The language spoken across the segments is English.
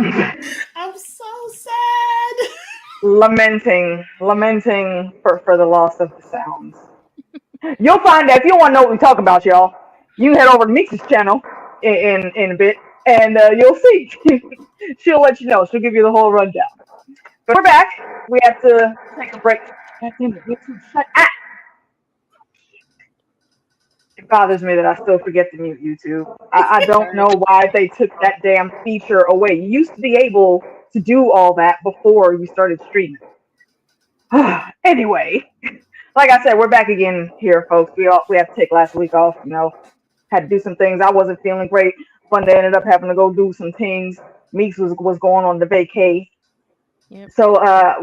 I'm so sad. lamenting for the loss of the sounds. You'll find that if you want to know what we talk about, y'all, you can head over to Meeks' channel in a bit, and you'll see. She'll let you know. She'll give you the whole rundown. But we're back. We have to take a break. God damn it, YouTube, shut up. It bothers me that I still forget to mute YouTube. I don't know why they took that damn feature away. You used to be able to do all that before you started streaming. Anyway, like I said, we're back again here, folks. We have to take last week off. Had to do some things. I wasn't feeling great. Funda ended up having to go do some things. Meeks was going on the vacay. Yep. So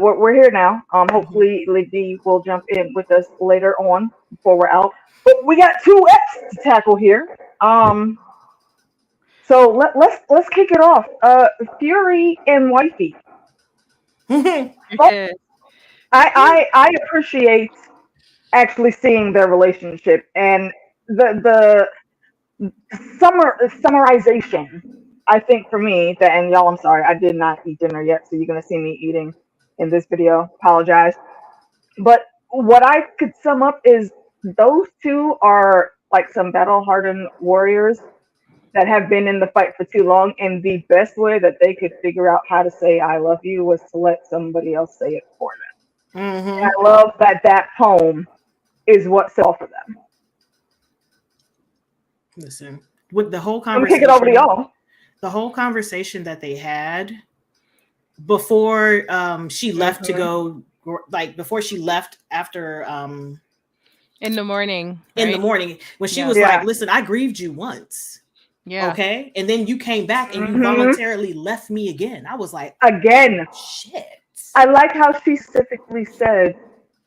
we're here now. Hopefully Liddy will jump in with us later on before we're out. But we got 2 Eps to tackle here. So let's kick it off. Fury and Wifey. I appreciate actually seeing their relationship and the summarization. I think for me that, and y'all, I'm sorry, I did not eat dinner yet, so you're gonna see me eating in this video. Apologize. But what I could sum up is those two are like some battle-hardened warriors that have been in the fight for too long, and the best way that they could figure out how to say "I love you" was to let somebody else say it for them. And I love that poem is what sells for them. Listen, with the whole conversation, I'm kick it over to y'all. The whole conversation that they had before she left to go, like before she left after in the morning. In the morning, when she was like, "Listen, I grieved you once." Yeah. Okay. And then you came back and you voluntarily left me again. I was like, again. Shit. I like how she specifically said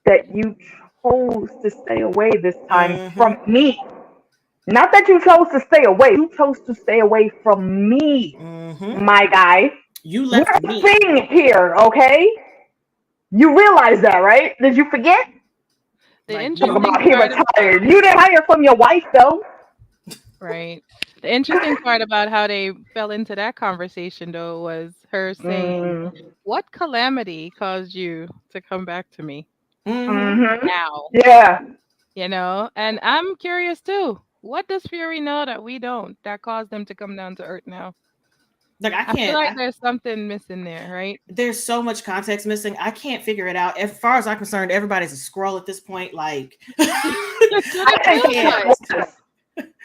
that you chose to stay away this time from me. Not that you chose to stay away. You chose to stay away from me, my guy. You left me. We're a thing here, okay? You realize that, right? Did you forget? The interesting part he retired. You didn't hire from your wife, though. Right. The interesting part about how they fell into that conversation, though, was her saying, "What calamity caused you to come back to me now?" Yeah. And I'm curious, too. What does Fury know that we don't that caused them to come down to Earth now? Like I feel like there's something missing there, right? There's so much context missing. I can't figure it out. As far as I'm concerned, everybody's a scroll at this point. Like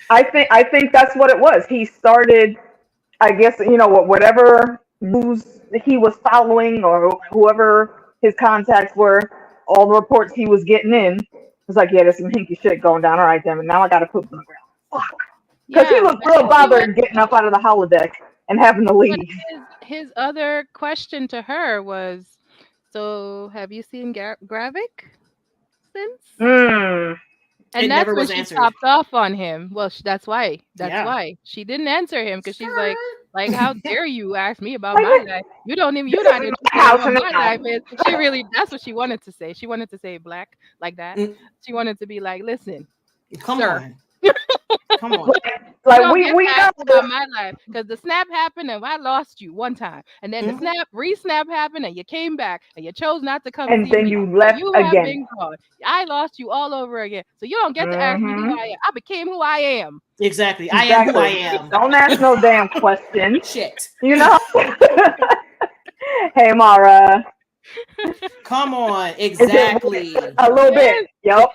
I think that's what it was. He started, I guess, whatever news he was following or whoever his contacts were, all the reports he was getting in. It's like, there's some hinky shit going down. All right, damn it. Now I got to poop on the ground. Fuck. Because he was real bothered getting up out of the holodeck and having to leave. His other question to her was, so have you seen Gravik since? And that's when she chopped off on him. Well, that's why. That's why she didn't answer him, because she's like, how dare you ask me about my life? You're not interested in what my life is. That's what she wanted to say. She wanted to say black like that. She wanted to be like, listen, come on. Come on. Like we know about my life, because the snap happened and I lost you one time, and then the re-snap happened and you came back and you chose not to come. And then you left again. I lost you all over again, so you don't get to ask me who I am. I became who I am. Exactly. I am who I am. Don't ask no damn questions. Shit. Hey, Mara. Come on, exactly. A little bit. Yep.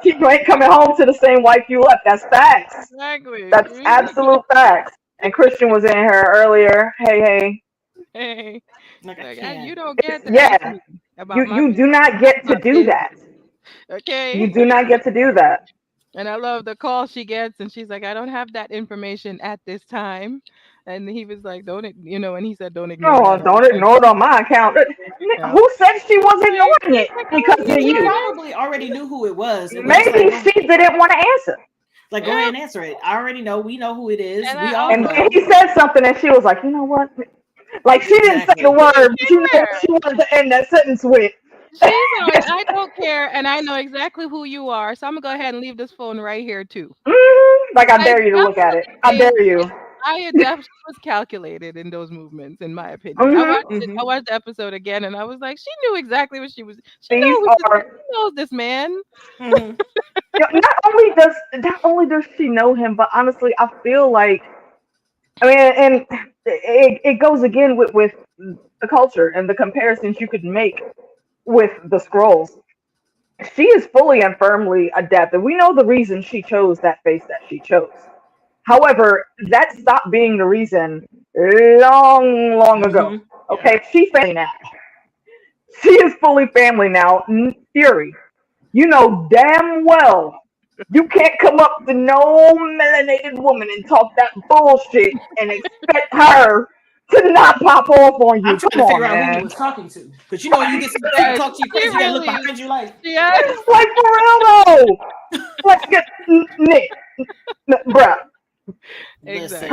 You ain't coming home to the same wife you left. That's facts. Exactly. That's absolute facts. And Christian was in here earlier. Hey. You don't get that. You do not get to do that. Okay. You do not get to do that. And I love the call she gets, and she's like, I don't have that information at this time. And he was like, and he said, don't ignore it. No, don't ignore it on my account. Who said she was ignoring it? Because you probably already knew who it was. Maybe she didn't want to answer. Like, go ahead and answer it. I already know. We know who it is. And he said something, and she was like, you know what? Like, she didn't say the word, but she wanted to end that sentence with. She's like, I don't care, and I know exactly who you are, so I'm going to go ahead and leave this phone right here, too. Like, I dare you to look at it. I dare you. That was calculated in those movements, in my opinion. I watched the episode again, and I was like, she knew exactly what she was. She knows this man. Mm-hmm. Not only does she know him, but honestly, I feel like, I mean, and it goes again with the culture and the comparisons you could make with the scrolls. She is fully and firmly adapted. We know the reason she chose that face that she chose. However, that stopped being the reason long ago. Okay, she's family now. She is fully family now. Fury, you know damn well you can't come up to no melanated woman and talk that bullshit and expect her to not pop off on you. I'm trying to figure out who you was talking to, because you know when you get some people talk to you crazy, you gotta look behind you like, like for real though. Like Nick, bruh. Listen,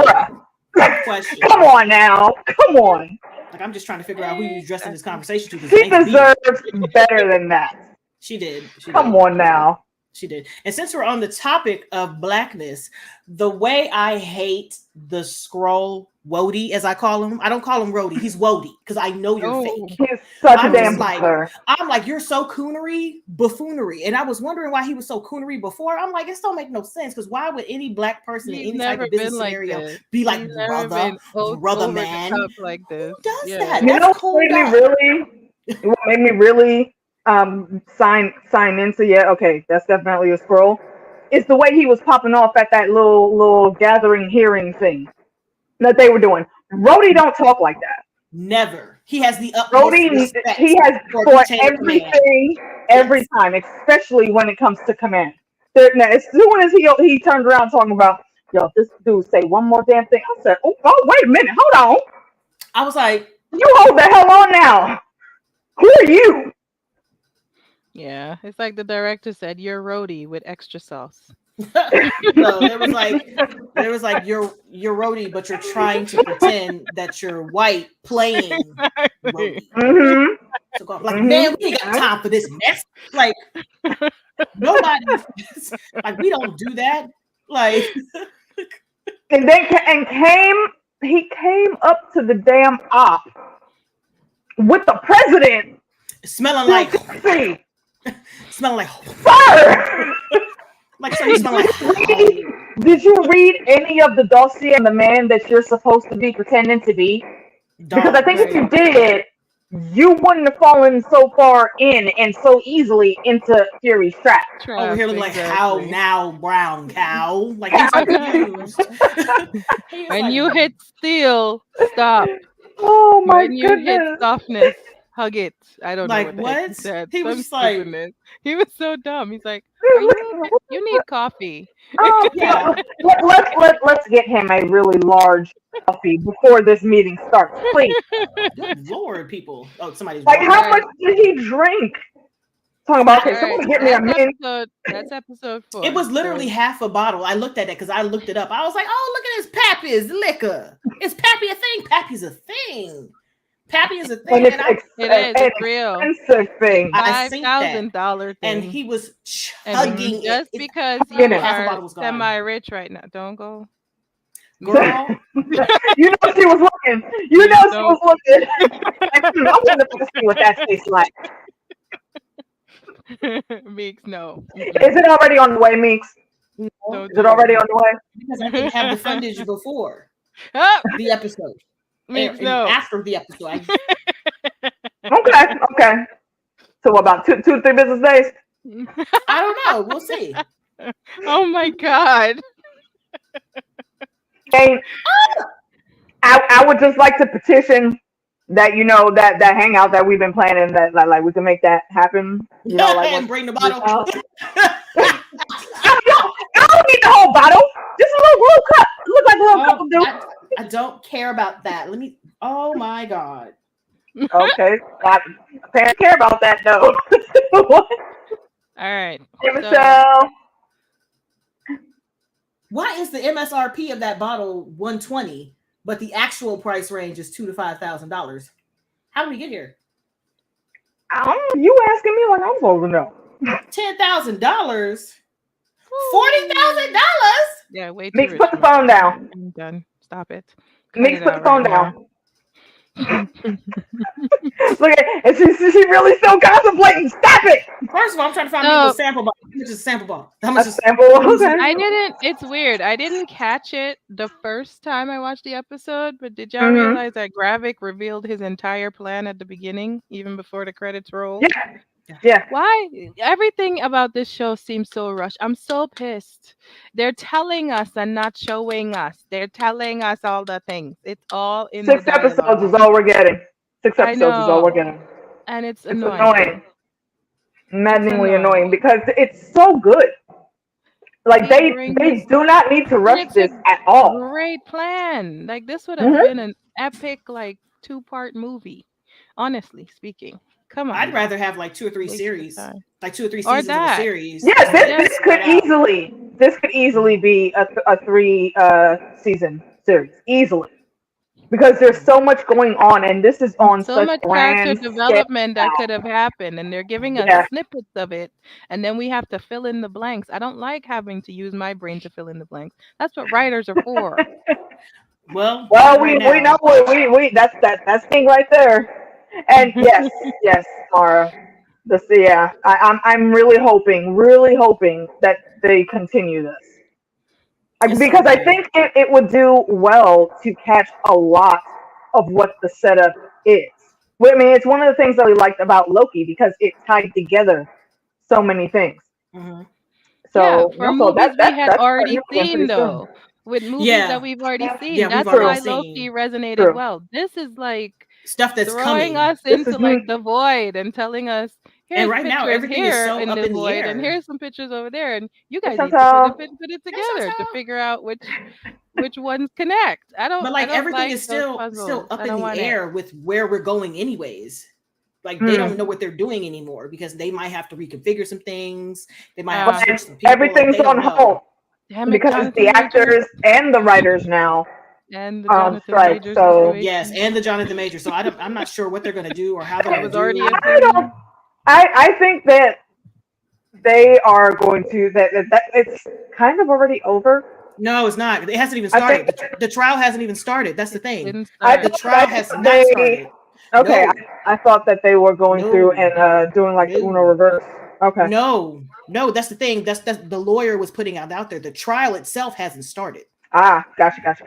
question. Come on now, come on. Like I'm just trying to figure out who you addressing this conversation to. She deserves better than that. She did. Come on now. She did. And since we're on the topic of blackness, the way I hate the scroll Wody, as I call him, I don't call him Rody. He's Wody because I know you're fake. He's such a damn buffer. I'm like, you're so coonery, buffoonery. And I was wondering why he was so coonery before. I'm like, it don't make no sense, because why would any black person in any type of business scenario be like, brother man? Like this. Who does that? You know what made me really sign into, yeah, okay, that's definitely a scroll. It's the way he was popping off at that little gathering hearing thing that they were doing. Rhodey don't talk like that. Never. He has the utmost respect. He has for everything, every time, especially when it comes to command. Now, as soon as he turned around talking about, yo, this dude say one more damn thing, I said, oh, wait a minute, hold on. I was like, you hold the hell on now. Who are you? Yeah, it's like the director said, you're Rhodey with extra sauce. No, it was like you're Rhodey, but you're trying to pretend that you're white playing Rhodey. So like, man, we ain't got time for this mess. Like, nobody, like, we don't do that. Like, he came up to the damn op with the president smelling like fire. Like, so you smell like. Did you read any of the dossier on the man that you're supposed to be pretending to be? Because I think if you did, you wouldn't have fallen so far in and so easily into Fury's trap. Over here looking like how now, brown cow. Like, he's confused. When you hit steel, stop. Oh my goodness. When you hit softness, hug it. I don't know what he said. He was just like, he was so dumb. He's like, you need coffee. Oh yeah. Let's get him a really large coffee before this meeting starts, please. Good Lord, people. Oh, somebody's like, how much did he drink? Talking about, okay, someone get me a minute. That's episode 4. It was literally half a bottle. I looked at it because I looked it up. I was like, oh, look at this Pappy's liquor. Is Pappy a thing? Pappy's a thing. Pappy is a thing. It is. It's real. Expensive thing. $5,000 thing. And he was chugging just because you are semi-rich right now. Don't go. Girl. You know she was looking. You know she was looking. I wonder what that tastes like. Meeks, no. Is it already on the way, Meeks? No. Is it already on the way? Because I didn't have the fundage before the episode. Meeks, no. After the episode. Okay. So about 2-3 business days? I don't know. We'll see. Oh my God. And I would just like to petition that, you know, that hangout that we've been planning, that like we can make that happen. You know, like and bring the bottle. I don't need the whole bottle. Just a little cup. Look like a little cup of Duke. I don't care about that. Oh my God. Okay. Parents care about that though. All right. Hey, Michelle. Why is the MSRP of that bottle $120, but the actual price range is $2,000 to $5,000? How did we get here? You asking me like I'm supposed to know? $10,000, $40,000. Yeah, wait. Mix, put the phone down. I'm done. Stop it. Meeks, put the phone down. Look at and she really still contemplating. Stop it. First of all, I'm trying to find a sample ball. How much is a sample ball? How much is sample? Okay. I didn't. It's weird. I didn't catch it the first time I watched the episode, but did y'all realize that Gravik revealed his entire plan at the beginning, even before the credits rolled? Yeah. Why? Everything about this show seems so rushed. I'm so pissed. They're telling us and not showing us. They're telling us all the things. It's all in 6 the dialogue. episodes is all we're getting. 6 episodes is all we're getting. And it's annoying. Maddeningly annoying because it's so good. Like they do not need to rush this at all. Great plan. Like this would have been an epic 2-part movie. Honestly speaking. Come on. I'd rather have 2 or 3 series, 2 or 3 seasons of a series. Yeah, this could easily be a 3 season series, easily, because there's so much going on, and this is on so such much character development that could have happened, and they're giving us snippets of it, and then we have to fill in the blanks. I don't like having to use my brain to fill in the blanks. That's what writers are for. Well, we know we that's thing right there. And yes, Mara. I'm really hoping that they continue this. Because I think it would do well to catch a lot of what the setup is. I mean, it's one of the things that we liked about Loki because it tied together so many things. Mm-hmm. So, for movies we had already seen, though. With movies that we've already seen. That's why Loki resonated well. This is stuff that's throwing us into the void and telling us, here's and right now everything is so in up the in void, the air. And here's some pictures over there, and you guys need to put it together to figure out which ones connect. But everything is still up in the air with where we're going, anyways. They don't know what they're doing anymore because they might have to reconfigure some things. They might have to switch some people. Everything's on hold because the actors and the writers now. And the Jonathan Majors situation. Yes, and the Jonathan Majors. So I'm not sure what they're going to do or how they're going to do it. I think that they are going to that it's kind of already over. No, it's not. It hasn't even started. The trial hasn't even started. That's the thing. The trial has not started. Okay, no. I thought that they were going through and doing Uno reverse. Okay. No, that's the thing. That's the lawyer was putting out there. The trial itself hasn't started. Gotcha.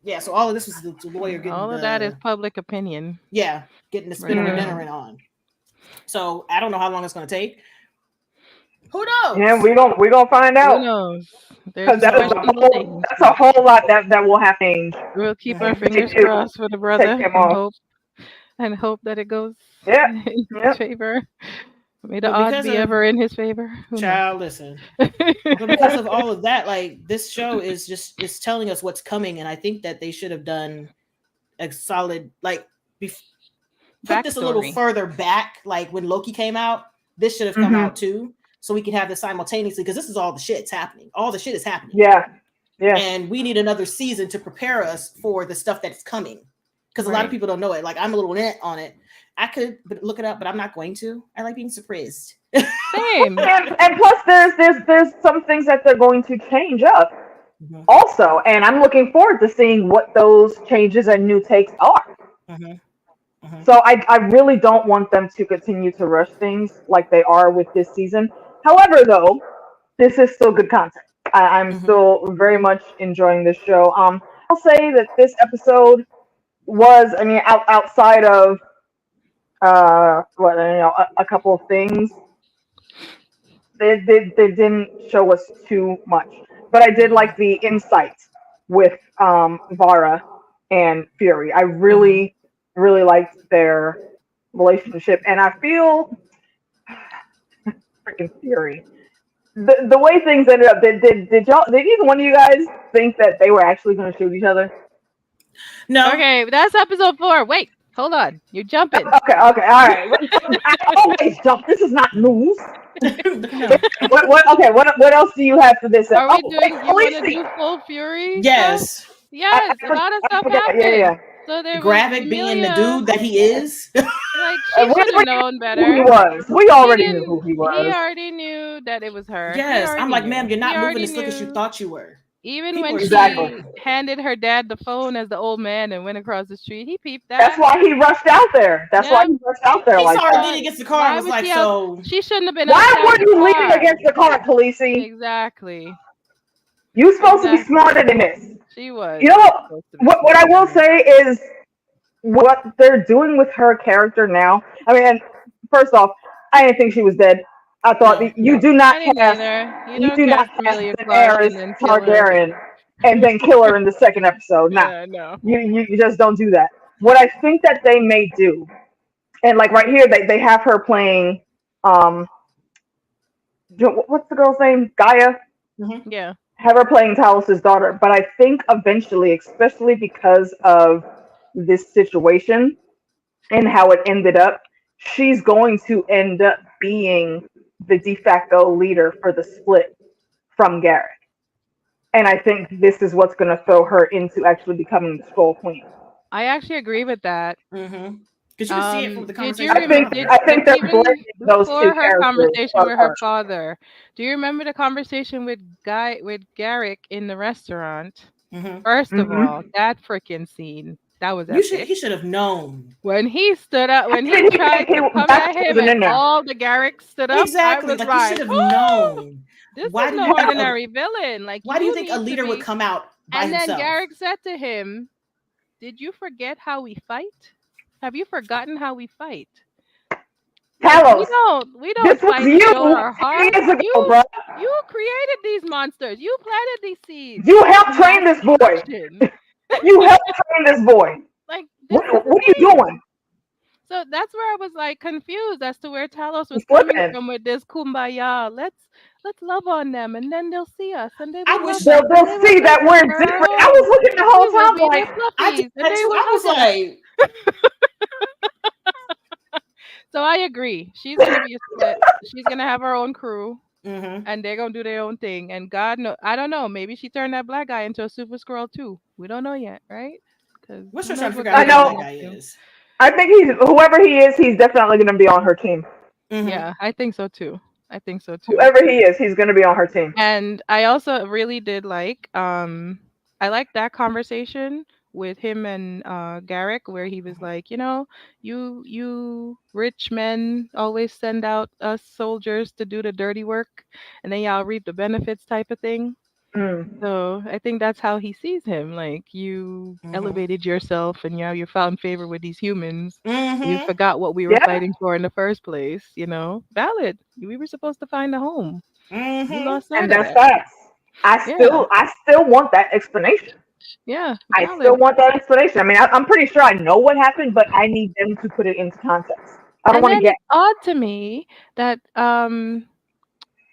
Yeah, so all of this was the lawyer getting all of that is public opinion. Yeah, getting the spin of the on. So I don't know how long it's going to take. Who knows? Yeah, we gonna find out. Who knows? Because that's a whole lot that will happen. We'll keep our fingers crossed for the brother and hope that it goes in his favor. May the odds be ever in his favor. Child, listen. But because of all of that, this show is telling us what's coming, and I think that they should have done a solid put this a little further back. When Loki came out, this should have come out too, so we could have this simultaneously because this is all the shit's happening. All the shit is happening. Yeah. And we need another season to prepare us for the stuff that's coming because a lot of people don't know it. I'm a little net on it. I could look it up, but I'm not going to. I like being surprised. Same. and plus, there's some things that they're going to change up also, and I'm looking forward to seeing what those changes and new takes are. So I really don't want them to continue to rush things like they are with this season. However, though, this is still good content. I'm still very much enjoying this show. I'll say that this episode was, outside of a couple of things. They didn't show us too much, but I did like the insight with Vara and Fury. I really liked their relationship, and I feel freaking Fury. The way things ended up. Did either one of you guys think that they were actually going to shoot each other? No. Okay, that's episode 4. Wait. Hold on, you're jumping. Okay, all right. I always jump. This is not news. What else do you have for this? Are we doing? You want to do full Fury? Yes. Stuff? Yes. A lot of stuff happened. Yeah. So there Gravik being the dude that he is. She should have known better. Who he was. We already knew who he was. He already knew that it was her. Yes. I'm like, ma'am, you're not moving as slick as you thought you were. Even when she handed her dad the phone as the old man and went across the street, he peeped that. That's why he rushed out there. That's why he rushed out there. He like saw her that. leaning against the car and was like, so... She shouldn't have been Why were you leaning against the car, Khaleesi? Exactly. You supposed to be smarter than this. She was. You know what I will say is what they're doing with her character now. I mean, first off, I didn't think she was dead. I thought you do not cast you do not cast Daenerys Targaryen and then kill her in the second episode. Nah, no. You just don't do that. What I think that they may do, and like right here, they have her playing. What's the girl's name? Gaia. Mm-hmm. Yeah. Have her playing Talos' daughter, but I think eventually, especially because of this situation and how it ended up, she's going to end up being the de facto leader for the split from Garrick. And I think this is what's going to throw her into actually becoming the Skull Queen. I actually agree with that. Mm-hmm. Because you can see it from the conversation. I think they're blending those two her conversation with her father. Do you remember the conversation with Garrick in the restaurant? Mm-hmm. First of all, that freaking scene. That was epic. He should have known. When he stood up, when he tried to come at him and all the Garrick stood up. Exactly. Like you should have known. This is no ordinary villain. Like, why do you think a leader would come out by himself? And then Garrick said to him, "Did you forget how we fight? Have you forgotten how we fight?" Talos, we don't fight to show our heart. You created these monsters. You planted these seeds. You helped train this boy. You helped train this boy. Like, what are you doing? So that's where I was like confused as to where Talos was coming from with this kumbaya. Let's love on them, and then they'll see us, and they will they'll see that we're different. I was looking the whole time like, I was like. So I agree. She's gonna be a split. She's gonna have her own crew, and they're gonna do their own thing. And God knows, I don't know. Maybe she turned that black guy into a super Skrull too. We don't know yet, right? Because we're still trying to figure out who that guy is. I think whoever he is, he's definitely gonna be on her team. Mm-hmm. Yeah, I think so too. Whoever he is, he's gonna be on her team. And I also really did like, I liked that conversation with him and Garrick, where he was like, you rich men always send out us soldiers to do the dirty work, and then y'all reap the benefits type of thing. So I think that's how he sees him. Like, you elevated yourself, and you found favor with these humans. You forgot what we were fighting for in the first place. Valid. We were supposed to find a home. You lost sight and that's facts. I still want that explanation. Yeah, I still want that explanation. I mean, I'm pretty sure I know what happened, but I need them to put it into context. I don't want to get odd to me that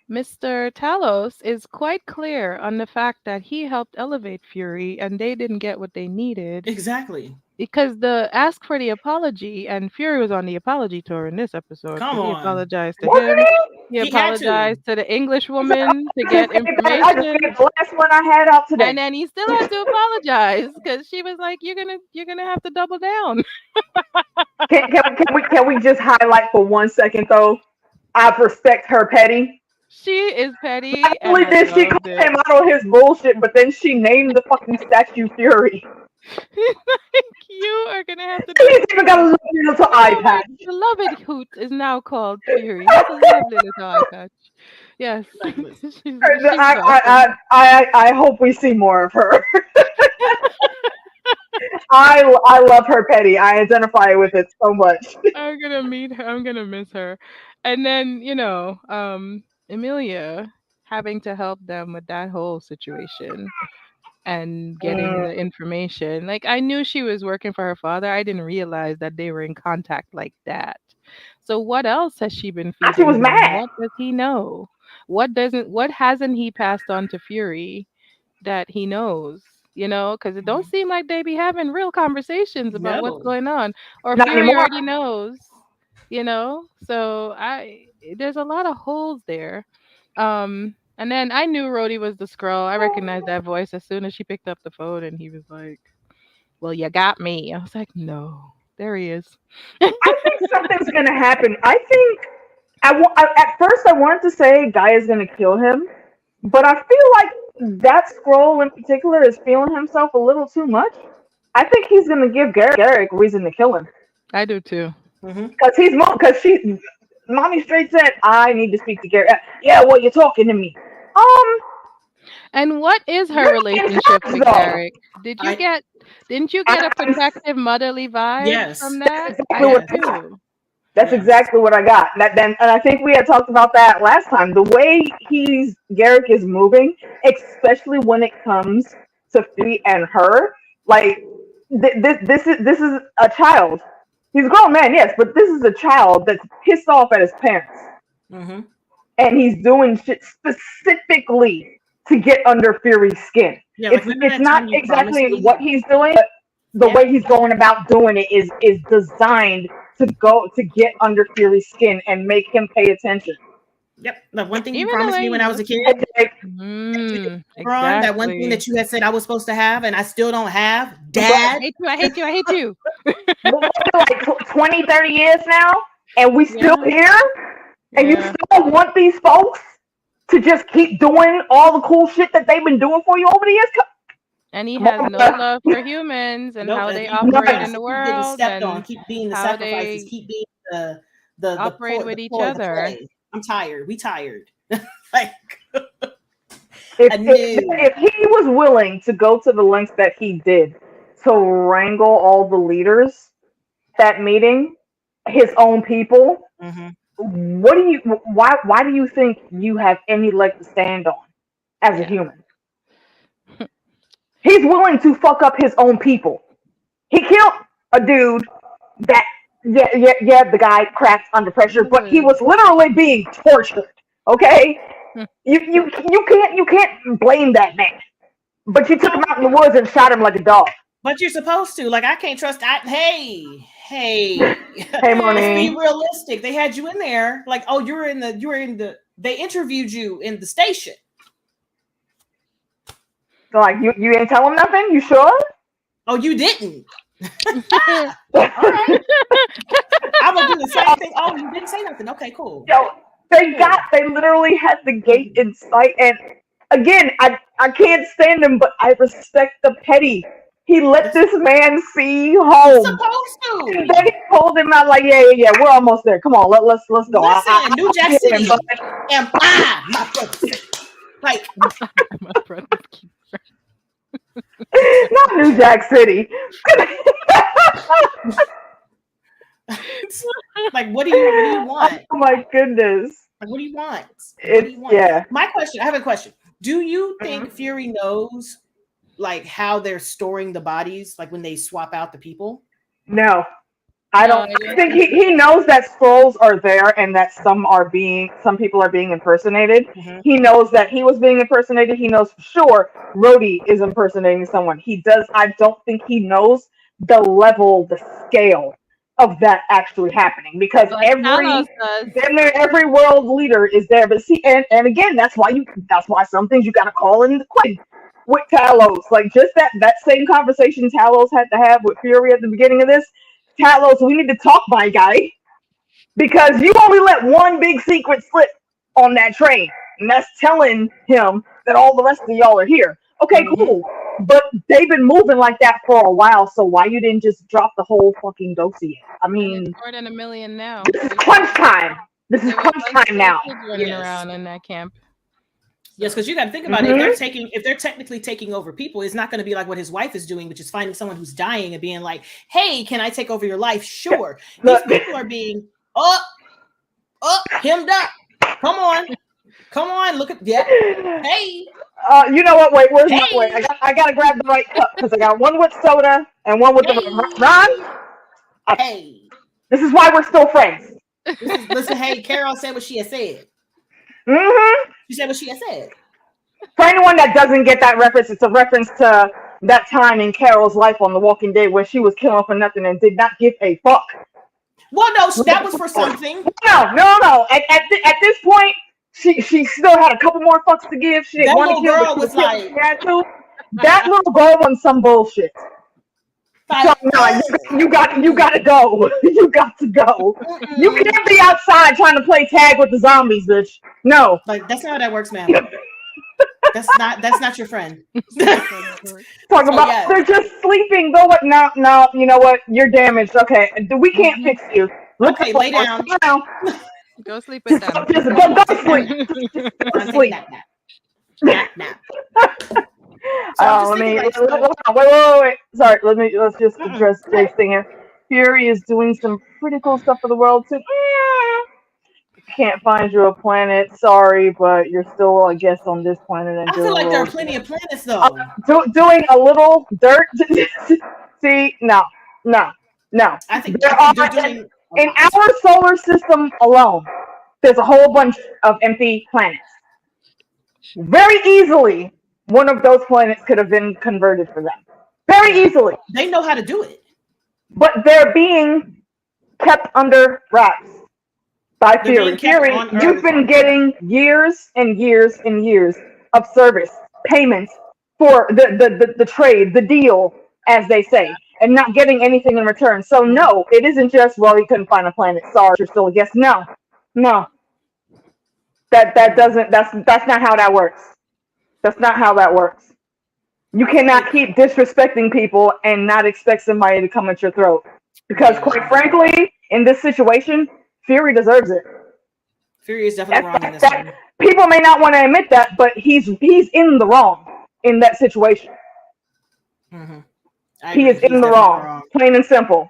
Mr. Talos is quite clear on the fact that he helped elevate Fury, and they didn't get what they needed. Exactly. Because the ask for the apology, and Fury was on the apology tour in this episode. Come on. He apologized to him. He apologized to the English woman to get information. I just the last one I had out today. And then he still had to apologize because she was like, "You're gonna have to double down." Can we just highlight for 1 second though? I respect her petty. She is petty. Not only did she call him out on his bullshit, but then she named the fucking statue Fury. You are gonna have to. He's even got a little eye patch. The Loved Hoot is now called Fury. That's a lovely little eye patch. Yes. I hope we see more of her. I love her petty. I identify with it so much. I'm gonna meet her. I'm gonna miss her. And then Emilia having to help them with that whole situation. And getting the information. Like, I knew she was working for her father. I didn't realize that they were in contact like that. So what else has she been feeding? She was mad. What does he know? What hasn't he passed on to Fury that he knows? Because it don't seem like they be having real conversations about what's going on. Or Not Fury anymore. already knows. So there's a lot of holes there. And then I knew Rhodey was the Skrull. I recognized that voice as soon as she picked up the phone, and he was like, "Well, you got me." I was like, "No, there he is." I think something's gonna happen. I think at first I wanted to say Guy is gonna kill him, but I feel like that scroll in particular is feeling himself a little too much, I think he's gonna give Garrick reason to kill him. I do too. Because Mommy straight said, I need to speak to Garrick. Yeah, well, you're talking to me. And what is her relationship with Garrick? Didn't you get a protective motherly vibe from that? That's exactly what I got. And I think we had talked about that last time. The way Garrick is moving, especially when it comes to Fee and her, like this is a child. He's a grown man, yes, but this is a child that's pissed off at his parents, and he's doing shit specifically to get under Fury's skin. Yeah, it's not exactly what he's doing, but the way he's going about doing it is designed to get under Fury's skin and make him pay attention. Yep. The one thing you promised me when I was a kid. Exactly. That one thing that you had said I was supposed to have and I still don't have. Dad. I hate you. Like 20, 30 years now, and we still here, and you still want these folks to just keep doing all the cool shit that they've been doing for you over the years? And he has no love for humans and how they operate in the world, and keep being the sacrifices, keep being the operate with each other. I'm tired. We tired. Like, if he was willing to go to the lengths that he did to wrangle all the leaders that meeting, his own people, why do you think you have any leg to stand on as a human? He's willing to fuck up his own people. He killed a dude that the guy cracked under pressure, but he was literally being tortured. Okay, you can't blame that man. But you took him out in the woods and shot him like a dog. But you're supposed to. Like, I can't trust. Hey, Money. Let's be realistic. They had you in there. Like, oh, you were in the. They interviewed you in the station. So, like, you didn't tell him nothing? You sure? Oh, you didn't. All right. I'm gonna do the same thing. Oh, you didn't say nothing. Okay, cool. Yo, they literally had the gate in sight, and again, I can't stand him, but I respect the petty. He let this man see home. Supposed to. And then he pulled him out like, yeah, we're almost there. Come on, let's go. Listen, New Jack City, am I my brother? Like my brother. Not New Jack City. Like, what do you want? Oh my goodness. Like, what do you want? Yeah. My question, I have a question. Do you think Fury knows like how they're storing the bodies, like when they swap out the people? No. I don't think he knows that scrolls are there and that some people are being impersonated. He knows that he was being impersonated. He knows for sure Rhodey is impersonating someone. I don't think he knows the scale of that actually happening, because every world leader is there. But see, and again, that's why some things you gotta call in the question with Talos. Like just that same conversation Talos had to have with Fury at the beginning of this. Talos, we need to talk, my guy, because you only let one big secret slip on that train, and that's telling him that all the rest of y'all are here. Okay, cool, but they've been moving like that for a while, so why you didn't just drop the whole fucking dossier? I mean, more than 1 million now. This is crunch time. Now. Running around in that camp. Yes, because you got to think about it. If they're technically taking over people, it's not going to be like what his wife is doing, which is finding someone who's dying and being like, "Hey, can I take over your life?" Sure. These people are being hemmed up. Come on, look at Hey. You know what? Wait, where's my way? I gotta grab the right cup because I got one with soda and one with the Ron. Hey. This is why we're still friends. Listen, hey, Carol said what she had said. She said what she had said. For anyone that doesn't get that reference, it's a reference to that time in Carol's life on The Walking Dead where she was killing for nothing and did not give a fuck. Well, no, that was for something. No. At this point, she still had a couple more fucks to give. She didn't want to kill, but she was like, that little girl on some bullshit. So, no, you got to go. You got to go. You can't be outside trying to play tag with the zombies, bitch. No. Like, that's not how that works, man. That's not your friend. Talk about they're just sleeping. Go what? No. You know what? You're damaged. Okay, we can't fix you. Okay, lay down. Go sleep with them. Just go sleep. Just sleep. Nap. So wait. Sorry, let's just address Jake's thing here. Fury is doing some pretty cool stuff for the world too. Can't find you a planet. Sorry, but you're still, I guess, on this planet. And I feel like there are plenty of planets though. Doing a little dirt. See, no. I think there are doing in our solar system alone. There's a whole bunch of empty planets. Very easily, one of those planets could have been converted for them. Very easily. They know how to do it. But they're being kept under wraps by Fury. Fury, you've been getting years and years and years of service, payments for the trade, the deal, as they say, and not getting anything in return. So no, it isn't just, well, he couldn't find a planet. Sorry, you're still a guest. No. That's not how that works. That's not how that works. You cannot keep disrespecting people and not expect somebody to come at your throat. Because quite frankly, in this situation, Fury deserves it. Fury is definitely wrong in this one. People may not want to admit that, but he's in the wrong in that situation. Mm-hmm. He is in the wrong, plain and simple.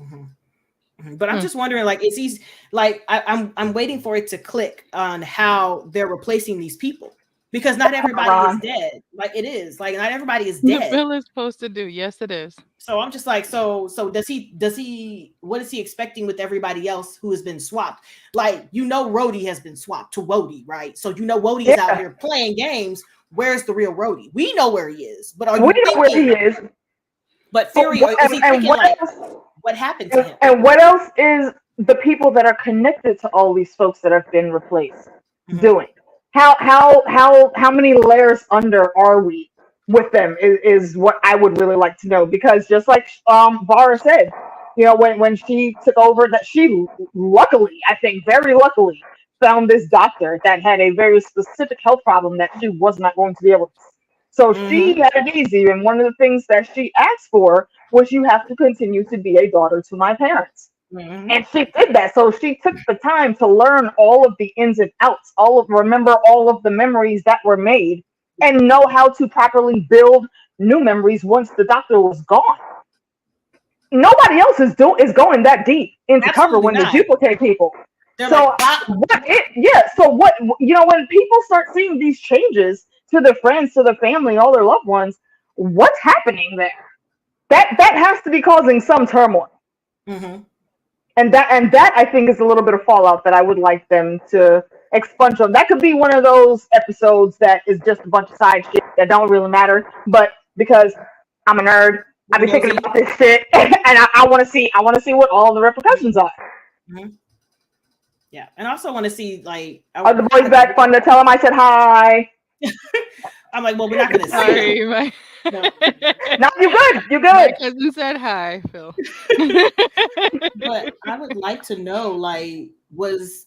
Mm-hmm. But I'm just wondering, like, is he like I'm waiting for it to click on how they're replacing these people. Because not everybody is dead. Like it is. Like not everybody is dead. The bill is supposed to do. Yes, it is. So I'm just like, so does he what is he expecting with everybody else who has been swapped? Like, Rhodey has been swapped to Wody, right? So Wody is out here playing games. Where's the real Rhodey? We know where he is, but we know where he is. But Fury, is he thinking what happened to him? And what else is the people that are connected to all these folks that have been replaced doing? How many layers under are we with them is what I would really like to know, because just like Vara said, when she took over, that she luckily, I think very luckily, found this doctor that had a very specific health problem that she was not going to be able to. So she had it easy, and one of the things that she asked for was, you have to continue to be a daughter to my parents. And she did that. So she took the time to learn all of the ins and outs, remember all of the memories that were made, and know how to properly build new memories once the doctor was gone. Nobody else is going that deep into cover when they duplicate people. So when people start seeing these changes to their friends, to their family, all their loved ones, what's happening there? That has to be causing some turmoil. And that I think is a little bit of fallout that I would like them to expunge on. That could be one of those episodes that is just a bunch of side shit that don't really matter. But because I'm a nerd, I've been thinking about this shit, and I want to see what all the repercussions are. Yeah, and I also want to see, like, are the boys back? Funda, tell them I said hi. I'm like, well, we're not gonna see. Right. No, you good. My cousin said hi, Phil. But I would like to know, like, was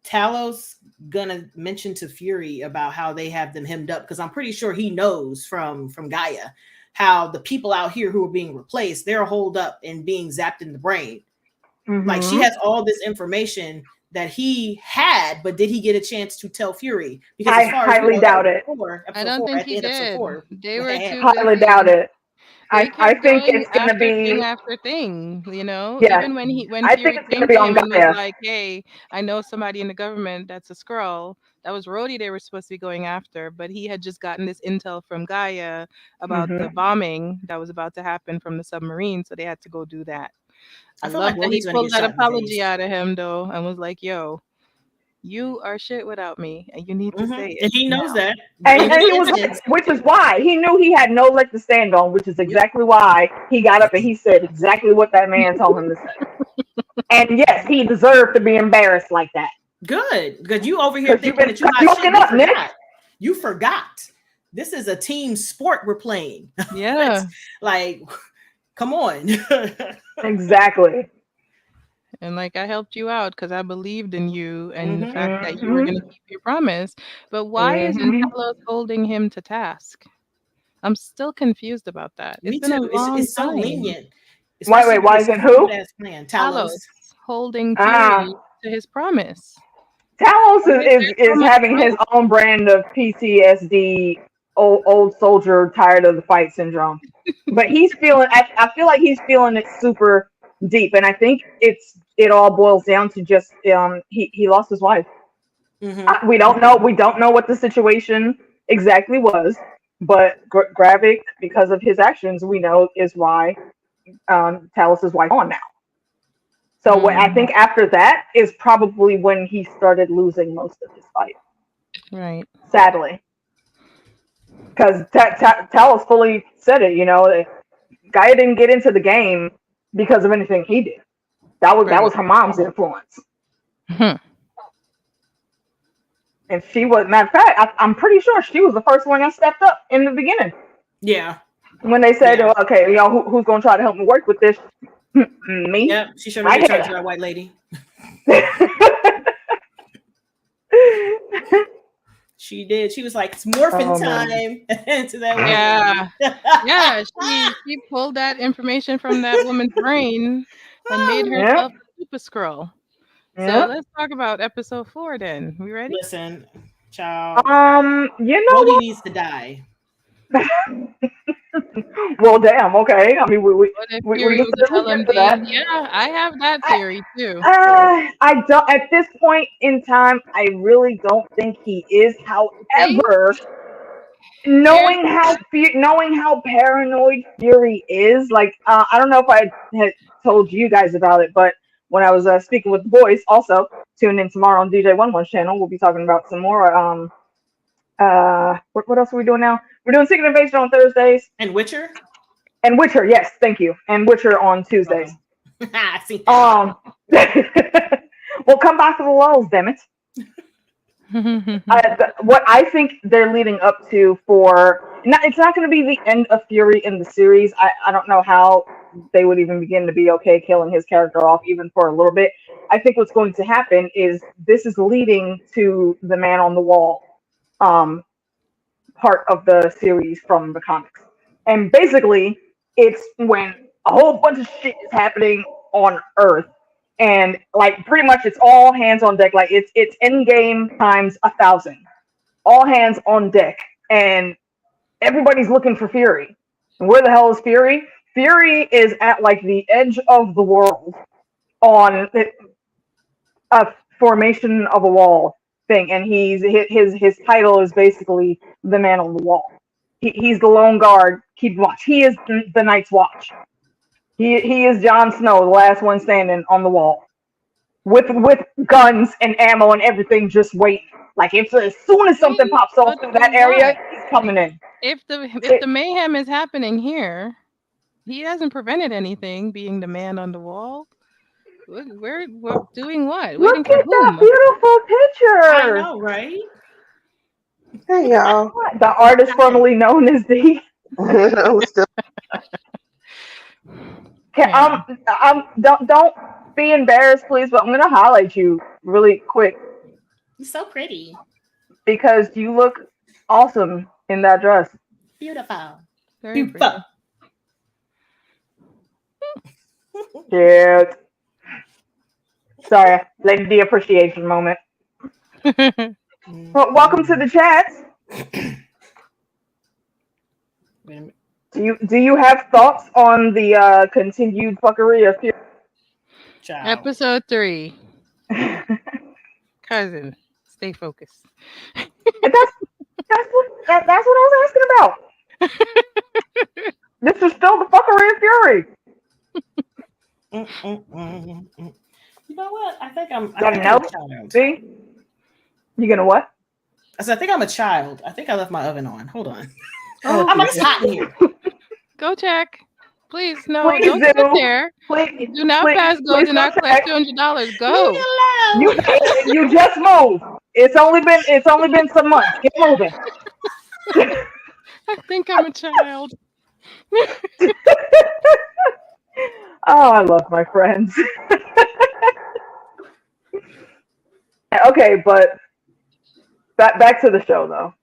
Talos gonna mention to Fury about how they have them hemmed up? Because I'm pretty sure he knows from Gaia how the people out here who are being replaced, they're holed up and being zapped in the brain. Like, she has all this information that he had, but did he get a chance to tell Fury? Because I highly doubt it. I don't think he did. They were too highly doubt it. I think it's going to be thing after thing, Yeah. Even when Fury came to him and was like, "Hey, I know somebody in the government that's a Skrull." That was Rhodey they were supposed to be going after, but he had just gotten this intel from Gaia about the bombing that was about to happen from the submarine, so they had to go do that. I love that he pulled that apology out of him, though, and was like, "Yo, you are shit without me, and you need to say it." And he knows that. And he was, which is why he knew he had no leg to stand on, which is exactly why he got up and he said exactly what that man told him to say. And yes, he deserved to be embarrassed like that. Good, because you over here thinking that you're not shit. You forgot. This is a team sport we're playing. Yeah. Like, come on. Exactly. And like I helped you out because I believed in you and the fact that you were going to keep your promise. But why isn't Talos holding him to task? I'm still confused about that. Me It's been too. a long It's so time. lenient. Wait, why isn't who? Talos holding Fury to his promise. Talos is having his own brand of PTSD, old soldier, tired of the fight syndrome. But he's feeling. I feel like he's feeling it super deep, and I think it all boils down to just he lost his wife. We don't know what the situation exactly was, but Gravik, because of his actions, we know is why Talos' wife on now. So I think after that is probably when he started losing most of his fight. Right. Sadly. Because Talos fully said it, Gaia didn't get into the game because of anything he did. That was her mom's influence. And she was, matter of fact, I'm pretty sure she was the first one that stepped up in the beginning. Yeah. When they said, okay, who's going to try to help me work with this? Me? Yeah, she showed me to that white lady. She did. She was like, it's morphin' time. To that yeah, she pulled that information from that woman's brain and made herself a super scroll. So let's talk about episode 4 then. We ready? Listen, child. Brody needs to die. Well, damn. Okay. I mean, we can tell him that. Yeah, I have that theory too. I don't. At this point in time, I really don't think he is. However, knowing how paranoid Fury is, like I don't know if I had told you guys about it, but when I was speaking with the boys, also tune in tomorrow on DJ Wun Wun's channel. We'll be talking about some more. What else are we doing now? We're doing Secret Invasion on Thursdays. And Witcher? And Witcher, yes, thank you. And Witcher on Tuesdays. See. Well, come back to the lulls, damn it. What I think they're leading up to it's not going to be the end of Fury in the series. I don't know how they would even begin to be okay killing his character off even for a little bit. I think what's going to happen is this is leading to the Man on the Wall part of the series from the comics. And basically, it's when a whole bunch of shit is happening on Earth. And like pretty much it's all hands on deck. Like it's Endgame times 1,000. All hands on deck. And everybody's looking for Fury. And where the hell is Fury? Fury is at like the edge of the world on a formation of a wall thing. And his title is basically the Man on the Wall. He's the lone guard, keep watch. He is the Night's Watch. He is Jon Snow, the last one standing on the wall, with guns and ammo and everything, just waiting. Like as soon as something pops off through that area, he's coming in. If the mayhem is happening here, he hasn't prevented anything. Being the Man on the Wall, we're doing what? Look at that beautiful picture. I know, right? Hey y'all. The artist formerly known as the. Don't be embarrassed, please. But I'm gonna highlight you really quick. You're so pretty. Because you look awesome in that dress. Beautiful. Very pretty. Cute. Sorry, lady appreciation moment. Well, welcome to the chat. Do you have thoughts on the continued fuckery of Fury? Episode 3. Cousin, stay focused. That's what I was asking about. This is still the fuckery of Fury. You know what? I think I'm a child. See? You gonna what? I said, I think I'm a child. I think I left my oven on. Hold on. It's hot in here. Go check. Please, no, don't sit there. Please, do not pass go. Do not collect $200. Go. You just moved. It's only been some months. Get moving. I think I'm a child. Oh, I love my friends. Okay, but back to the show though.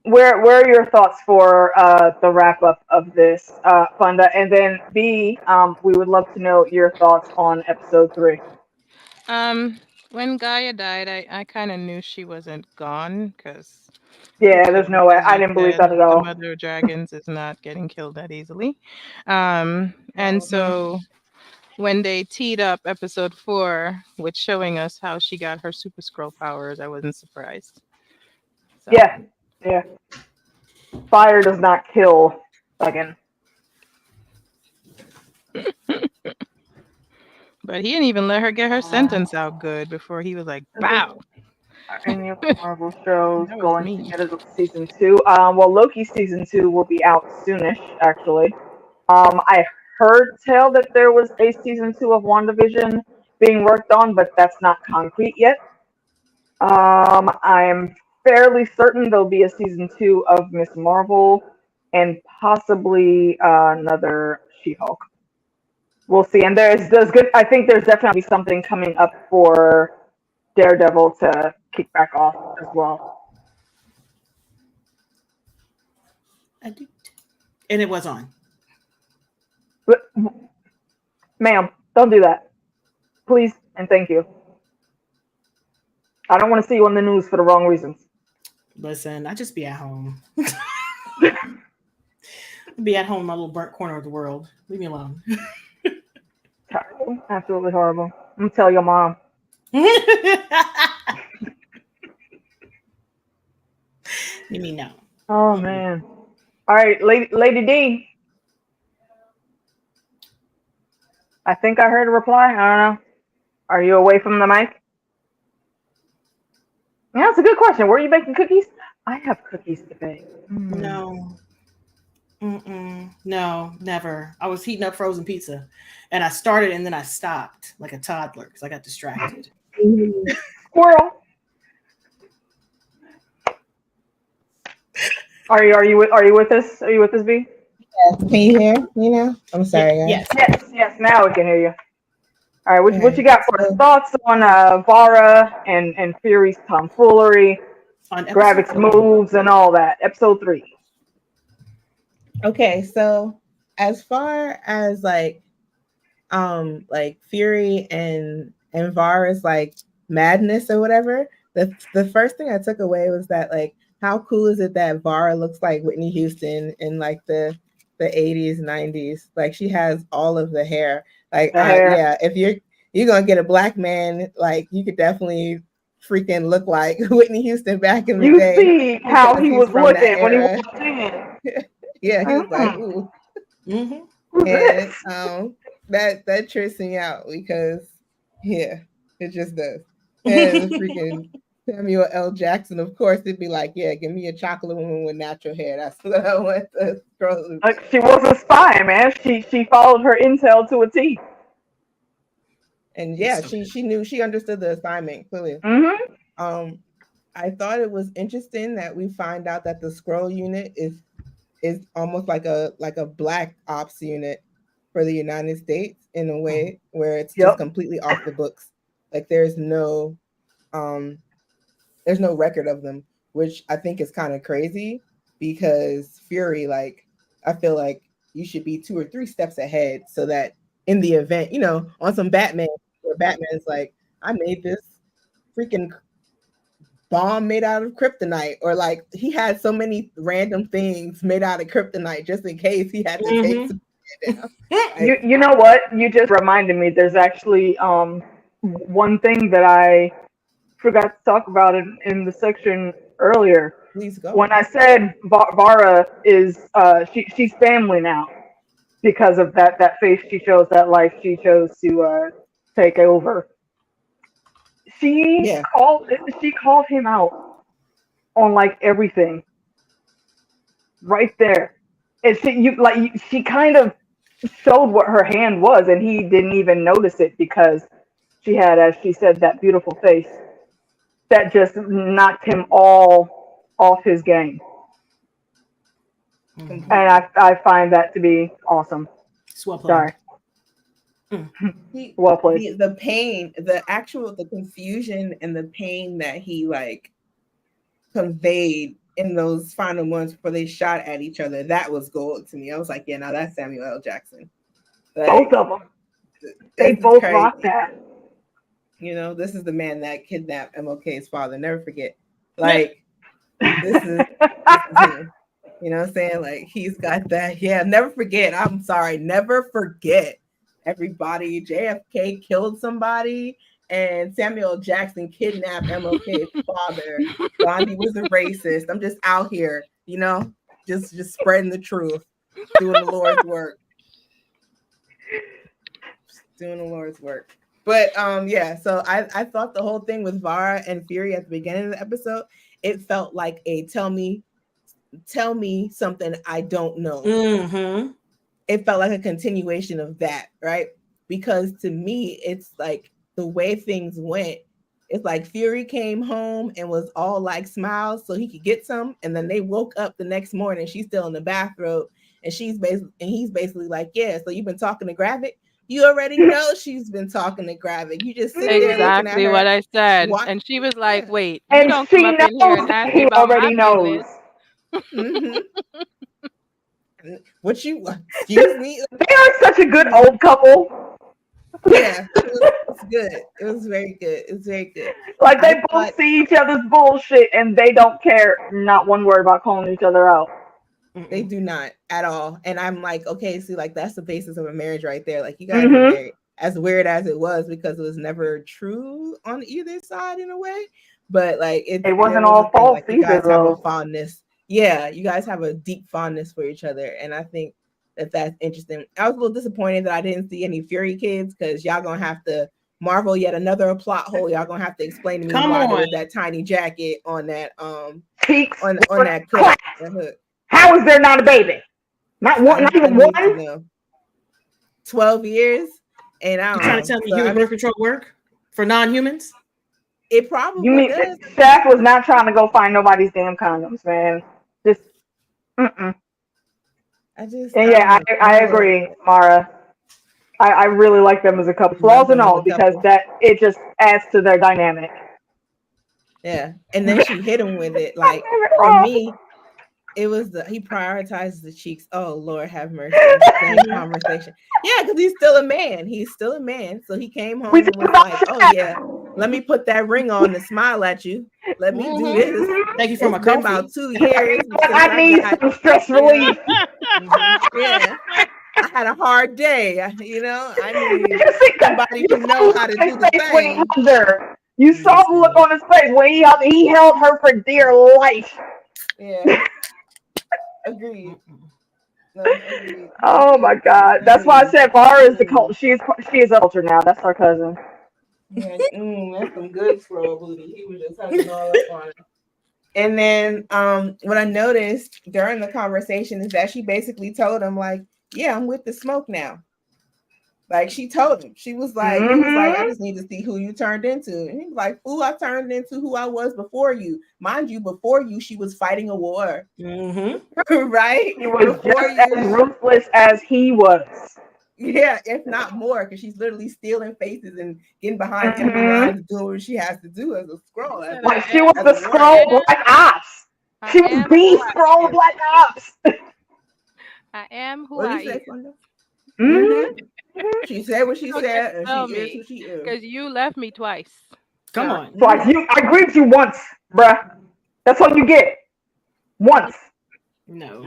Where are your thoughts for the wrap up of this, Funda? And then B, we would love to know your thoughts on episode 3. When Gaia died, I kind of knew she wasn't gone because there's no way. I didn't believe that at all. The mother of dragons is not getting killed that easily. And so when they teed up episode 4 with showing us how she got her super scroll powers, I wasn't surprised. So. Yeah. Fire does not kill again. But he didn't even let her get her sentence out good before he was like, "Bow." Any of the Marvel shows going to get a season 2? Well, Loki season 2 will be out soonish, actually. I heard tell that there was a season 2 of WandaVision being worked on, but that's not concrete yet. I'm fairly certain there'll be a season 2 of Miss Marvel and possibly another She-Hulk. We'll see. And there's good. I think there's definitely something coming up for Daredevil to kick back off as well. I did, and it was on. But, ma'am, don't do that, please, and thank you. I don't want to see you on the news for the wrong reasons. Listen, I just be at home. Be at home in my little burnt corner of the world. Leave me alone. Terrible. Absolutely horrible. I'm gonna tell your mom. You mean no? Oh man. All right, Lady D. I think I heard a reply. I don't know. Are you away from the mic? Yeah, that's a good question. Were you baking cookies? I have cookies to bake. No. No, never. I was heating up frozen pizza, and I started and then I stopped like a toddler because I got distracted. Squirrel. Are you with us? Are you with us, B? Yes. Can you hear me now? I'm sorry. Yes. Now we can hear you. All right, what you got for us? Thoughts on Vara and Fury's tomfoolery, on Gravic's moves, and all that? Episode 3. Okay, so as far as like Fury and Vara's like madness or whatever, the first thing I took away was that like how cool is it that Vara looks like Whitney Houston in like the 80s, 90s? Like she has all of the hair. Like yeah, if you're gonna get a black man, like you could definitely freaking look like Whitney Houston back in the day. You see how he was looking when he walked in. Yeah, he was like, ooh. And that trips me out because it just does. And freaking Samuel L. Jackson, of course, it'd be like, yeah, give me a chocolate woman with natural hair. That's what I want to scroll. Like she was a spy, man. She followed her intel to a T. And yeah, she knew, she understood the assignment clearly. I thought it was interesting that we find out that the Skrull unit is almost like a black ops unit for the United States in a way where it's just completely off the books. Like there's no record of them, which I think is kind of crazy because Fury, like I feel like you should be 2 or 3 steps ahead so that in the event, on some Batman, where Batman's like, I made this freaking bomb made out of kryptonite, or like he had so many random things made out of kryptonite just in case he had to take some down. You know what? You just reminded me. There's actually one thing that I forgot to talk about in the section earlier. Please go. When I said Vara is she's family now because of that faith she chose, that life she chose to take over. She called him out on like everything right there, and she kind of showed what her hand was, and he didn't even notice it because she had, as she said, that beautiful face that just knocked him all off his game. And I find that to be awesome. Swell play. Sorry. Well played. The pain, the confusion and the pain that he like conveyed in those final months before they shot at each other, that was gold to me. I was like, yeah, now that's Samuel L. Jackson. Like, both of them. They both rocked that. You know, this is the man that kidnapped MLK's father. Never forget. Like, this is him. You know what I'm saying? Like, he's got that. Yeah, never forget. I'm sorry. Never forget. Everybody, JFK killed somebody, and Samuel Jackson kidnapped MLK's father. Gandhi was a racist. I'm just out here, you know, just spreading the truth, doing the Lord's work. Doing the Lord's work. But yeah, so I thought the whole thing with Vara and Fury at the beginning of the episode, it felt like a tell me something I don't know. Mm-hmm. It felt like a continuation of that, right? Because to me, it's like the way things went. It's like Fury came home and was all like smiles so he could get some, and then they woke up the next morning. She's still in the bathrobe, and he's basically like, yeah. So you've been talking to Gravik. You already know she's been talking to Gravik. You just sit there exactly what I said, and she was like, "Wait, and you don't she come up in here and ask me about already my knows." Mm-hmm. What you excuse me? They are such a good old couple. Yeah, it was good. It was very good. It was very good. Like they both see each other's bullshit and they don't care not one word about calling each other out. They do not at all. And I'm like, okay, see, like that's the basis of a marriage right there. Like you guys are married. As weird as it was, because it was never true on either side in a way. But like it wasn't all false like, you guys either, have though. a fondness. Yeah, you guys have a deep fondness for each other. And I think that's interesting. I was a little disappointed that I didn't see any Fury kids, because y'all gonna have to marvel yet another plot hole. Y'all gonna have to explain to me why there was that tiny jacket on that cheeks on that cut. How is there not a baby? Not one, not even one. 12 years, and I don't You trying to tell me human birth control work for non-humans? It probably you mean does. Shaq was not trying to go find nobody's damn condoms, man. Just I agree, Mara. I really like them as a couple, flaws and all, because that it just adds to their dynamic. Yeah, and then she hit him with it. Like for me, it was he prioritizes the cheeks. Oh Lord, have mercy. That conversation. Yeah, because he's still a man. He's still a man. So he came home and was like, "Oh yeah, let me put that ring on and smile at you. Let me do this." Thank you for my been about 2 years. I need some stress relief. Yeah. I had a hard day. I need somebody to know how to do the thing. You saw the look on his face when he held her for dear life. Yeah. Agreed. No, agreed. Oh my God. That's why I said Vara is the cult. She is a culture now. That's our cousin. Yeah, that's some good slow booty. He was just hugging all up on her. And then what I noticed during the conversation is that she basically told him, like, yeah, I'm with the smoke now. Like she told him. She was like, he was like, I just need to see who you turned into. And he was like, fool, I turned into who I was before you. Mind you, before you, she was fighting a war. Right? She was just as ruthless as he was. Yeah, if not more, because she's literally stealing faces and getting behind enemy lines and doing what she has to do as a scroll. Like she was the scroll Black Ops. She was the scroll Black Ops. I am who I am. She said what she said, and she is who she is. Because you left me twice. Come on. Twice. I grieved you once, bruh. That's all you get. Once. No.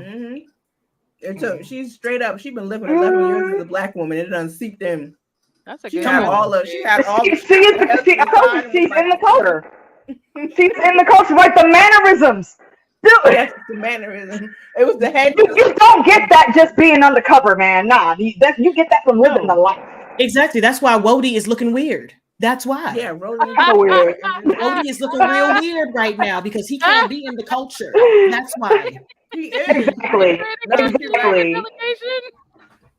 So she's straight up. She's been living 11 years as a black woman. It done seeped in. That's a she good had one. all of. She had all. She's in the culture. She's in the culture, like the mannerisms. Yes, the mannerism. It was the head. You don't get that just being undercover, man. Nah, you get that from living the life. Exactly. That's why Wody is looking weird. That's why. Yeah, rolling weird. Wody is looking real weird right now because he can't be in the culture. That's why. He is. Exactly.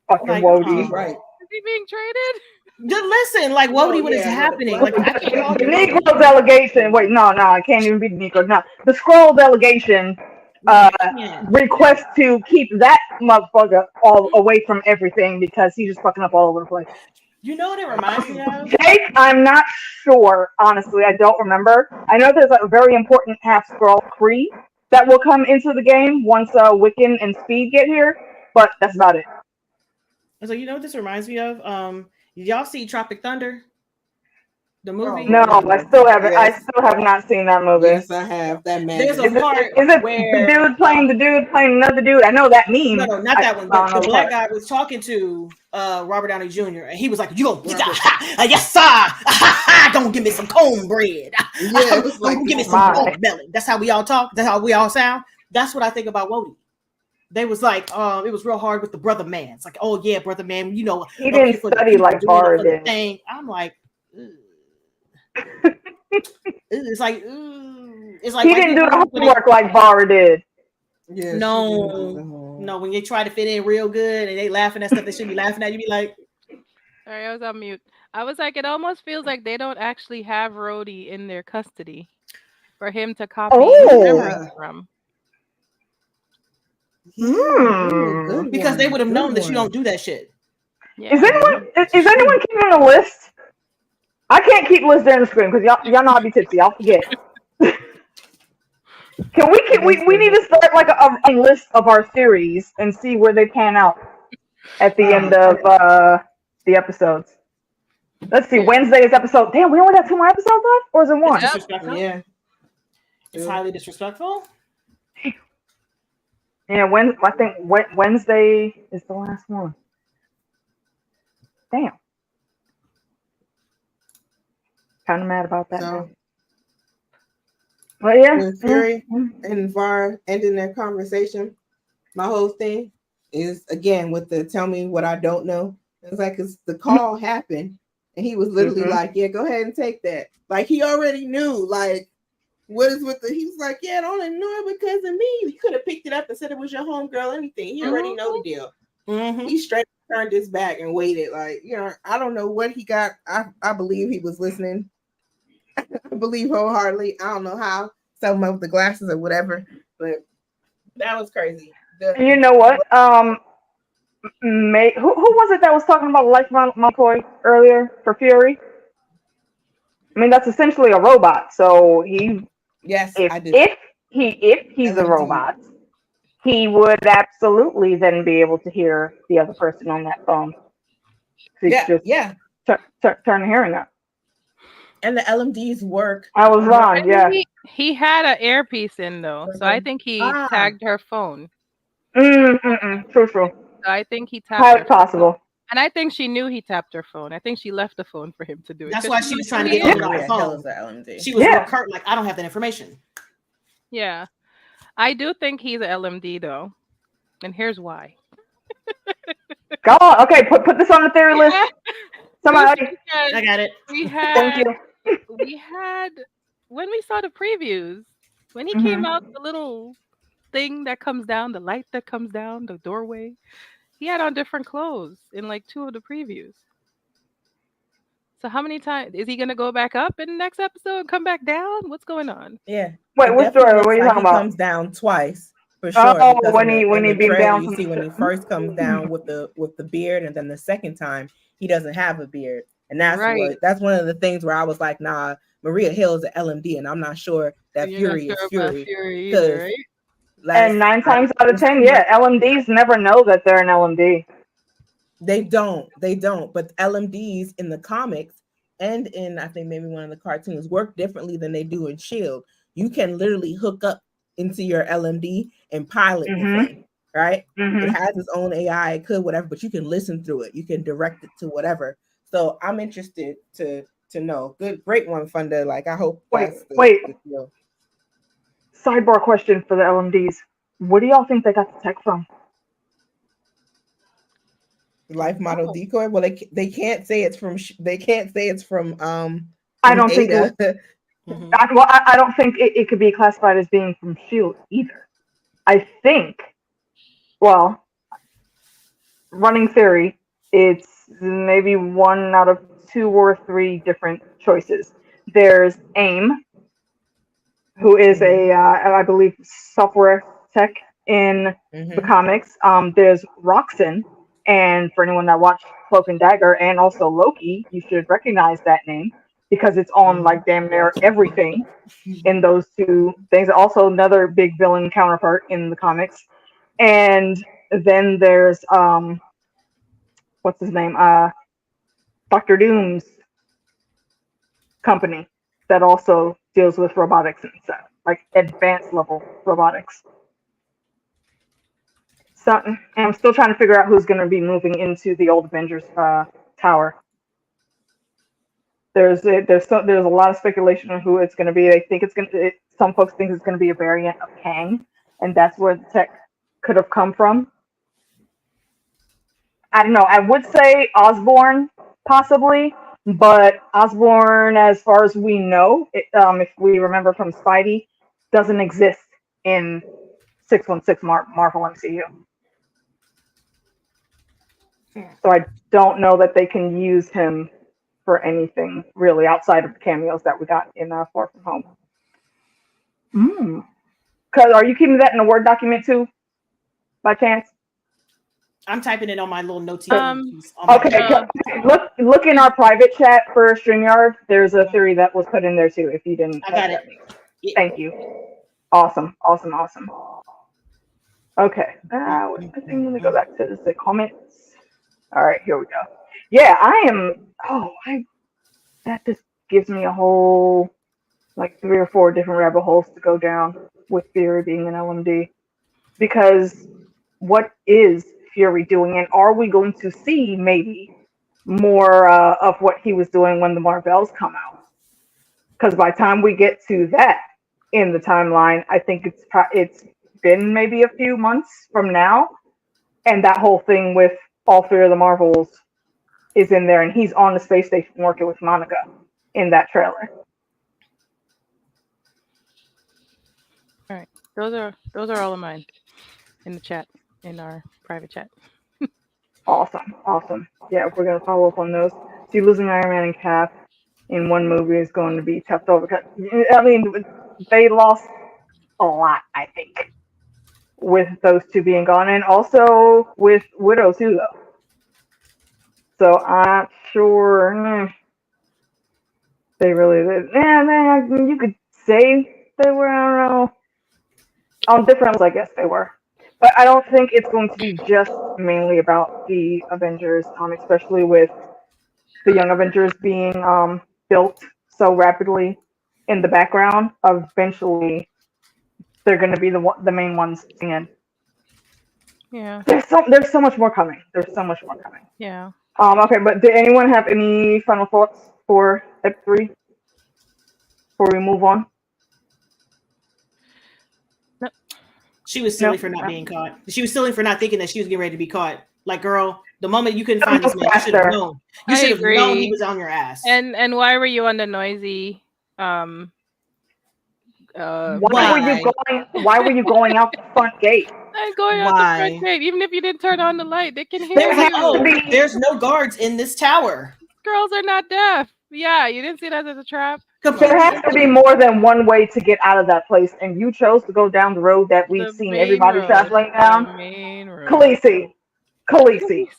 Fucking Wody. Right. Is he being traded? Listen, like Wody, what is happening? Like I can't. The Negro delegation. Wait, no, I can't even be the Negro. No, the Scroll delegation request to keep that motherfucker all away from everything because he's just fucking up all over the place. You know what it reminds me of? Jake, I'm not sure. Honestly, I don't remember. I know there's a very important half scroll Kree that will come into the game once Wiccan and Speed get here, but that's about it. So you know what this reminds me of? Y'all see Tropic Thunder? The movie? No, I still haven't. Yes. I still have not seen that movie. Yes, I have. That man. There's a part is it where the dude playing another dude? I know that meme. No, not that one. But the black guy was talking to Robert Downey Jr. and he was like, "You go, yes sir, don't give me some cornbread. Yeah, don't give me some pork belly." That's how we all talk. That's how we all sound. That's what I think about Wody. They was like, it was real hard with the brother man. It's like, oh yeah, brother man, you know, he didn't study like Barr did. I'm like. It's like he didn't do the homework like Barr did. Yeah, no. When you try to fit in real good and they laughing at stuff they shouldn't be laughing at, you be like, sorry, I was on mute. I was like, it almost feels like they don't actually have Rhodey in their custody for him to copy from. Because they would have known that you don't do that shit. Yeah. Is anyone keeping a list? I can't keep lists during the screen because y'all know I be tipsy. I'll forget. Can we need to start like a list of our series and see where they pan out at the end of the episodes. Let's see, Wednesday's episode. Damn, we only got 2 more episodes left, or is it 1? Disrespectful. Yeah, it's highly disrespectful. Yeah, I think Wednesday is the last one. Damn. Kind of mad about that. So, but yeah, when Fury and Var ending their conversation, my whole thing is again with the tell me what I don't know. It's like the call happened, and he was literally like, "Yeah, go ahead and take that." Like he already knew. Like, what is with the? He was like, "Yeah, I only knew it because of me. You could have picked it up and said it was your homegirl. Anything. He already know the deal." He straight turned his back and waited. Like, you know, I don't know what he got. I believe he was listening. I believe wholeheartedly. I don't know how, some of the glasses or whatever, but that was crazy. You know what? Who was it that was talking about Life McCoy earlier for Fury? I mean, that's essentially a robot. So he, if he's a robot, he would absolutely then be able to hear the other person on that phone. So turn the hearing up. And the LMDs work. I was wrong. Yeah, he had an earpiece in though, so I think he tagged her phone. True. So I think he tapped. How possible? And I think she knew he tapped her phone. I think she left the phone for him to do it. That's why she was trying to get him on the phone. She was real curt, like, I don't have that information. Yeah, I do think he's an LMD though, and here's why. Go on. Okay, put this on the theory list. Somebody, I got it. Thank you. We had when we saw the previews, when he came out, the little thing that comes down, the light that comes down, the doorway, he had on different clothes in like 2 of the previews. So how many times is he gonna go back up in the next episode and come back down? What's going on? Yeah. Wait, which story? What are you talking about? He comes down twice for sure. Oh, when he beamed down. You see when he first comes down with the beard, and then the second time he doesn't have a beard. And that's that's one of the things where I was like, nah, Maria Hill is an LMD, and I'm not sure that Fury is Fury. Either, right? And 9 times out of 10, LMDs never know that they're an LMD. They don't. But LMDs in the comics and in, I think, maybe one of the cartoons work differently than they do in S.H.I.E.L.D. You can literally hook up into your LMD and pilot the thing, right? It has its own AI, it could whatever, but you can listen through it. You can direct it to whatever. So I'm interested to know. Great one, Funda. Like, I hope. Wait. Sidebar question for the LMDs. Where do y'all think they got the tech from? Life model decoy. Well, they can't say it's from. They can't say it's from. I don't think. I don't think it could be classified as being from S.H.I.E.L.D. either. I think. Well, running theory, it's maybe 1 out of 2 or 3 different choices. There's AIM, who is I believe, software tech in the comics. There's Roxanne, and for anyone that watched Cloak and Dagger and also Loki, you should recognize that name because it's on like damn near everything in those two things. Also another big villain counterpart in the comics. And then there's what's his name? Dr. Doom's company that also deals with robotics and stuff, like advanced level robotics. So, and I'm still trying to figure out who's going to be moving into the old Avengers tower. There's a lot of speculation on who it's going to be. They think some folks think it's going to be a variant of Kang, and that's where the tech could have come from. I don't know. I would say Osborn possibly, but Osborn, as far as we know, if we remember from Spidey, doesn't exist in 616 Marvel MCU. So I don't know that they can use him for anything really outside of the cameos that we got in Far From Home. Cause are you keeping that in a Word document too, by chance? I'm typing it on my little notes. Okay, look in our private chat for StreamYard. There's a theory that was put in there too. If you didn't, I got it. Thank you. Awesome. Okay, I think let me go back to the comments. All right, here we go. Yeah, that just gives me a whole, like 3 or 4 different rabbit holes to go down with Fury being an LMD. Because what is Fury doing, and are we going to see maybe more of what he was doing when the Marvels come out? Because by the time we get to that in the timeline, I think it's been maybe a few months from now, and that whole thing with all 3 of the Marvels is in there, and he's on the space station working with Monica in that trailer. All right, those are all of mine in the chat, in our private chat. Awesome. Yeah, we're gonna follow up on those. See, losing Iron Man and Cap in one movie is going to be tough over. I mean, they lost a lot, I think, with those 2 being gone, and also with Widow too, though. So I'm not sure. They really did. Yeah, you could say they were, I don't know, on different levels, I guess they were. But I don't think it's going to be just mainly about the Avengers, especially with the Young Avengers being built so rapidly in the background. Eventually, they're going to be the main ones in. Yeah. There's so much more coming. Yeah. Okay, but did anyone have any final thoughts for Ep3 before we move on? No. She was silly for not being caught. She was silly for not thinking that she was getting ready to be caught. Like, girl, the moment you couldn't find this man, you should have known. You should have known he was on your ass. And why were you on the noisy? Why were you going out the front gate? I'm going out the front gate. Even if you didn't turn on the light, they can hear you. There's no guards in this tower. Girls are not deaf. Yeah, you didn't see that as a trap. There has to be more than one way to get out of that place, and you chose to go down the road that we've seen everybody traveling down. Khaleesi.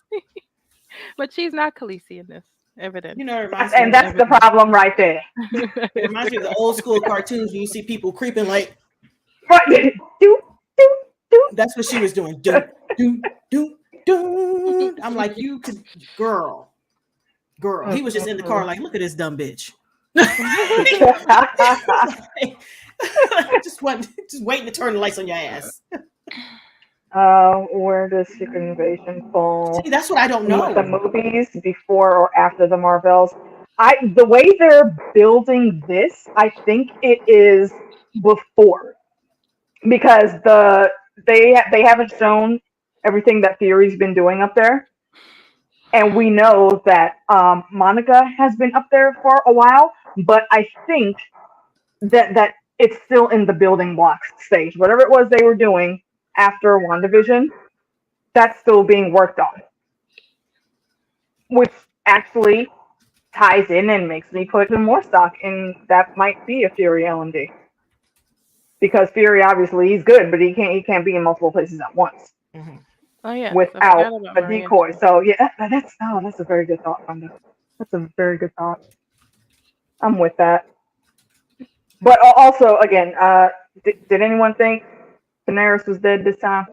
But she's not Khaleesi in this, evidently. You know, and that's the problem right there. It reminds me of the old school cartoons when you see people creeping like. Right. That's what she was doing. Do. I'm like, you could, girl. He was just in the car like, look at this dumb bitch. just waiting to turn the lights on your ass. Where does Secret Invasion fall? See, that's what I don't know. The movies before or after the Marvels. The way they're building this, I think it is before, because they haven't shown everything that Fury's been doing up there, and we know that Monica has been up there for a while, but I think that it's still in the building blocks stage. Whatever it was they were doing after WandaVision, that's still being worked on, which actually ties in and makes me put in more stock in that might be a Fury LMD. Because Fury, obviously, he's good, but he can't be in multiple places at once. Mm-hmm. without a decoy. So yeah, that's a very good thought, Funda. That's a very good thought. I'm with that. But also, again, did anyone think Daenerys was dead this time?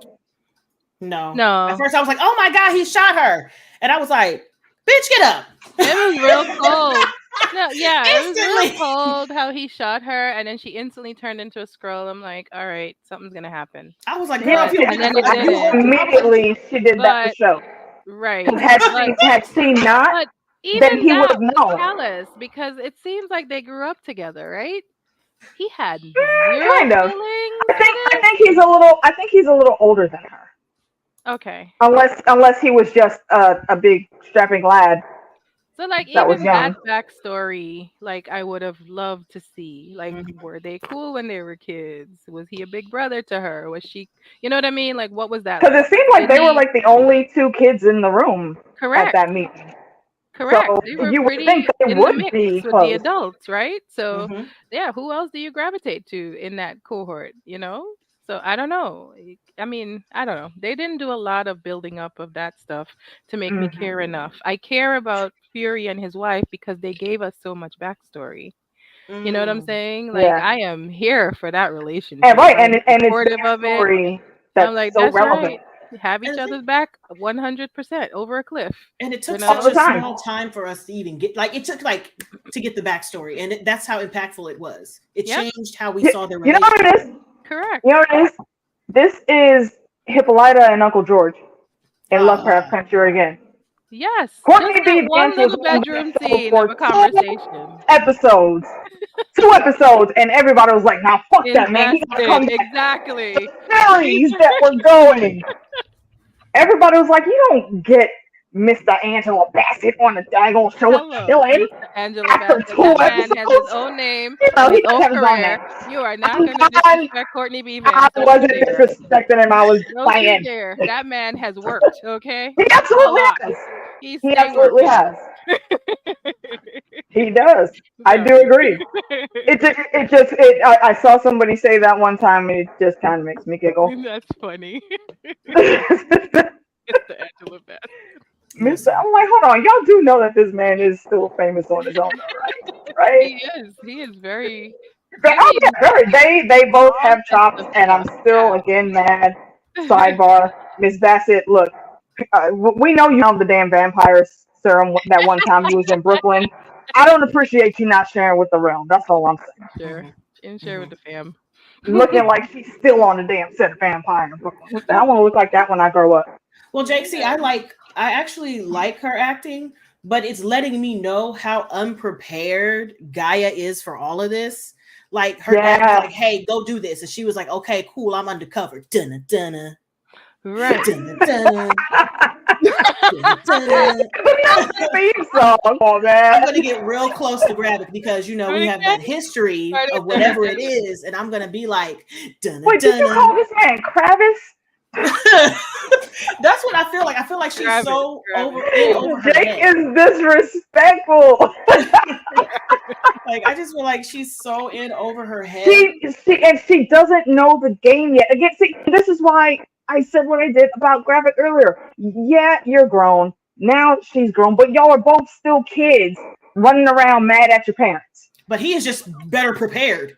No. At first, I was like, "Oh my god, he shot her," and I was like, "Bitch, get up!" It was real cold. No, yeah, it was real cold how he shot her, and then she instantly turned into a scroll. I'm like, all right, something's gonna happen. I was like, "Girl, if you and then it didn't. Immediately, she did that for show. Right. Had she not, then he would have known. Talos, because it seems like they grew up together, right? He had kind of. I think he's a little. I think he's a little older than her. Okay. Unless he was just a big strapping lad. So like even that backstory, like I would have loved to see. Like, were they cool when they were kids? Was he a big brother to her? Was she, you know what I mean? Like, what was that? Because it seemed like they were like the only two kids in the room at that meeting. Correct. So they were you would think they would be with the adults, right? So yeah, who else do you gravitate to in that cohort? You know? So I don't know. I mean, I don't know. They didn't do a lot of building up of that stuff to make me care enough. I care about Fury and his wife because they gave us so much backstory. You know what I'm saying? Like I am here for that relationship. And and it's supportive of it. I'm like, that's relevant. Right. Have each other's back 100% over a cliff. And it took such a small time for us to even get, like, it took like to get the backstory, and that's how impactful it was. It changed how we saw the relationship. You know what it is? Correct. You know what it is? This is Hippolyta and Uncle George in Lovecraft Country again. Yes. Courtney B. One little bedroom scene of a conversation. Episodes. 2 episodes, and everybody was like, "Now fuck that man." Exactly. The series that we're going. Everybody was like, "You don't get Mr. Angela Bassett on the daggone show chilling." Angela Bassett. That man has his own name, his own career. You are not going to disrespect Courtney B. I wasn't disrespecting him. I was playing. That man has worked. Okay. He absolutely has. He absolutely has. He does. I do agree. I saw somebody say that one time, and it just kind of makes me giggle. That's funny. It's the Angela Bassett. I'm like, hold on, y'all do know that this man is still famous on his own, right? He is very. They both have chops, and I'm still again mad. Sidebar, Miss Bassett, look, we know you have the damn vampire serum that one time you was in Brooklyn. I don't appreciate you not sharing with the realm. That's all I'm saying. Sure, and share with the fam. Looking like she's still on the damn set of Vampire in Brooklyn. I want to look like that when I grow up. Well, Jake, see, I actually like her acting, but it's letting me know how unprepared Gaia is for all of this. Like her acting, like, "Hey, go do this," and she was like, "Okay, cool, I'm undercover." Dunna dunna. Right. Dunna dunna. I'm gonna get real close to Gravik because we have that history of whatever it is, and I'm gonna be like, dunna, wait, did you call this man Kravis? That's what I feel like. I feel like she's so over her Jake head. is disrespectful. Like, I just feel like she's so in over her head. She doesn't know the game yet. Again, see, this is why I said what I did about Gravik earlier. Yeah, you're grown. Now she's grown, but y'all are both still kids running around mad at your parents. But he is just better prepared.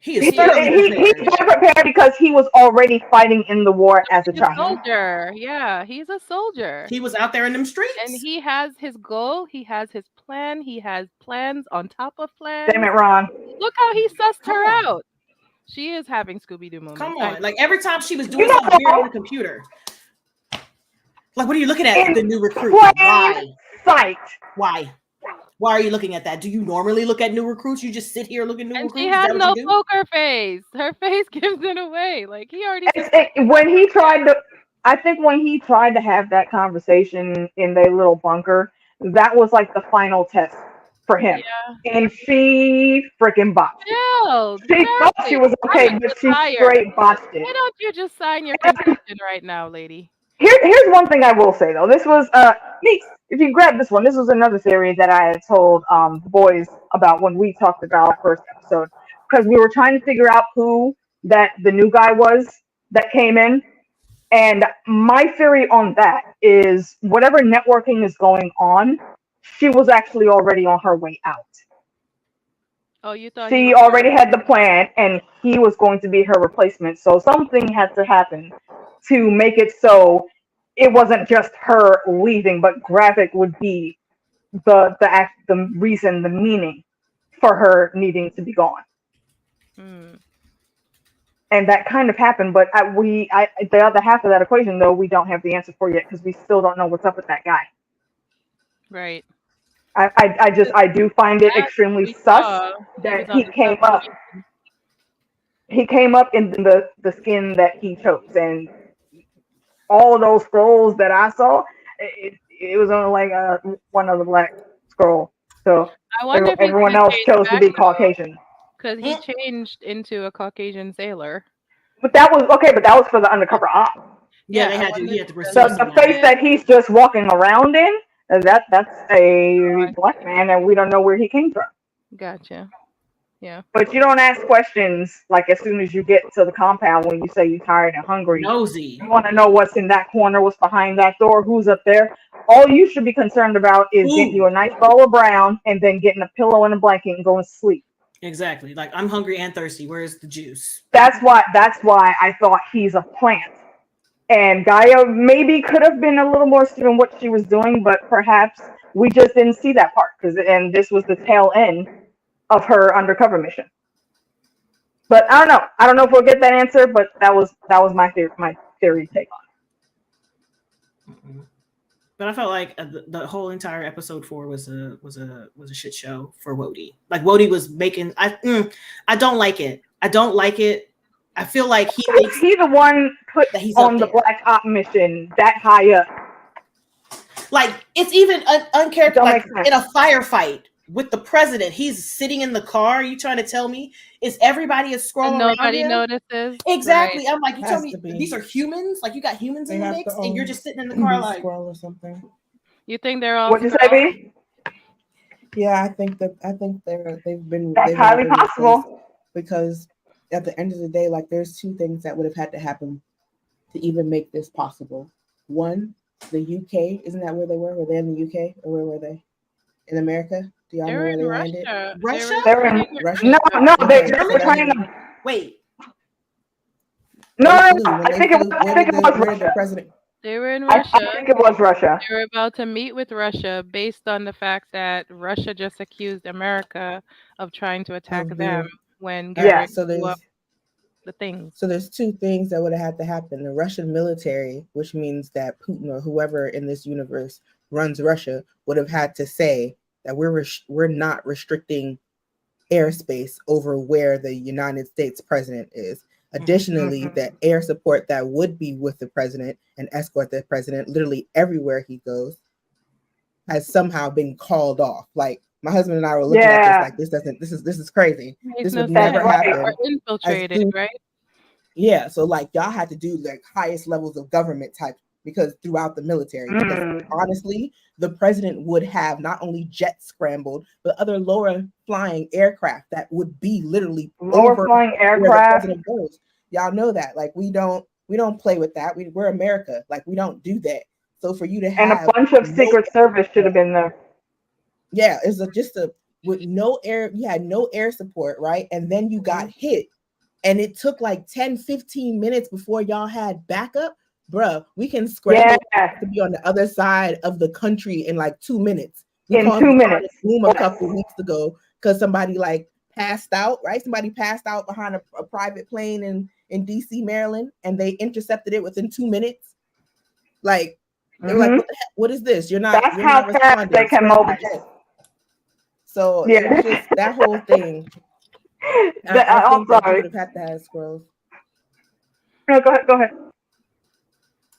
He's better prepared because he was already fighting in the war as a child. Soldier. Yeah, he's a soldier. He was out there in them streets. And he has his goal. He has his plan. He has plans on top of plans. Damn it, Ron. Look how he sussed her out. She is having Scooby-Doo moments. Come on. Like, every time she was doing something weird on the computer. Like, what are you looking at? The new recruit. Why? Why? Why are you looking at that? Do you normally look at new recruits? You just sit here looking at new recruits? She has no poker face. Her face gives it away. Like, he already. When he tried to have that conversation in their little bunker, that was like the final test for him. Yeah. And she freaking botched it. She thought she was okay, but she straight botched it. Why don't you just sign your petition right now, lady? Here's one thing I will say though. This was Meeks, if you grab this one, this was another theory that I had told the boys about when we talked about our first episode, because we were trying to figure out who the new guy was that came in. And my theory on that is whatever networking is going on, she was actually already on her way out. Oh, you thought She already had the plan, and he was going to be her replacement. So something had to happen to make it so it wasn't just her leaving, but Graphic would be the reason, the meaning for her needing to be gone. And that kind of happened, but the other half of that equation, though, we don't have the answer for yet because we still don't know what's up with that guy. Right. I do find it extremely sus that he came up. He came up in the skin that he chose, and all of those scrolls that I saw, it was only like one other black scroll. So I wonder if everyone else chose to be Caucasian. Because he changed into a Caucasian sailor. But that was okay. But that was for the undercover op. Yeah, he had to the face that he's just walking around in. That's a black man, and we don't know where he came from. Gotcha. Yeah. But you don't ask questions like as soon as you get to the compound when you say you're tired and hungry. Nosy. You want to know what's in that corner, what's behind that door, who's up there. All you should be concerned about is getting you a nice bowl of brown and then getting a pillow and a blanket and going to sleep. Exactly. Like, I'm hungry and thirsty. Where's the juice? That's why I thought he's a plant. And Gaia maybe could have been a little more astute in what she was doing, but perhaps we just didn't see that part and this was the tail end of her undercover mission. But I don't know. I don't know if we'll get that answer, but that was my theory take on it. But I felt like the whole entire episode 4 was a shit show for Wody. Like Wody was making. I don't like it. I don't like it. I feel like he's the one put that he's on the Black Op mission that high up. Like it's even uncharacteristic. Like, in a firefight with the president, he's sitting in the car. You trying to tell me is everybody a scroll? Nobody notices. Exactly. Right. I'm like, you tell me these are humans? Like you got humans in the mix, and you're just sitting in the car like scroll or something. You think they're all? What'd you say, B? Yeah, I think they've been. That's highly possible. Because at the end of the day, like there's two things that would have had to happen to even make this possible. One, the UK, isn't that where they were? Were they in the UK or where were they? In America? Do y'all know where they landed? Russia? They're in Russia. No, they're trying to wait. No, I think it was Russia. President. They were in Russia. I think it was Russia. They were about to meet with Russia based on the fact that Russia just accused America of trying to attack them when so there's the things. So there's two things that would have had to happen. The Russian military, which means that Putin or whoever in this universe runs Russia, would have had to say that we're not restricting airspace over where the United States president is. Additionally, that air support that would be with the president and escort the president literally everywhere he goes has somehow been called off. Like my husband and I were looking at this like this is crazy. This would never happen. Or infiltrated, right? Yeah, so like y'all had to do like highest levels of government type because throughout the military. Because honestly, the president would have not only jets scrambled, but other lower flying aircraft that would be literally lower flying aircraft. Y'all know that. Like we don't play with that. We're America. Like we don't do that. So for you to have and a bunch of Secret Service should have been there. Yeah, it's with no air. You had no air support, right? And then you got hit, and it took like 10-15 minutes before y'all had backup. Bruh, we can scramble to be on the other side of the country in like 2 minutes. We in 2 minutes. Room a couple weeks ago because somebody like passed out, right? Somebody passed out behind a private plane in DC, Maryland, and they intercepted it within 2 minutes. Like they were like, what is this? You're not. That's how fast they can mobilize. So it was just that whole thing. I'm sorry. Would have had to have scrolls. No, go ahead.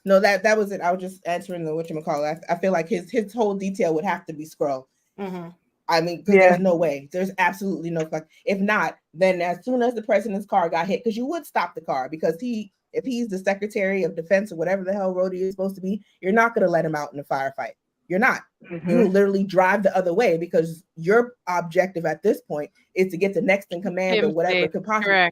No, that was it. I was just answering the whatchamacallit. I feel like his whole detail would have to be scroll. I mean, there's no way. There's absolutely no fuck. If not, then as soon as the president's car got hit, because you would stop the car because if he's the Secretary of Defense or whatever the hell Rhodey is supposed to be, you're not going to let him out in a firefight. You're not. You will literally drive the other way because your objective at this point is to get the next in command or whatever could possibly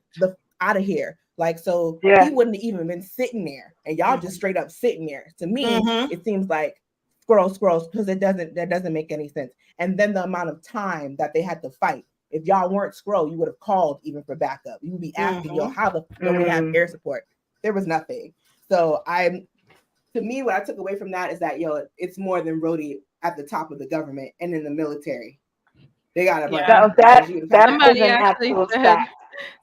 out of here. Like, so he wouldn't have even been sitting there, and y'all just straight up sitting there. To me, it seems like scrolls, because that doesn't make any sense. And then the amount of time that they had to fight. If y'all weren't scroll, you would have called even for backup. You would be asking, yo, how the fuck we have air support? There was nothing. So to me, what I took away from that is that, yo, it's more than Rhodey at the top of the government and in the military. They got a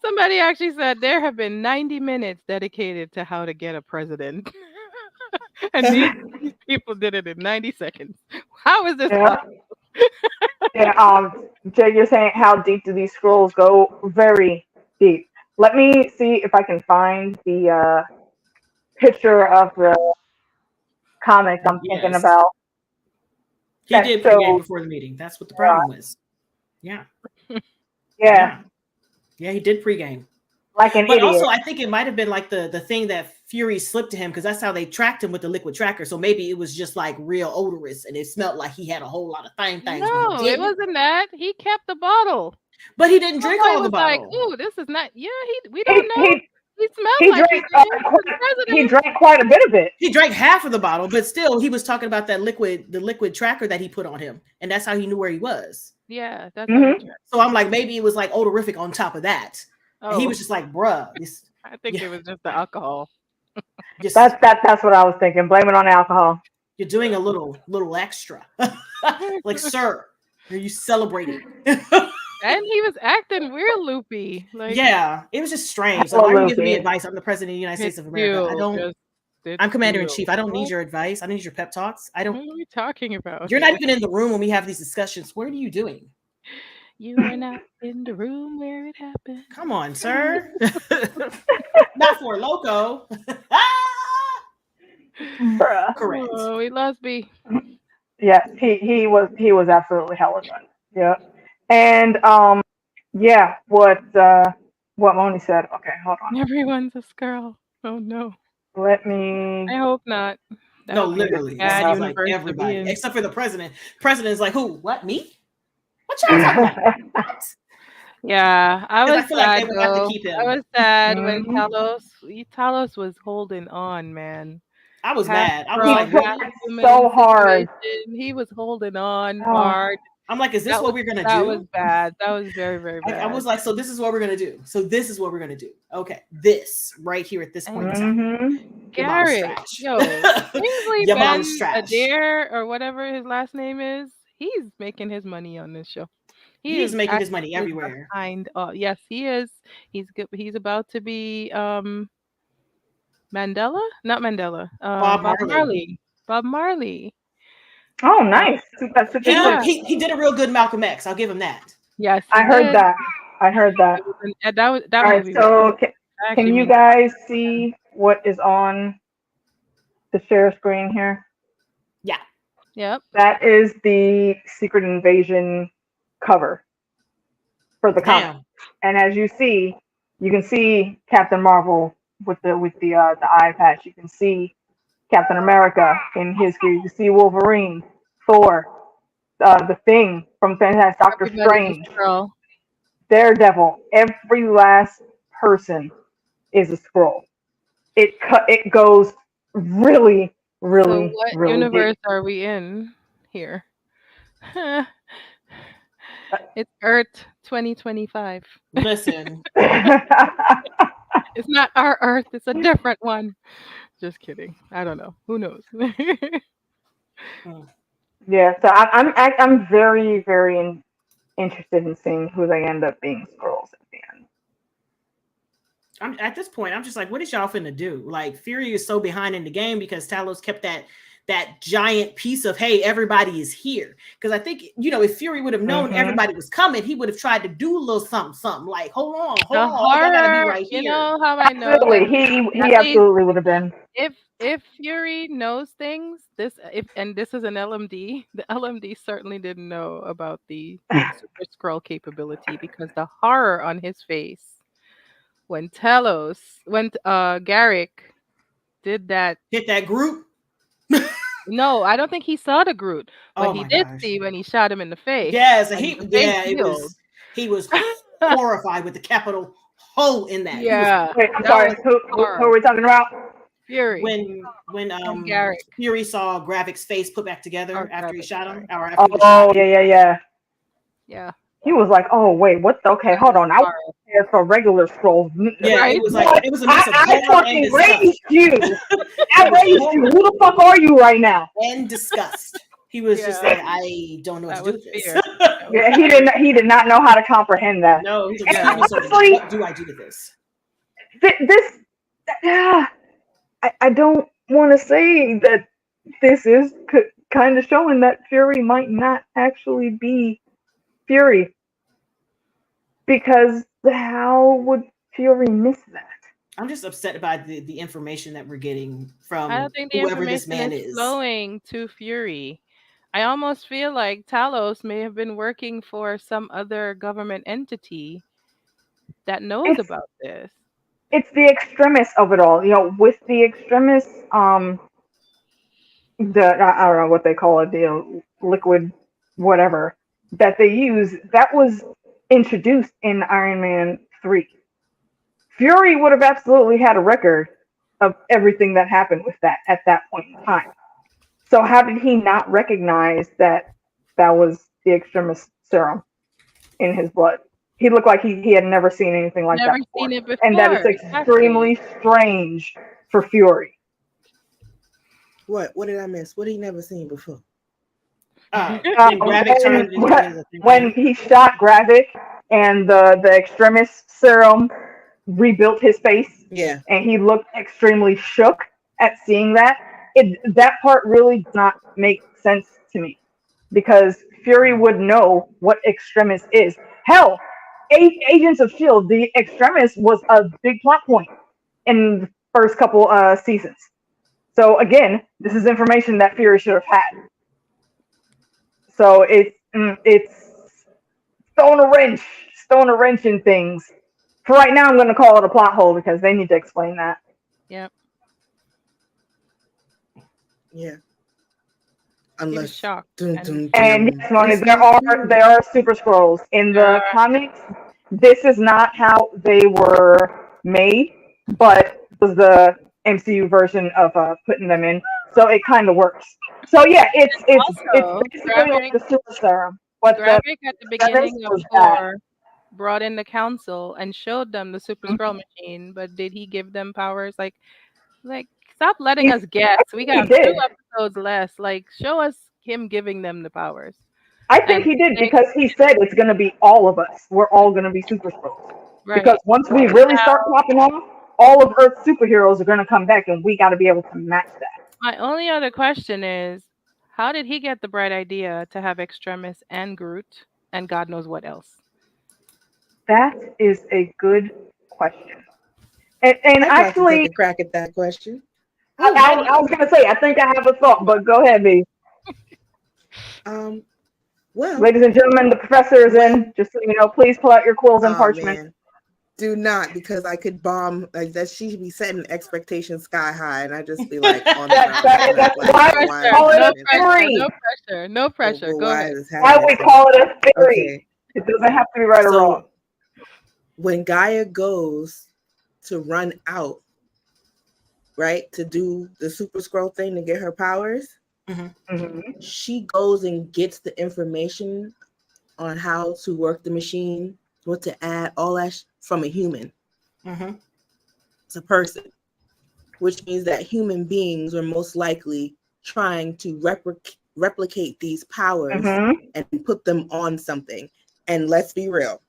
Somebody actually said there have been 90 minutes dedicated to how to get a president. And these people did it in 90 seconds. How is this possible? Jay, you're saying how deep do these scrolls go? Very deep. Let me see if I can find the picture of the comic I'm thinking about. He did pregame before the meeting. That's what the problem was. Yeah. Yeah, he did pregame. Like an but idiot. Also, I think it might have been like the thing that Fury slipped to him, because that's how they tracked him with the liquid tracker. So maybe it was just like real odorous, and it smelled like he had a whole lot of things. No, it wasn't that. He kept the bottle, but he didn't drink all the bottle. Like, ooh, this is not. Yeah, we don't know. He smelled like he drank quite a bit of it. He drank half of the bottle, but still, he was talking about the liquid tracker that he put on him, and that's how he knew where he was. Yeah, that's so I'm like, maybe it was like odorific on top of that. And he was just like, bruh. I think it was just the alcohol. That's what I was thinking. Blame it on alcohol. You're doing a little extra. Like, sir, are you celebrating? And he was acting real loopy. Like, yeah, it was just strange. So why are you giving me advice? I'm the president of the United States of America. I'm commander in chief. I don't need your advice. I don't need your pep talks. What are we talking about? You're not even in the room when we have these discussions. What are you doing? You are not in the room where it happened. Come on, sir. Not for Loco. Correct. Oh, we lost B. Yes, he was absolutely hella done. Yeah. And what Moni said. Okay, hold on. Everyone's a girl. Oh no. Let me. I hope not. No, literally. It's like everybody except for the president. President is like, who? What? Me? What y'all talking about? What? Yeah, I was sad. I was sad when Talos was holding on, man. I was mad. I was like, so hard. He was holding on hard. I'm like, is this what we're gonna do? That was bad. That was very, very bad. I was like, so this is what we're gonna do. Okay, this right here at this point. Garrett, yo, Kingsley Ben Adair or whatever his last name is, he's making his money on this show. He is making his money everywhere. Yes, he is. He's good. He's about to be Mandela, not Mandela. Bob Marley. Oh, nice. He did a real good Malcolm X. I'll give him that. Yes, I heard that. All right, so can you guys see what is on the share screen here? Yeah. Yep. That is the Secret Invasion cover for the comic. And as you can see Captain Marvel with the eye patch. You can see Captain America in his gear. You can see Wolverine, Thor, the Thing from Fantastic Doctor Strange, Daredevil. Every last person is a scroll. It goes really, really. So what really universe deep. are we in here? It's Earth 2025. Listen. It's not our Earth, it's a different one. Just kidding. I don't know. Who knows? Yeah, so I'm very, very interested in seeing who they end up being scrolls at the end. At this point, I'm just like, what is y'all finna do? Like, Fury is so behind in the game because Talos kept that giant piece of, hey, everybody is here. Because I think, if Fury would have known everybody was coming, he would have tried to do a little something. Like, hold on, I gotta be right here. You know how I know? Absolutely, he absolutely would have been. If Fury knows things, this is an LMD, the LMD certainly didn't know about the Super Skrull capability, because the horror on his face when Garrick did that, hit that Groot. No, I don't think he saw the Groot, but he did see when he shot him in the face. Yes, he was horrified with the capital hole in that. Yeah. Wait, I'm sorry. Who are we talking about? Fury. When Garrick. Fury saw Gravic's face put back together after he shot him, or after he Oh, shot him. yeah. He was like, "Oh wait, what? Okay, hold on. I was prepared for regular scrolls." Yeah, right? it was like it was a mix of I horror and fucking disgust. raised you. I raised you. Who the fuck are you right now? And disgust. He was just like, I don't know what to do with this. Yeah, he did not know how to comprehend that. No, he's And like, honestly, what do I do with this? I don't want to say that this is kind of showing that Fury might not actually be Fury, because how would Fury miss that? I'm just upset by the information that we're getting from I don't think the whoever this information man is is. flowing to Fury. I almost feel like Talos may have been working for some other government entity that knows about this. It's the extremists of it all. With the extremists, I don't know what they call it, the liquid whatever that they use, that was introduced in Iron Man 3. Fury would have absolutely had a record of everything that happened with that at that point in time. So how did he not recognize that was the extremist serum in his blood? He looked like he had never seen anything like that before. Seen it before. And that is extremely strange for Fury. What did I miss? What had he never seen before? When he shot Gravik and the extremist serum rebuilt his face, and he looked extremely shook at seeing that. That part really does not make sense to me, because Fury would know what extremist is. Hell, Agents of S.H.I.E.L.D., the extremist was a big plot point in the first couple seasons. So again, this is information that Fury should have had. So it's throwing a wrench in things. For right now, I'm going to call it a plot hole because they need to explain that. Yep. Yeah. Unless shocked. And yes, Money, there are Super Scrolls in the comics. This is not how they were made, but it was the MCU version of putting them in, so it kind of works. So yeah, it's basically like the Super Serum. Gravik at the beginning of 4 brought in the council and showed them the Super Scroll machine, but did he give them powers? Like stop letting us guess. We got 2 episodes less. Like, show us him giving them the powers. I think he did, because he said it's going to be all of us. We're all going to be Super Scrolls. Right. Because once we really start popping off, all of Earth's superheroes are going to come back, and we got to be able to match that. My only other question is, how did he get the bright idea to have Extremis and Groot and God knows what else? That is a good question. And actually, like to take a crack at that question. I was going to say, I think I have a thought, but go ahead, B. Well, ladies and gentlemen, the professor is in. Just so you know, please pull out your quills and parchment. Man. Do not, because I could bomb like that. She should be setting expectations sky high, and I just be like, on no pressure. Go ahead. Why we call it a theory? Okay. It doesn't have to be right or wrong. When Gaia goes to run out, right, to do the Super Scroll thing to get her powers, she goes and gets the information on how to work the machine, what to add, all that from a human. It's a person, which means that human beings are most likely trying to replicate these powers and put them on something. And let's be real,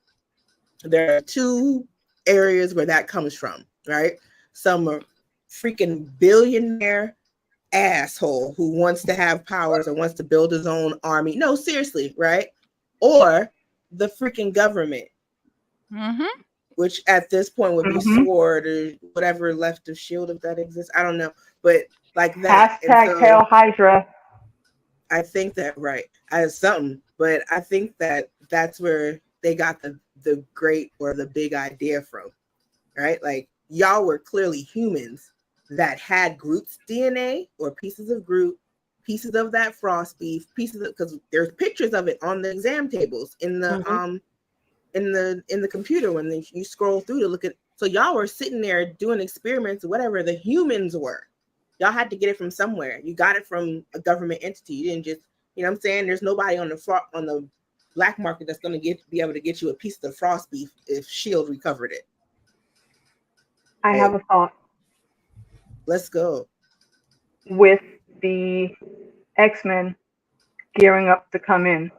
there are 2 areas where that comes from, right? Some are freaking billionaire asshole who wants to have powers or wants to build his own army. No, seriously, right? Or the freaking government, which at this point would be Sword or whatever left of S.H.I.E.L.D. if that exists. I don't know, but like that. Hashtag Hail Hydra. I think that as something, but I think that that's where they got the great or the big idea from, right? Like, y'all were clearly humans that had Groot's DNA or pieces of Groot, pieces of that frost beef, because there's pictures of it on the exam tables in the in the computer when you scroll through to look at. So y'all were sitting there doing experiments, whatever the humans were. Y'all had to get it from somewhere. You got it from a government entity. You didn't just, you know what I'm saying? There's nobody on the black market that's going to be able to get you a piece of the frost beef if S.H.I.E.L.D. recovered it. I have a thought. Let's go. With the X-Men gearing up to come in,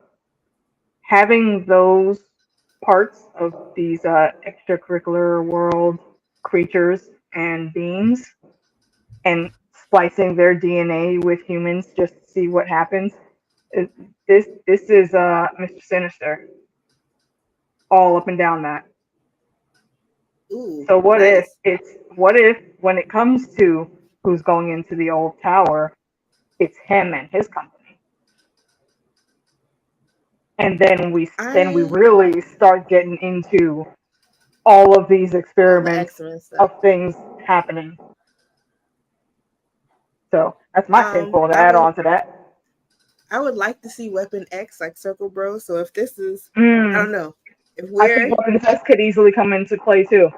having those parts of these extracurricular world creatures and beings and splicing their DNA with humans just to see what happens. This is Mr. Sinister. All up and down that. Ooh, so what nice. what if when it comes to who's going into the old tower, it's him and his company? And then we really start getting into all of these experiments of things happening. So that's my tinfoil to add on to that. I would like to see Weapon X, like Circle Bro. So if this is, I don't know. I think Weapon X could easily come into play too.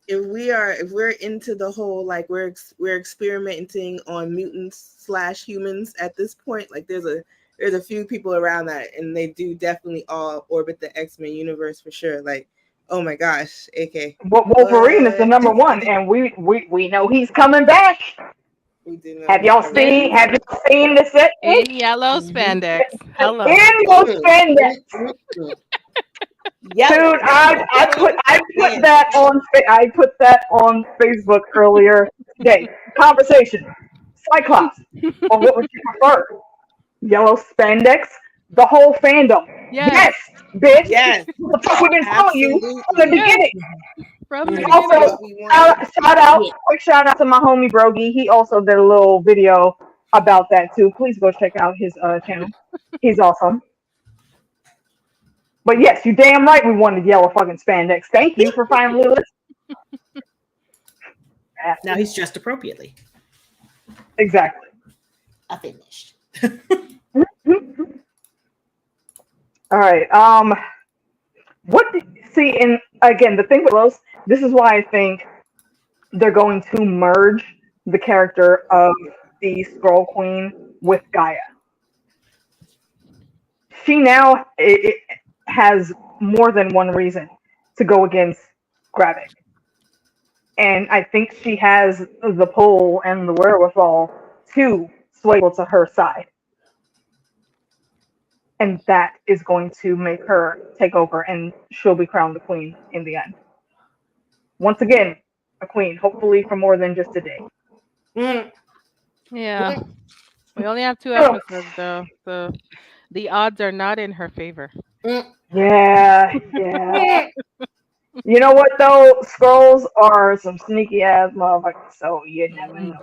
If we're into the whole, like we're experimenting on mutants / humans at this point, like there's a few people around that, and they do definitely all orbit the X-Men universe for sure. Like, oh my gosh, AK. Wolverine is the number one, and we know he's coming back. We do know. Have y'all seen the set? In yellow spandex. Hello. In yellow spandex. Dude, I put that on Facebook earlier today. Conversation. Cyclops. Or what would you prefer? Yellow spandex? The whole fandom. Yes, bitch. Yes. What the fuck we've been telling you from the beginning. Also, quick shout out to my homie Brogi. He also did a little video about that too. Please go check out his channel. He's awesome. But yes, you damn right we wanted yellow fucking spandex. Thank you for finally listening. Now he's dressed appropriately. Exactly. I finished. All right. And again, the thing with those, this is why I think they're going to merge the character of the Skrull Queen with Gaia. She now has more than one reason to go against Gravik. And I think she has the pull and the wherewithal to sway people to her side. And that is going to make her take over, and she'll be crowned the queen in the end. Once again, a queen, hopefully for more than just a day. Yeah. We only have 2 episodes, though. So the odds are not in her favor. Yeah. You know what, though? Skrulls are some sneaky ass motherfuckers, so you never know.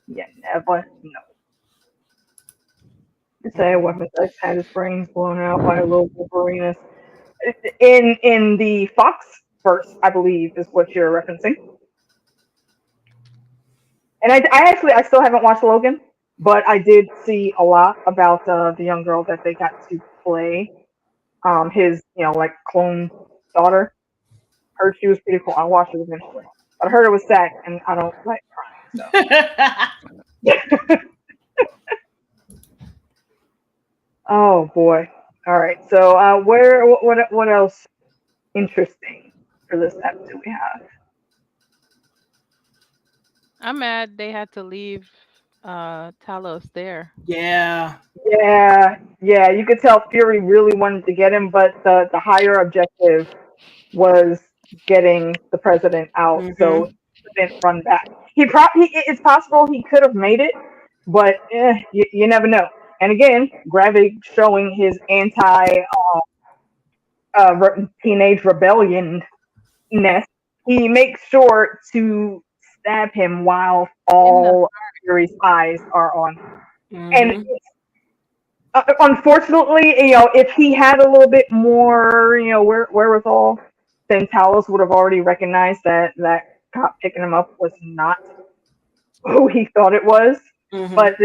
You never know. Say Weapon X had his brains blown out by a little Wolverine. In the Fox verse, I believe, is what you're referencing. And I still haven't watched Logan, but I did see a lot about the young girl that they got to play. His, like clone daughter. Heard she was pretty cool. I watched it eventually. But I heard it was sad, and I don't like crying, so. Oh boy! All right. So, what else interesting for this app do we have? I'm mad they had to leave Talos there. Yeah. You could tell Fury really wanted to get him, but the higher objective was getting the president out, so he didn't run back. It's possible he could have made it, but you never know. And again, Gravik showing his teenage rebellion-ness. He makes sure to stab him while all Fury's eyes are on him. And unfortunately, if he had a little bit more, wherewithal, then Talos would have already recognized that cop picking him up was not who he thought it was. But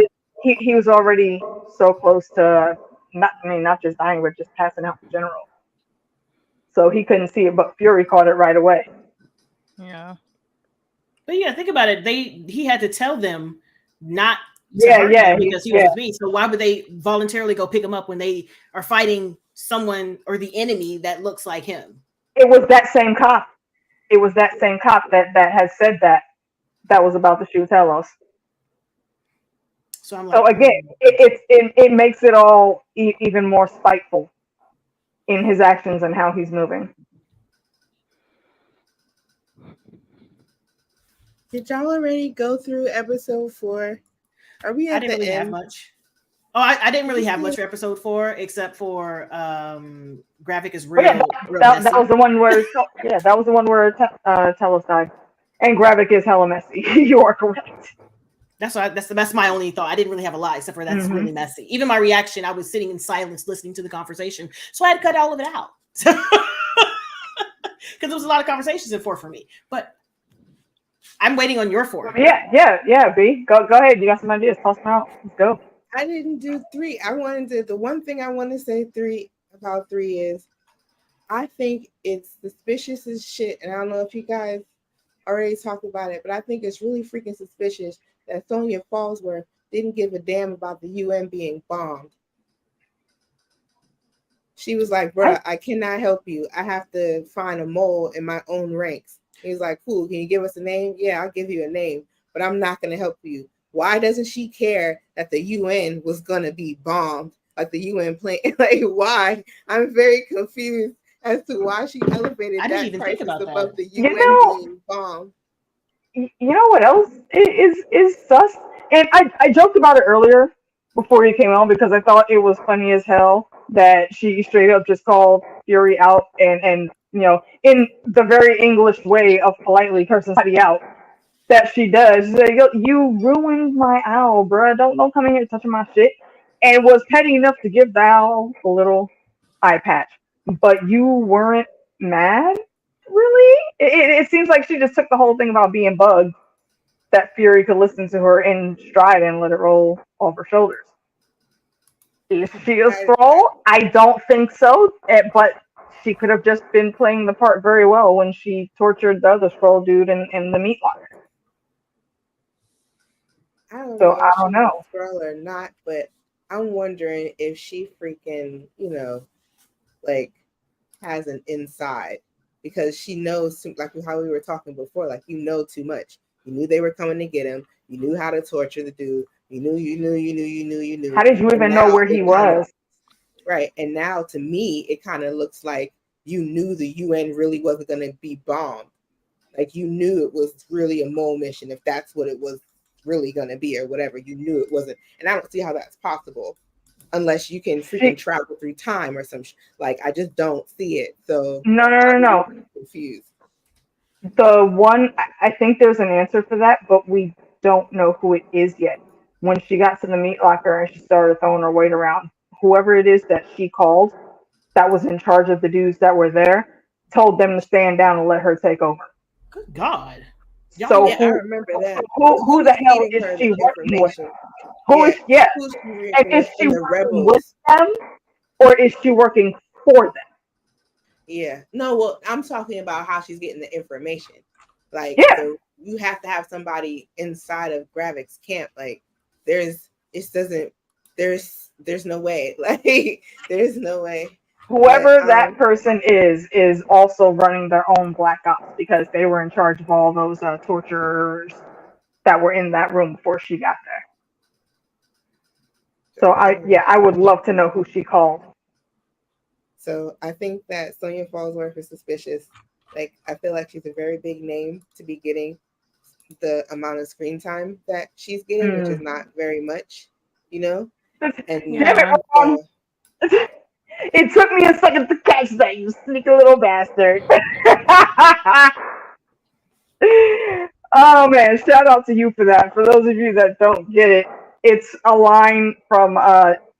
he was already so close to not just dying, but just passing out in general. so he couldn't see it, but Fury caught it right away. Yeah. But yeah, think about it. He had to tell them not to Yeah, hurt yeah, him because he was with me. So why would they voluntarily go pick him up when they are fighting someone or the enemy that looks like him? It was that same cop. It was that same cop that had said that was about to shoot Talos. So I'm like, so again, it makes it all even more spiteful in his actions and how he's moving. Did y'all already go through episode 4? Are we at I didn't the really end? have much. Oh, I didn't really have much for episode 4 except for graphic is real. That was the one where that was the one where Talos died, and graphic is hella messy. You are correct. That's my only thought. I didn't really have a lot except for that's really messy. Even my reaction, I was sitting in silence listening to the conversation, so I had to cut all of it out because there was a lot of conversations in 4 for me. But I'm waiting on your 4. Yeah. B, go ahead. You got some ideas? Toss them out. Let's go. I didn't do 3. The one thing I want to say about 3 is I think it's suspicious as shit. And I don't know if you guys already talked about it, but I think it's really freaking suspicious that Sonya Fallsworth didn't give a damn about the UN being bombed. She was like, bruh, I cannot help you. I have to find a mole in my own ranks. He's like, cool, can you give us a name? Yeah, I'll give you a name, but I'm not going to help you. Why doesn't she care that the UN was going to be bombed? Like the UN plane? Like, why? I'm very confused as to why she elevated that crisis above the UN being bombed. You know what else is sus? And I joked about it earlier before you came on because I thought it was funny as hell that she straight up just called Fury out and you know, in the very English way of politely cursing somebody out that she does. She's like, you ruined my owl, bruh. Don't come in here touching my shit. And was petty enough to give the owl a little eye patch. But you weren't mad? Really? It seems like she just took the whole thing about being bugged that Fury could listen to her in stride and let it roll off her shoulders. Is she a Skrull? I don't think so, but she could have just been playing the part very well when she tortured the other Skrull dude in the meat locker. I don't know if she's a Skrull or not, but I'm wondering if she freaking, you know, like has an inside because she knows, like how we were talking before, like you know too much. You knew they were coming to get him. You knew how to torture the dude. You knew. How did you even know where he was? Right. And now to me, it kind of looks like you knew the UN really wasn't going to be bombed. Like you knew it was really a mole mission if that's what it was really going to be or whatever. You knew it wasn't. And I don't see how that's possible unless you can freaking travel through time or some like I just don't see it. So no. I'm confused. The one, I think there's an answer for that, but we don't know who it is yet. When she got to the meat locker and she started throwing her weight around, whoever it is that she called that was in charge of the dudes that were there told them to stand down and let her take over. Good God. So I remember that. Who the hell is she working with? Who's and is she working with them or is she working for them? Yeah. No, well, I'm talking about how she's getting the information. Like, you have to have somebody inside of Gravik's camp. Like, there's no way. Like, there's no way. Whoever that person is also running their own black ops because they were in charge of all those torturers that were in that room before she got there. So I would love to know who she called. So I think that Sonya Fallsworth is suspicious. Like I feel like she's a very big name to be getting the amount of screen time that she's getting, which is not very much, you know. And it took me a second to catch that, you sneaky little bastard. Oh man, shout out to you for that. For those of you that don't get it, it's a line from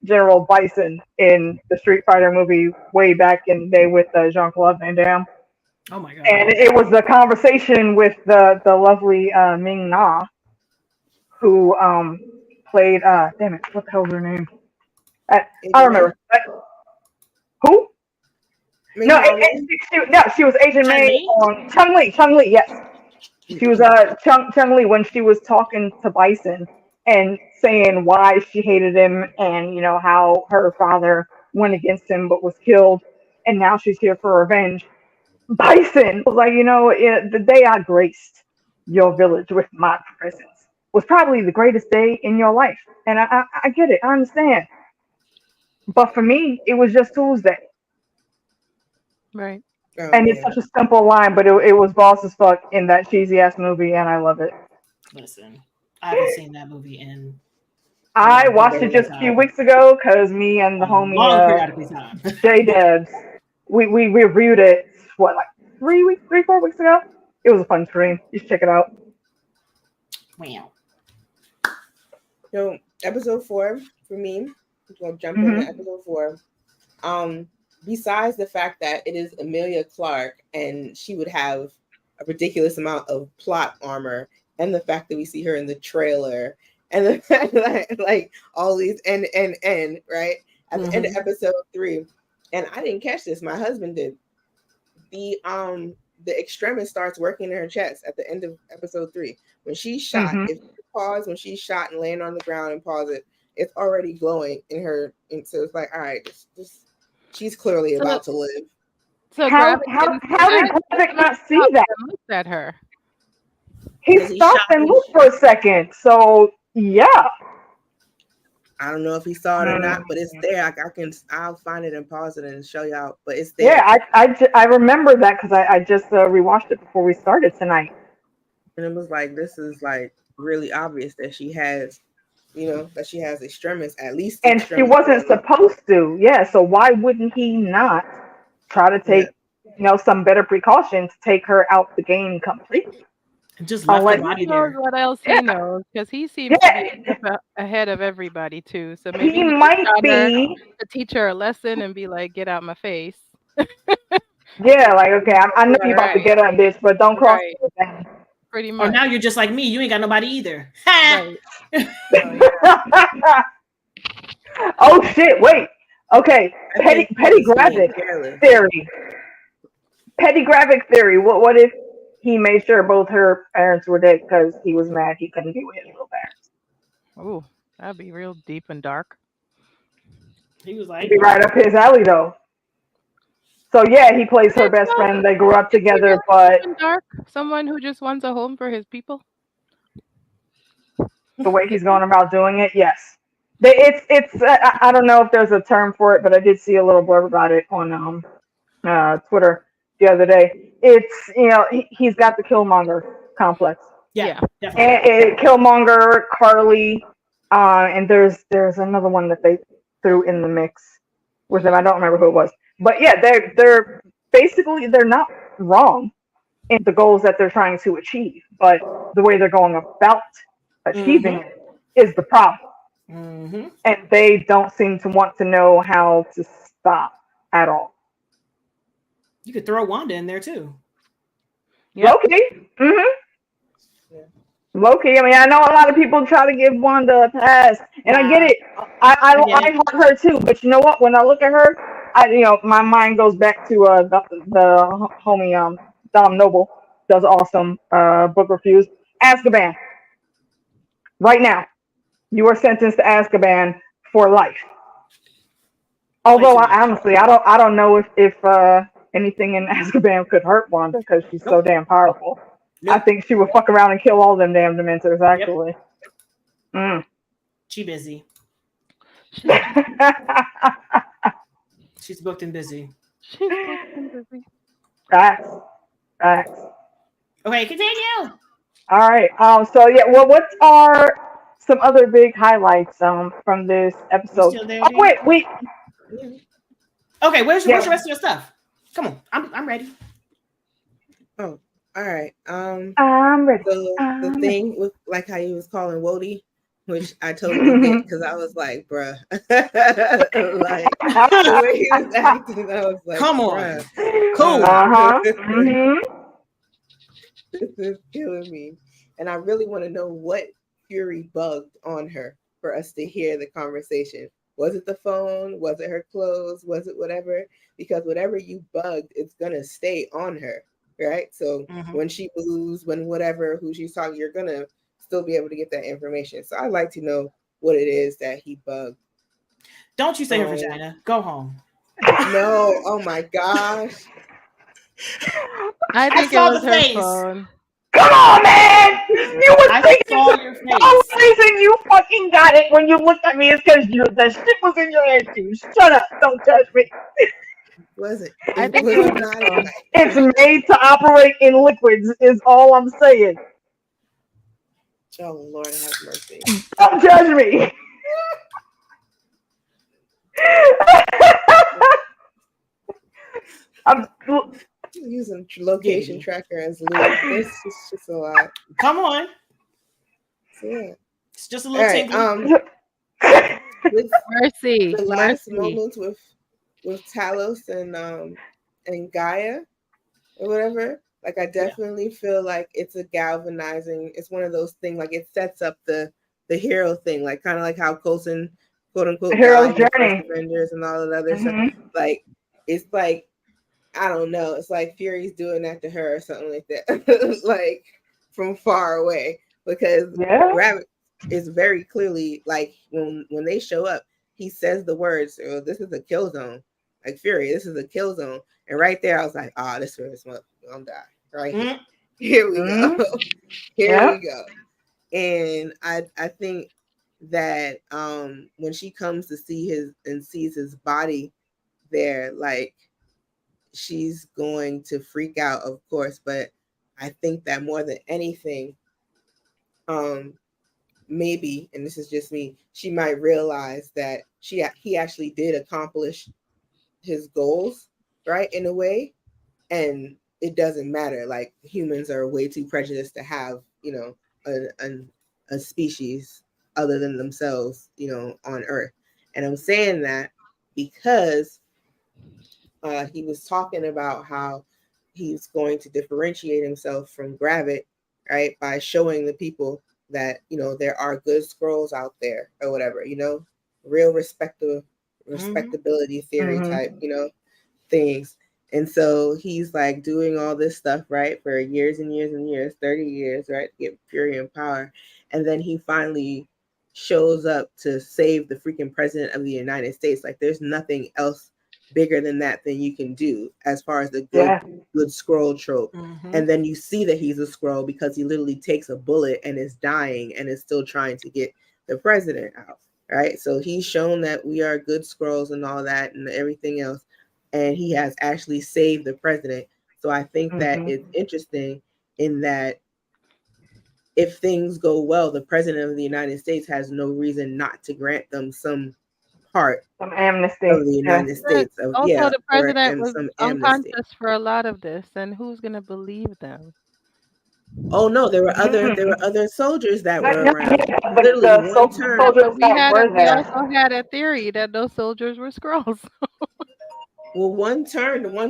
General Bison in the Street Fighter movie way back in the day with Jean-Claude Van Damme. Oh my God. And it was the conversation with the lovely Ming Na, who played, damn it, what the hell's her name? I don't remember. Who? She was Agent May on Chun-Li, yes. She was Chun-Li when she was talking to Bison and saying why she hated him and how her father went against him but was killed, and now she's here for revenge. Bison was like, the day I graced your village with my presence was probably the greatest day in your life, and I get it, I understand, but for me it was just Tuesday. Right. And it's such a simple line, but it was boss as fuck in that cheesy ass movie, and I love it. Listen, I haven't seen that movie in. I watched it just a few weeks ago because me and the homie J Debs, we reviewed it. What, like 4 weeks ago? It was a fun stream. You should check it out. Wow. So episode 4 for me. We'll jump into episode 4. Besides the fact that it is Emilia Clarke and she would have a ridiculous amount of plot armor, and the fact that we see her in the trailer, and the fact that like all these end right at the end of episode 3, and I didn't catch this. My husband did. The extremist starts working in her chest at the end of episode 3 when she's shot. If you pause when she's shot and laying on the ground and pause it, it's already glowing in her. And so it's like, all right, this she's clearly about to live. So how did Gravik not see that? Looked at her. He stopped and looked for a second. So yeah. I don't know if he saw it or not, but it's there. I'll find it and pause it and show y'all. But it's there. Yeah, I remember that because I just rewatched it before we started tonight. And it was like, this is like really obvious that she has. That she has extremis, at least. And she wasn't supposed to. Yeah, so why wouldn't he not try to take, some better precaution to take her out the game completely? And just left her body there. What else he knows? Because he seems to be ahead of everybody, too. So maybe he might be to teach her a lesson and be like, get out my face. Yeah, like, okay, I know you're about to get up, bitch, but don't cross me. Pretty much. Or now you're just like me. You ain't got nobody either. Right. Oh shit! Wait. Okay. Petty Gravik theory. Petty Gravik theory. What if he made sure both her parents were dead because he was mad he couldn't be with his real parents? Oh, that'd be real deep and dark. He was like, it'd be right up his alley though. So yeah, he plays her best friend. They grew up together, but dark. Someone who just wants a home for his people. The way he's going about doing it, yes. It's I don't know if there's a term for it, but I did see a little blurb about it on Twitter the other day. It's he's got the Killmonger complex. Yeah, and Killmonger, Carly, and there's another one that they threw in the mix with him. I don't remember who it was. But yeah, they're basically they're not wrong in the goals that they're trying to achieve, but the way they're going about achieving it is the problem. And they don't seem to want to know how to stop at all. You could throw Wanda in there too. Loki. Loki. I mean, I know a lot of people try to give Wanda a pass, and I get it. I like her too, but you know what? When I look at her, my mind goes back to the homie Dom Noble does awesome book reviews. Azkaban. Right now, you are sentenced to Azkaban for life. Although I don't know if anything in Azkaban could hurt Wanda because she's so damn powerful. I think she would fuck around and kill all them damn Dementors, actually. She busy. She's booked and busy. Facts. Okay, continue. All right. So yeah, well, what are some other big highlights from this episode? Wait. Okay, where's the rest of your stuff? Come on, I'm ready. Oh, all right. I'm ready. The thing with like how he was calling Wody, which I totally get because I was like, bruh. Like the way he was acting, I was like, come on, bruh. cool. This is killing me. And I really want to know what Fury bugged on her for us to hear the conversation Was it the phone? Was it her clothes? Was it whatever? Because whatever you bugged, it's gonna stay on her, right? So when she moves, when whatever, who she's talking, you're gonna still be able to get that information. So I'd like to know what it is that he bugged. Don't you say her vagina. Go home. No, oh my gosh. I think it was her phone. Come on, man! You were thinking your face. The only reason you fucking got it when you looked at me is because the shit was in your head too. Shut up! Don't judge me. Was it? I think it was not. It's made to operate in liquids. Is all I'm saying. Oh Lord, have mercy! Don't judge me. I'm using location tracker as lube. This is just a lot. Come on. So, yeah. It's just a little tingle. With Mercy. the last moments with Talos and Gaia or whatever, like I definitely feel like it's a galvanizing, it's one of those things, like it sets up the hero thing, like kind of like how Coulson, quote unquote, hero's journey, Avengers and all that other stuff. Like it's like, I don't know, it's like Fury's doing that to her or something like that. Like from far away, because Rabbit is very clearly, like when they show up, he says the words, oh, this is a kill zone. Like Fury, this is a kill zone. And right there I was like, oh, this is gonna die. Right here we go. Here we go. And I think that when she comes to see sees his body there, like she's going to freak out, of course, but I think that more than anything, maybe, and this is just me, she might realize that he actually did accomplish his goals, right, in a way, and it doesn't matter. Like humans are way too prejudiced to have, you know, a species other than themselves, you know, on Earth. And I'm saying that because he was talking about how he's going to differentiate himself from Gravit, right, by showing the people that, you know, there are good scrolls out there or whatever, you know, real respectability theory type, you know, things. And so he's like doing all this stuff, right, for years and years and years, 30 years, right, to get Fury in power. And then he finally shows up to save the freaking president of the United States. Like there's nothing else bigger than that than you can do as far as the good scroll trope. And then you see that he's a scroll because he literally takes a bullet and is dying and is still trying to get the president out, right? So he's shown that we are good scrolls and all that and everything else, and he has actually saved the president. So I think that it's interesting in that if things go well, the president of the United States has no reason not to grant them some part, some amnesty of the United States. Also, the president was unconscious for a lot of this, and who's gonna believe them? Oh no, there were other soldiers that were around. But literally one turn. We also had a theory that those soldiers were scrolls. Well, one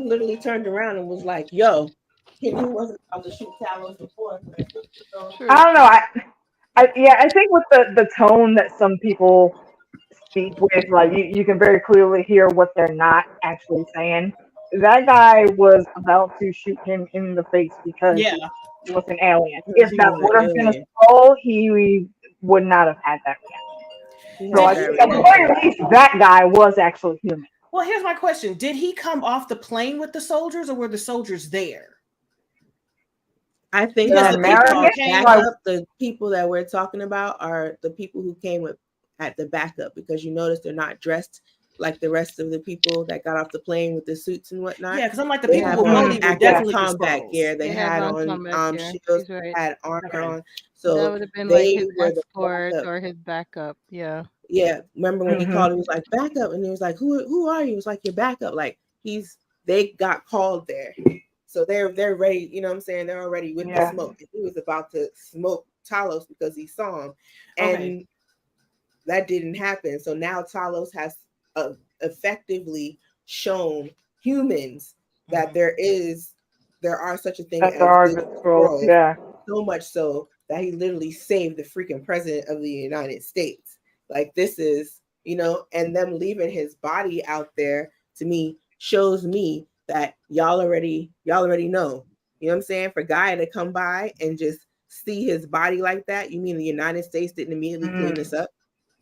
literally turned around and was like, "Yo, he wasn't about to shoot Talos before." I don't know. I think with the tone that some people speak with, like you can very clearly hear what they're not actually saying. That guy was about to shoot him in the face because he was an alien. If that would have been a scroll, he would not have had that reaction. So at least that guy was actually human. Well, here's my question. Did he come off the plane with the soldiers, or were the soldiers there? I think that the people that we're talking about are the people who came at the backup, because you notice they're not dressed like the rest of the people that got off the plane with the suits and whatnot. Yeah, because I'm like, the people who know were definitely combat gear. They had on shields, had armor on. So that would have been like his escort or his backup. Yeah. Yeah. Remember when he called, he was like, backup, and he was like, who are you? It was like, your backup. Like they got called there. So they're ready, you know what I'm saying? They're already with the smoke. He was about to smoke Talos because he saw him. And that didn't happen. So now Talos has effectively shown humans that there are such a thing as good scrolls. Yeah. So much so that he literally saved the freaking president of the United States. Like this is you know, and them leaving his body out there to me shows me that y'all already know. You know what I'm saying? For Gaia to come by and just see his body like that, you mean the United States didn't immediately clean this up?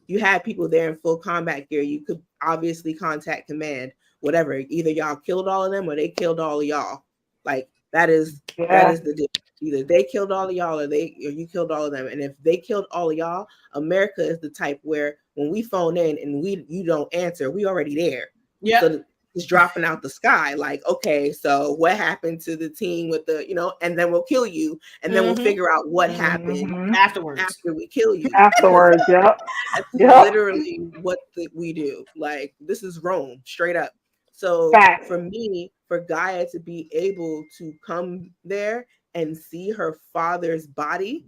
You had people there in full combat gear. You could obviously contact command, whatever. Either y'all killed all of them or they killed all of y'all. Like that is the deal. Either they killed all of y'all or you killed all of them. And if they killed all of y'all, America is the type where when we phone in and you don't answer, we already there. Yeah. So it's dropping out the sky. Like, okay, so what happened to the team with the, you know, and then we'll kill you. And then we'll figure out what happened afterwards. After we kill you. Afterwards, That's literally what we do. Like, this is Rome, straight up. So for me, for Gaia to be able to come there and see her father's body,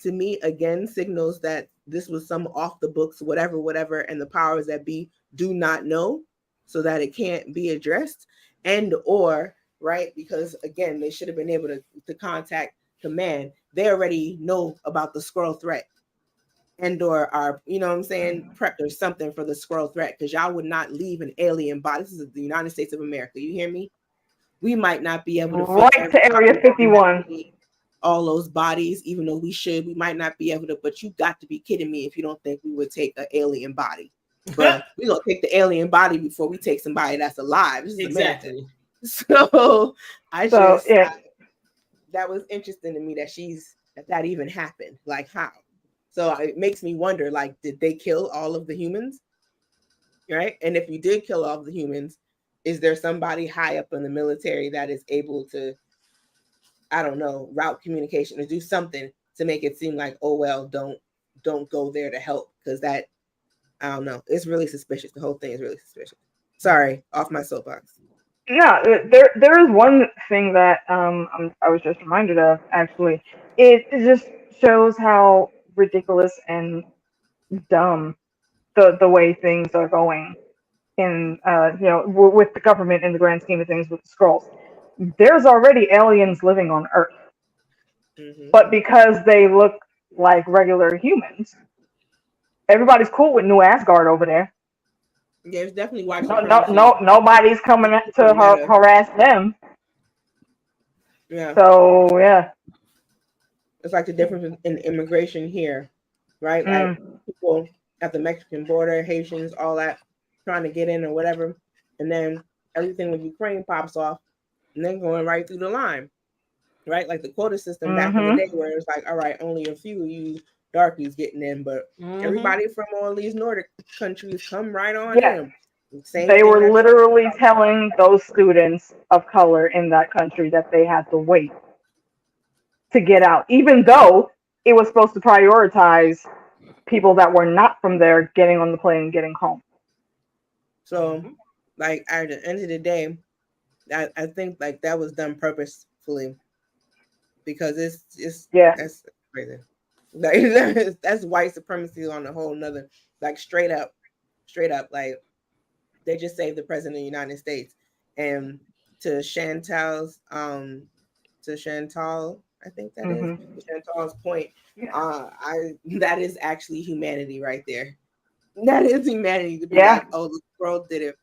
to me, again, signals that this was some off the books, whatever, and the powers that be do not know, so that it can't be addressed, and or, right, because again, they should have been able to contact command. They already know about the squirrel threat, and or are, you know what I'm saying, prepped or something for the squirrel threat, because y'all would not leave an alien body. This is the United States of America. You hear me? We might not be able to right to Area 51. All those bodies, even though we should. We might not be able to, but you got to be kidding me if you don't think we would take an alien body. But we're gonna take the alien body before we take somebody that's alive. This is exactly America. So that was interesting to me that even happened. Like, how? So it makes me wonder, like, did they kill all of the humans? Right? And if you did kill all of the humans, is there somebody high up in the military that is able to, I don't know, route communication or do something to make it seem like, oh well, don't go there to help, because that, I don't know, it's really suspicious. The whole thing is really suspicious. Sorry, off my soapbox. Yeah, there is one thing that I was just reminded of, actually. It just shows how ridiculous and dumb the way things are going in with the government in the grand scheme of things with the Skrulls. There's already aliens living on Earth, but because they look like regular humans, everybody's cool with New Asgard over there. Yeah, it's definitely why. Nobody's coming to harass them. Yeah. So yeah, it's like the difference in immigration here, right? Like people at the Mexican border, Haitians, all that, trying to get in or whatever, and then everything with Ukraine pops off, and then going right through the line, right? Like the quota system back in the day, where it was like, all right, only a few of you darkies getting in, but everybody from all these Nordic countries come right on in. They were literally telling those students of color in that country that they had to wait to get out, even though it was supposed to prioritize people that were not from there getting on the plane and getting home. So, like, at the end of the day, I think like that was done purposefully, because it's that's crazy. Like, that's white supremacy on a whole nother, like, straight up, like, they just saved the president of the United States. And to Chantal, I think that is Chantal's point. That is actually humanity right there. That is humanity, to be like, oh, the world did it.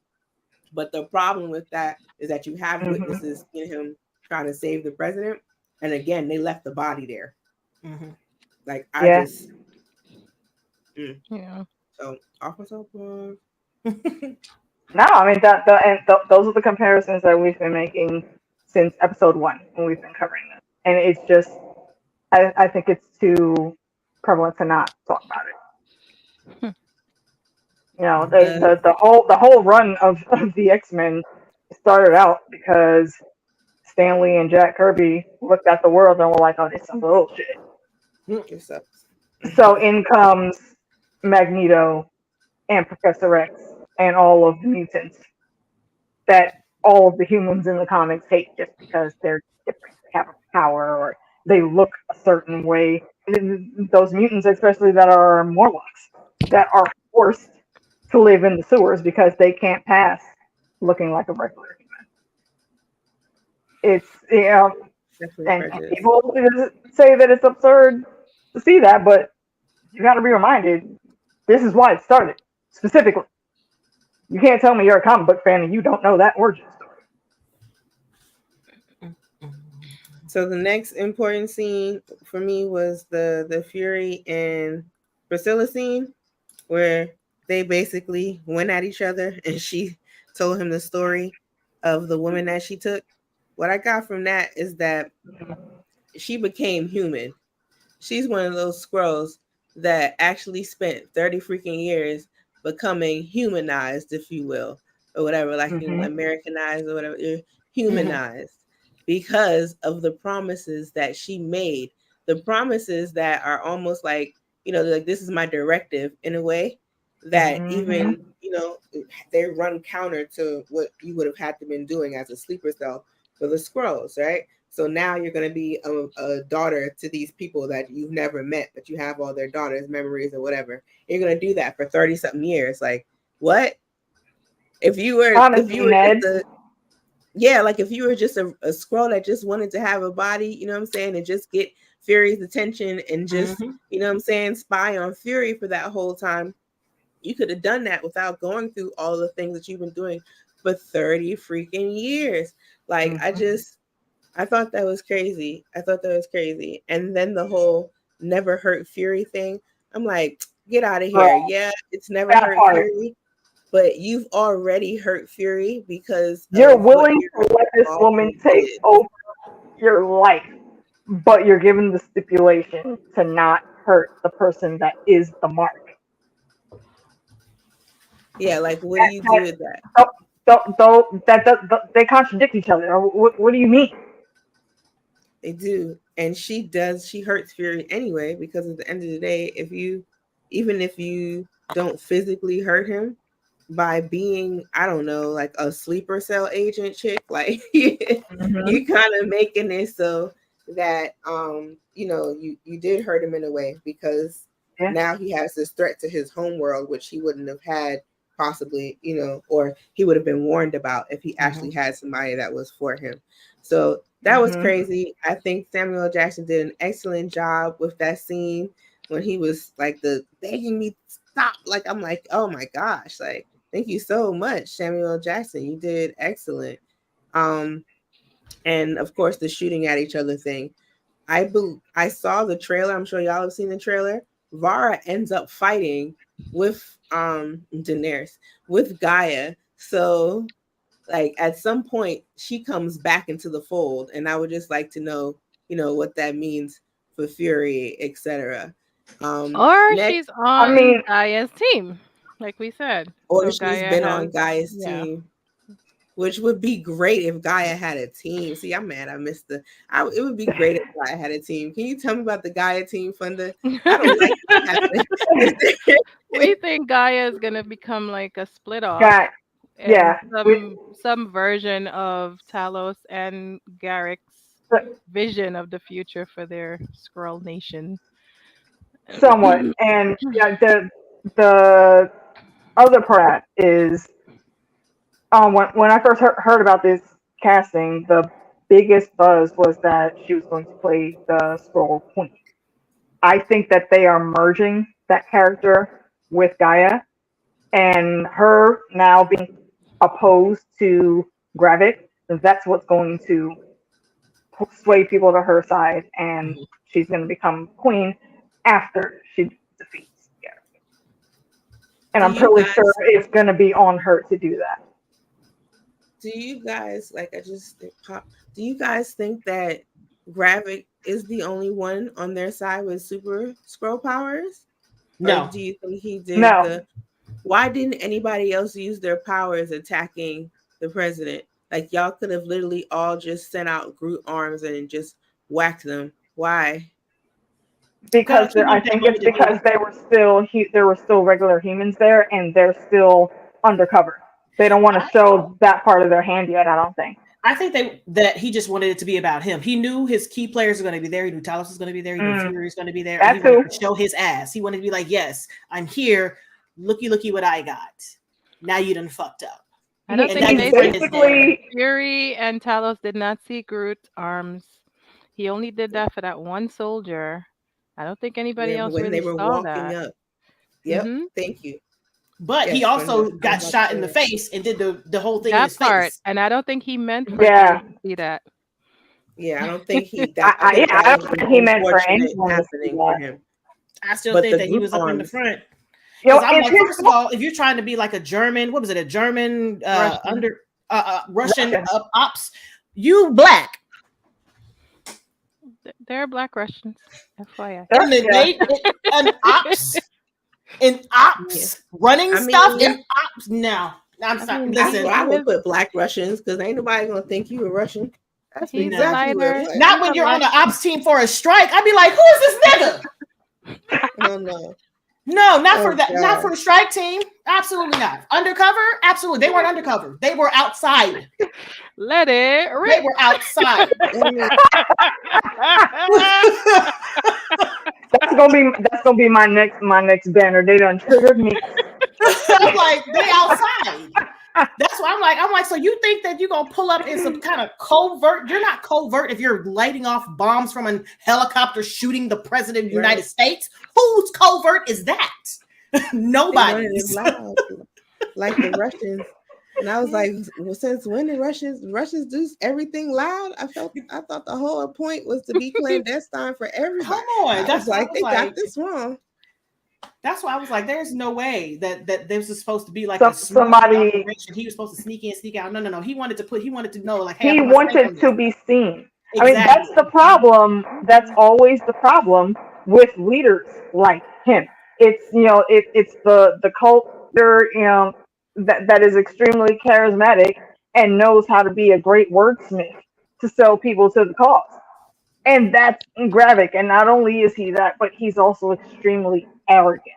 But the problem with that is that you have witnesses in him trying to save the president, and again, they left the body there. Like, So off myself. No, I mean those are the comparisons that we've been making since episode 1 when we've been covering this, and it's just I think it's too prevalent to not talk about it. You know, the whole run of the X-Men started out because Stan Lee and Jack Kirby looked at the world and were like, "Oh, this is some bullshit." So in comes Magneto and Professor X and all of the mutants that all of the humans in the comics hate just because they're different, they have a power, or they look a certain way. Those mutants, especially that are Morlocks, that are forced to live in the sewers because they can't pass looking like a regular human. It's, you know, and people say that it's absurd to see that, but you got to be reminded, this is why it started. specifically. You can't tell me you're a comic book fan and you don't know that origin story. So the next important scene for me was the Fury and Priscilla scene, where they basically went at each other and she told him the story of the woman that she took. What I got from that is that she became human. She's one of those Skrulls that actually spent 30 freaking years becoming humanized, if you will, or whatever, like Americanized or whatever, humanized because of the promises that she made. The promises that are almost like, like this is my directive in a way that even, they run counter to what you would have had to been doing as a sleeper cell for the Skrulls, right? So now you're going to be a daughter to these people that you've never met, but you have all their daughters' memories or whatever. You're going to do that for 30 something years. Like, what? If you were just a Skrull that just wanted to have a body, you know what I'm saying, and just get Fury's attention and just, you know what I'm saying, spy on Fury for that whole time, you could have done that without going through all the things that you've been doing for 30 freaking years. Like, I thought that was crazy. And then the whole never hurt Fury thing, I'm like, get out of here. Yeah, it's never hurt Fury, but you've already hurt Fury because you're willing to let this woman take over your life, but you're given the stipulation to not hurt the person that is the mark. Yeah, like, what do you do with that? They contradict each other. What do you mean? They do. And she hurts Fury anyway, because at the end of the day, even if you don't physically hurt him by being, I don't know, like a sleeper cell agent chick, like you kind of making it so that you did hurt him in a way, because now he has this threat to his home world, which he wouldn't have had possibly, or he would have been warned about if he actually had somebody that was for him. So that was crazy. I think Samuel Jackson did an excellent job with that scene when he was like begging me to stop. Like, I'm like, oh my gosh, like, thank you so much, Samuel Jackson. You did excellent. And of course, the shooting at each other thing. I saw the trailer. I'm sure y'all have seen the trailer. Vara ends up fighting with Daenerys, with Gaia. So, like, at some point she comes back into the fold, and I would just like to know, what that means for Fury, etc. Or she's on Gaia's team, like we said. Or she's been on Gaia's team, which would be great if Gaia had a team. See, I'm mad I missed it would be great if Gaia had a team. Can you tell me about the Gaia team, Funda? I don't like that. We think Gaia is gonna become like a split off. Some version of Talos and Garrick's vision of the future for their Skrull nation. Somewhat. And the other part is when I first heard about this casting, the biggest buzz was that she was going to play the Skrull Queen. I think that they are merging that character with Gaia, and her now being opposed to Gravik, that's what's going to sway people to her side, and she's going to become queen after she defeats Garrick. And I'm pretty sure it's going to be on her to do that. Do you guys, do you guys think that Gravik is the only one on their side with super Skrull powers? No. Or do you think he did why didn't anybody else use their powers attacking the president? Like, y'all could have literally all just sent out Groot arms and just whacked them. Why? Because I think it's because there were still regular humans there, and they're still undercover. They don't want to show that part of their hand yet, I don't think. I think that he just wanted it to be about him. He knew his key players were going to be there. He knew Talos was going to be there. He knew Fury was going to be there. He wanted to show his ass. He wanted to be like, yes, I'm here. Looky what I got. Now you done fucked up. I don't think Fury and Talos did not see Groot's arms. He only did that for that one soldier. I don't think anybody else really saw that. Up. Yep. Thank you. But he also got shot in the face and did the whole thing in his face. And I don't think he meant for to see that. Yeah, I don't think he. I don't think he meant for anyone happening for him. I still think that he was up in the front. Yo, I'm like, first of all, if you're trying to be like a German, what was it? A German Russian ops, you black. They're black Russians. FYI. In ops running stuff in ops. No, listen. I would put black Russians because ain't nobody gonna think you a Russian. That's exactly what. Not when you're on the ops team for a strike. I'd be like, who is this nigga? Oh no. No, not for that. God. Not for the strike team. Absolutely not. Undercover? Absolutely. They weren't undercover. They were outside. Let it rip. They were outside. That's gonna be my next banner. They done triggered me. I'm like, they outside. That's why I'm like, so you think that you're gonna pull up in some kind of covert? You're not covert if you're lighting off bombs from a helicopter shooting the president of the United States. Whose covert is that? Nobody. Like the Russians. And I was like, well, since when the Russians do everything loud? I thought the whole point was to be clandestine for everybody. Come on, that's like they got this wrong. That's why I was like, there's no way that this is supposed to be like somebody. He was supposed to sneak in, sneak out. No. He wanted to know, like, hey, he wanted to be seen. Exactly. I mean, that's the problem. That's always the problem with leaders like him. It's it's the culture that is extremely charismatic and knows how to be a great wordsmith to sell people to the cause. And that's Gravik. And not only is he that, but he's also extremely arrogant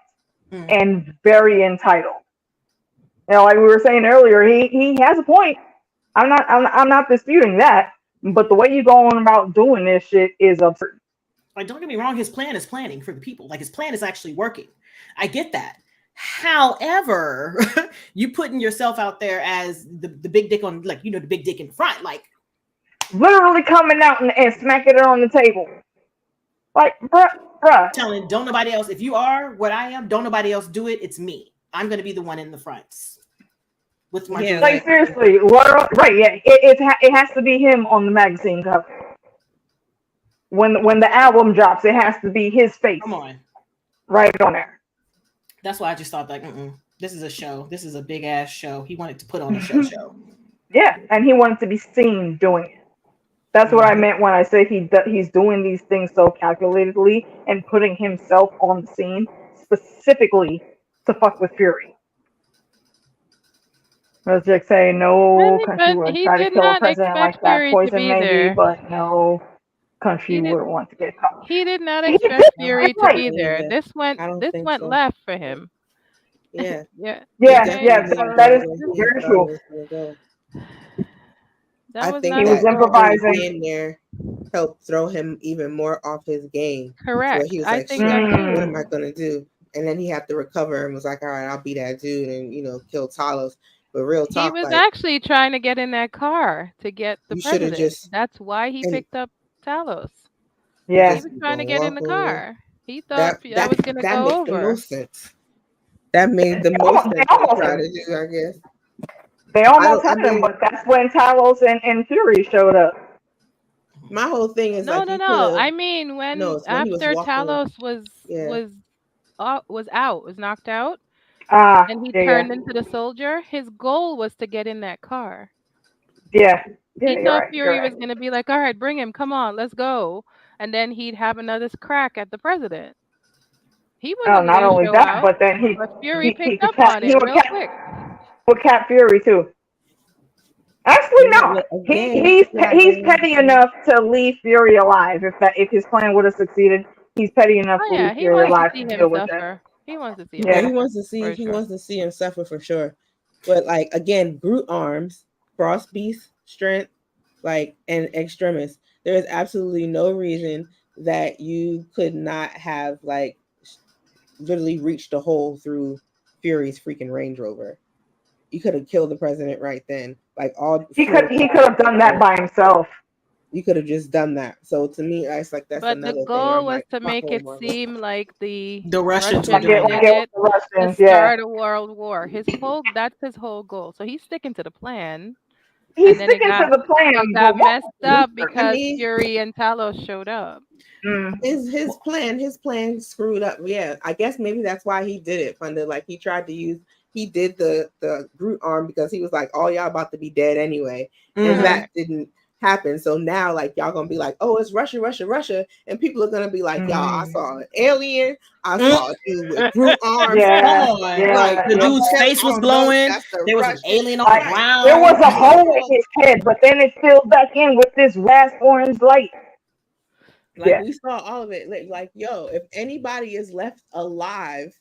and very entitled. Like we were saying earlier, he has a point. I'm not disputing that. But the way you go on about doing this shit is absurd. Like, don't get me wrong, his plan is planning for the people. Like, his plan is actually working. I get that. However, you putting yourself out there as the big dick on, like, the big dick in front, like literally coming out and smacking it on the table. Like, bruh. Telling, don't nobody else, if you are what I am, don't nobody else do it. It's me. I'm going to be the one in the front. With my like, seriously, right, yeah. It has to be him on the magazine cover. When the album drops, it has to be his face. Come on. Right on there. That's why I just thought, like, this is a show. This is a big ass show. He wanted to put on a show. Yeah, and he wanted to be seen doing it. That's what I meant when I say he's doing these things so calculatedly and putting himself on the scene specifically to fuck with Fury. I was just saying, no country would try to kill a president like that. Poison maybe, but no country would want to get caught. He did not expect Fury to be there. This went left for him. Yeah. That is very true. I think he was improvising. Being there helped throw him even more off his game. Correct. So he was like, what am I going to do? And then he had to recover and was like, all right, I'll be that dude and, kill Talos. But real talk, he was actually trying to get in that car to get the president. That's why he picked up Talos. Yeah. He was trying to get in the car. He thought that was going to go over. That made the most sense. That made the most sense to try to do, I guess. They almost had him, but that's when Talos and Fury showed up. My whole thing is no. I mean, when after Talos was knocked out, and he turned into the soldier, his goal was to get in that car. Yeah. He thought Fury was going to be like, all right, bring him, come on, let's go, and then he'd have another crack at the president. He wasn't not only that, but then Fury picked up on it real quick. With Cap Fury too. Actually, no. He's petty enough to leave Fury alive. If his plan would have succeeded, he's petty enough to leave Fury alive to deal with that. He wants to see him. Yeah, he wants to see him suffer for sure. But like again, brute arms, frost beast strength, and extremis. There is absolutely no reason that you could not have literally reached a hole through Fury's freaking Range Rover. You could have killed the president right then. He could have done that by himself. You could have just done that. So to me, it's like that's But another the thing. Where goal I'm was like, to my make it homework. seem like the Russians were Russians doing did it. it the Russians, to yeah. start a world war. That's his whole goal. So he's sticking to the plan. He's And then sticking to the plan, it but got messed up I because mean, Fury and Talos showed up. his plan screwed up. Yeah, I guess maybe that's why he did it. Funda, like he did the brute arm because he was like, all y'all about to be dead anyway, and that didn't happen. So now like y'all gonna be like, oh, it's Russia, and people are gonna be like, y'all, I saw an alien, I saw a dude with brute arms. Yeah, Come on. yeah, Like the yeah. dude's face was glowing. There was an alien on the ground. There was a hole in his head, but then it filled back in with this rasp orange light. Like we saw all of it. Like, yo, if anybody is left alive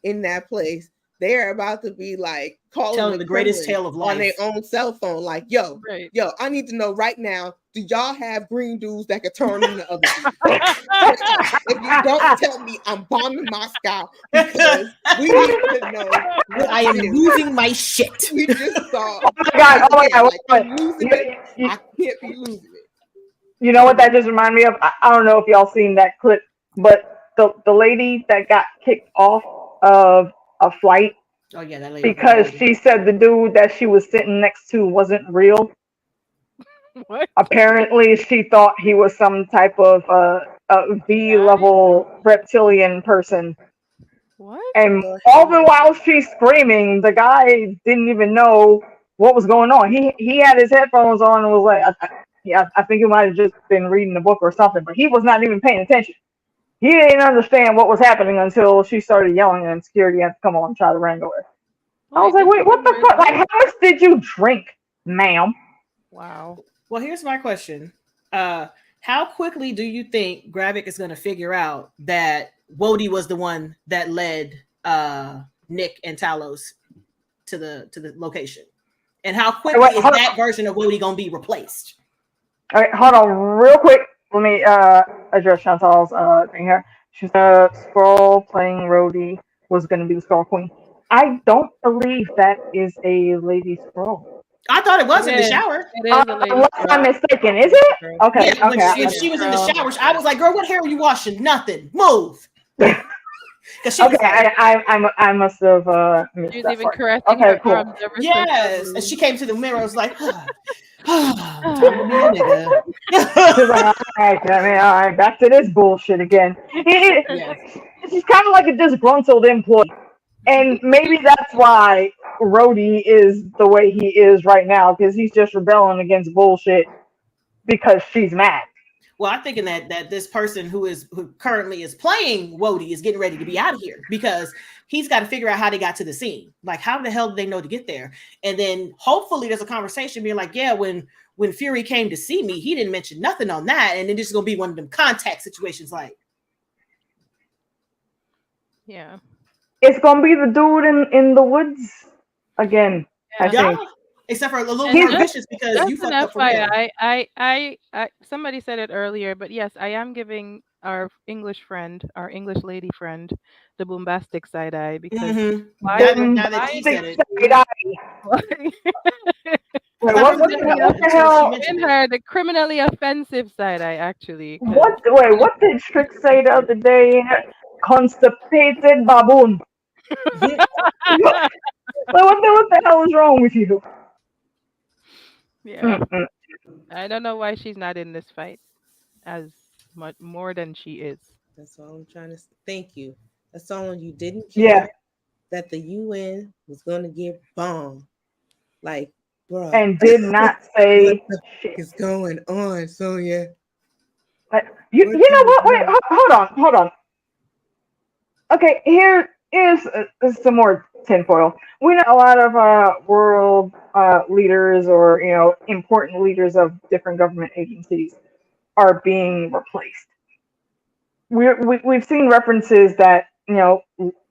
in that place, they're about to be like telling the greatest tale of life on their own cell phone. Like, yo, I need to know right now. Do y'all have green dudes that could turn into other dudes? If you don't tell me, I'm bombing Moscow because we need to know. I am losing my shit. We just saw. Oh my god! Oh my god! Like, I'm losing it. I can't be losing it. You know what that just reminded me of? I don't know if y'all seen that clip, but the lady that got kicked off of a flight that lady, because she said the dude that she was sitting next to wasn't real. What? Apparently, she thought he was some type of V-level reptilian person. What? And all the while she's screaming, the guy didn't even know what was going on. He had his headphones on and was like, I think he might have just been reading the book or something, but he was not even paying attention. He didn't understand what was happening until she started yelling and security had to come on and try to wrangle her. I was like, wait, what the fuck? Like, how much did you drink, ma'am? Wow. Well, here's my question. How quickly do you think Gravik is going to figure out that Wody was the one that led Nick and Talos to the location? And how quickly is that version of Wody going to be replaced? All right, hold on real quick. Let me address Chantal's thing here. She said Scroll playing Rhodey was going to be the Scroll Queen. I don't believe that is a lady Scroll. I thought it was in the shower. Unless I'm mistaken, is it? Okay. Yeah, okay. When she was in the shower, I was like, "Girl, what hair are you washing? Nothing. Move." Okay, I must have missed She was that even part. caressing Okay, her cool. arms ever Yes, so and she came to the mirror. I was like, "Time to be a nigga." She's like, all right, back to this bullshit again. Yes. She's kind of like a disgruntled employee. And maybe that's why Rhodey is the way he is right now, because he's just rebelling against bullshit because she's mad. Well, I'm thinking that this person who currently is playing Wody is getting ready to be out of here because he's got to figure out how they got to the scene. Like, how the hell did they know to get there? And then hopefully there's a conversation being like, yeah, when Fury came to see me, he didn't mention nothing on that. And then it's going to be one of them contact situations like. Yeah. It's going to be the dude in the woods again, I think. Except for a little more vicious because you fucked up for real. I somebody said it earlier, but yes, I am giving our English lady friend, the bombastic side eye because now that she said it. What the hell? In her, the criminally offensive side eye, actually. What did Strick say the other day? Constipated baboon. What the hell is wrong with you? Yeah. I don't know why she's not in this fight as much more than she is. That's all I'm trying to say. Thank you. That's all you didn't care that the UN was going to get bombed. Like, bro. And did not say what the shit is going on, Sonya. You know what? Wait, hold on. Okay, here's some more tinfoil. We know a lot of world leaders or important leaders of different government agencies are being replaced. We've seen references that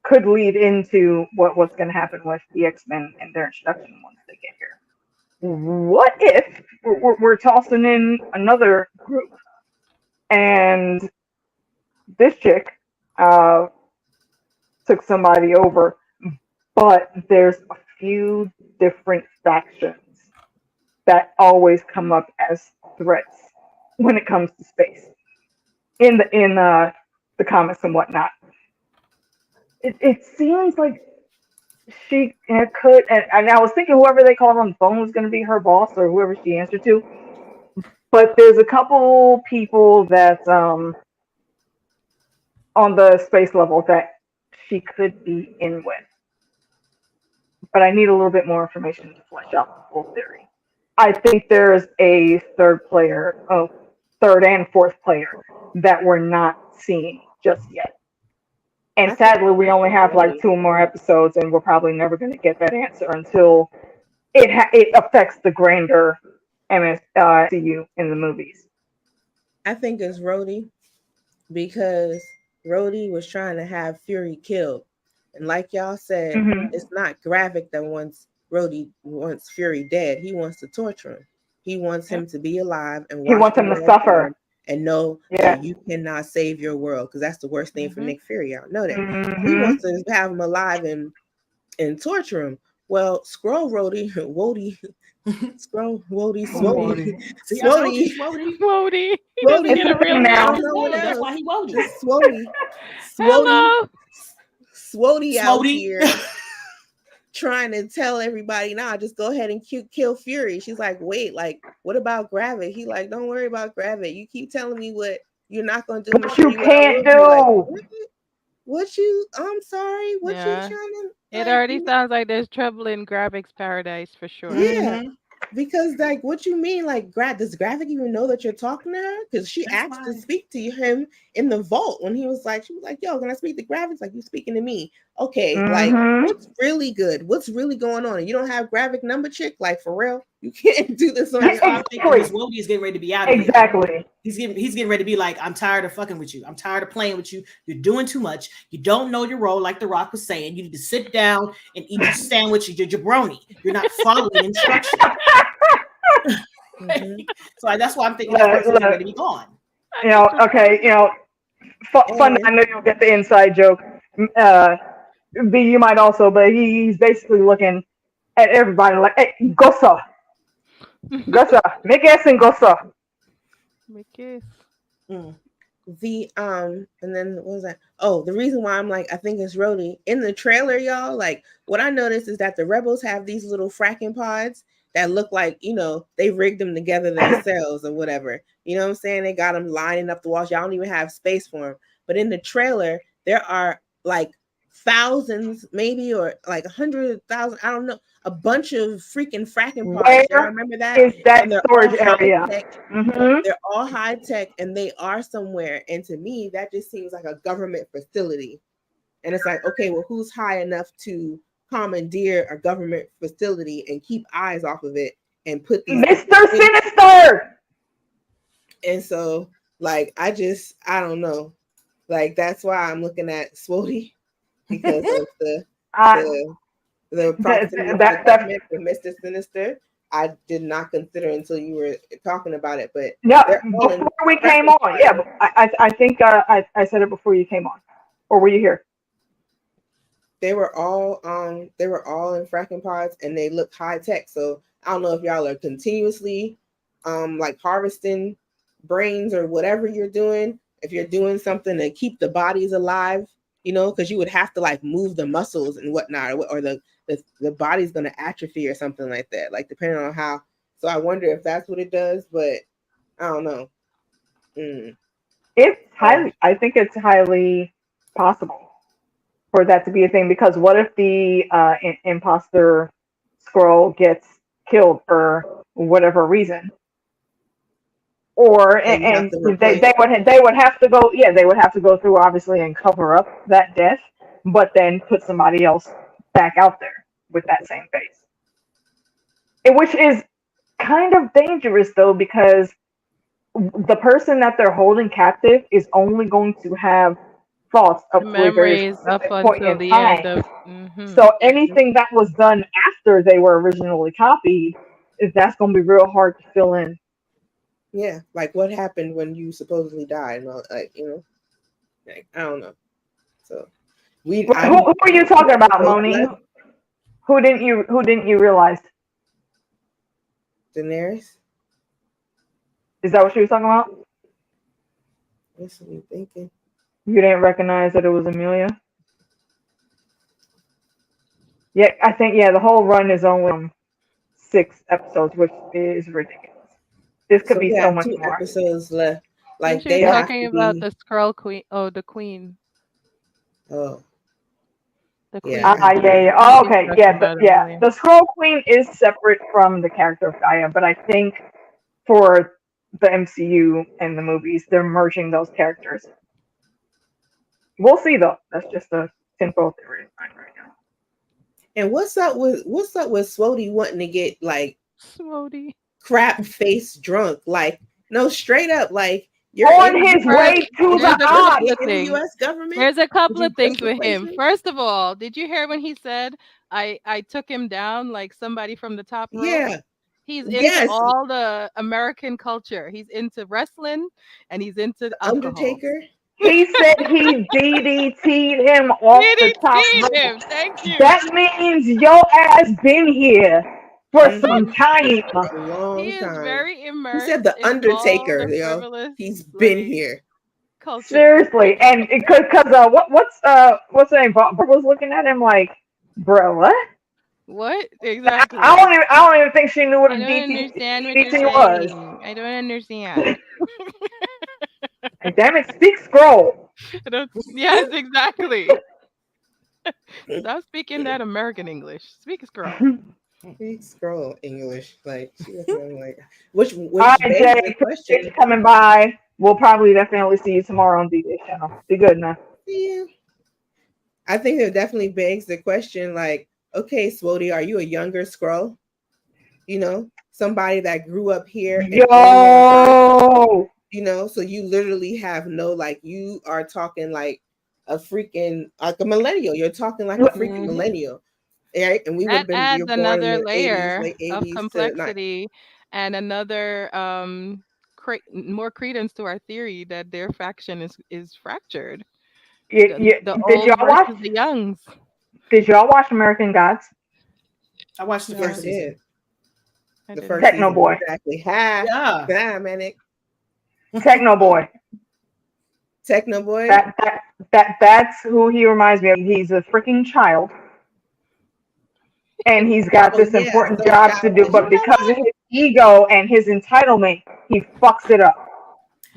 could lead into what's going to happen with the X-Men and their introduction once they get here. What if we're tossing in another group and this chick took somebody over, but there's a few different factions that always come up as threats when it comes to space in the comics and whatnot. It seems like she could, and I was thinking whoever they called on the phone was going to be her boss or whoever she answered to. But there's a couple people that on the space level that she could be in with. But I need a little bit more information to flesh out the full theory. I think there's a third and fourth player that we're not seeing just yet. And sadly, we only have like 2 more episodes, and we're probably never going to get that answer until it affects the grander MCU in the movies. I think it's Rhodey, because Rhodey was trying to have Fury killed. And like y'all said, it's not Gravik that wants Fury dead. He wants to torture him. He wants him to be alive and he wants him to suffer and know that you cannot save your world, because that's the worst thing for Nick Fury. I know that. He wants to have him alive and torture him. Well, Scroll Rhodey, Scroll Wody, Swody. That's why he Wody. Swody out here trying to tell everybody, nah, just go ahead and kill Fury. She's like, wait, like, what about Gravik? He like, don't worry about Gravik. You keep telling me what you're not gonna do. What you can't do. Like, what you? I'm sorry. What you trying to? It already sounds like there's trouble in Gravik's paradise for sure. Yeah. Because, like, what you mean? Like, does Gravik even know that you're talking to her? Because she asked to speak to him in the vault when he was like, she was like, yo, can I speak to Gravik? Like, you speaking to me. Okay, like, what's really good? What's really going on? And you don't have Gravik number, chick? Like, for real? You can't do this on your own. Because Wody is getting ready to be out of here. Exactly. He's getting ready to be like, I'm tired of fucking with you. I'm tired of playing with you. You're doing too much. You don't know your role, like The Rock was saying. You need to sit down and eat your sandwich, your jabroni. You're not following instructions. So that's why I'm thinking that person's ready to be gone. Fun. I know you'll get the inside joke. B, you might also, but he's basically looking at everybody like, hey, Gosa, make ass and Gosa. Make ass. And then what was that? Oh, the reason why I'm like, I think it's Rhodey. In the trailer, y'all, like, what I noticed is that the rebels have these little fracking pods that look like, they rigged them together themselves or whatever. You know what I'm saying? They got them lining up the walls. Y'all don't even have space for them. But in the trailer, there are like thousands, maybe, or like 100,000. I don't know. A bunch of freaking fracking pods. I remember that. Is that storage area? They're all high tech, and they are somewhere. And to me, that just seems like a government facility. And it's like, okay, well, who's high enough to commandeer a government facility and keep eyes off of it and put these Mr. Sinister? And so, like, I don't know. Like, that's why I'm looking at Swody, because of the Mr. Sinister. I did not consider until you were talking about it, but before we came on, but I think I said it before you came on, or were you here? They were all in fracking pods, and they look high tech. So I don't know if y'all are continuously like harvesting brains or whatever you're doing. If you're doing something to keep the bodies alive, because you would have to like move the muscles and whatnot, or the body's going to atrophy or something like that, like depending on how. So I wonder if that's what it does, but I don't know. I think it's highly possible for that to be a thing, because what if the imposter scroll gets killed for whatever reason? Or and they would have to go they would have to go through obviously and cover up that death, but then put somebody else back out there with that same face. Which is kind of dangerous though, because the person that they're holding captive is only going to have thoughts of memories up until the end of. So anything that was done after they were originally copied, that's going to be real hard to fill in. Yeah, like what happened when you supposedly died, and all, like like I don't know. So who are you talking about, Moni? Who didn't you realize? Daenerys. Is that what she was talking about? What's she thinking? You didn't recognize that it was Amelia? Yeah, I think, the whole run is only 6 episodes, which is ridiculous. This could be we so have much 2 more. episodes left. Like she they was have talking to about be. the Skrull Queen. Oh, the Queen. Oh, The Queen. Yeah. Oh, okay. Yeah. The Skrull Queen is separate from the character of Gaia, but I think for the MCU and the movies, they're merging those characters. We'll see though. That's just a simple theory right now. And what's up with Swody wanting to get like Swody crap face drunk? Like, no, straight up, like you're on his way to the U.S. government. There's a couple of things with him. First of all, did you hear when he said, I took him down like somebody from the top row? Yeah. He's into all the American culture. He's into wrestling and he's into alcohol. Undertaker. He said he DDT'd him off the top rope. Thank you. That means your ass been here for some time. A long he is time. Very immersed. He said the Undertaker, yo. He's been here. Culture. Seriously, and because what's the name? Bob was looking at him like, bro, what? What exactly? I don't even think she knew what a DT was. I don't understand. Damn it, speak scroll. Yes, exactly. Stop speaking that American English. Speak scroll. Speak scroll English. Like, which all right, Jay, question coming by. We'll probably definitely see you tomorrow on DJ's channel. Be good now. Yeah. I think it definitely begs the question, like, okay, Swody, are you a younger Skrull? You know, somebody that grew up here. Yo! You know, so you literally have you are talking like a freaking, like a millennial. You're talking like a freaking millennial. Right? And we would have been adds another layer 80s, late 80s of complexity and another more credence to our theory that their faction is fractured. Yeah, the old versus the youngs. Did y'all watch American Gods? I watched the first season. The first Techno season, Boy. Exactly. Manic. Techno Boy. Techno Boy. That's who he reminds me of. He's a freaking child. And he's got this important job to do, but because of his ego and his entitlement, he fucks it up.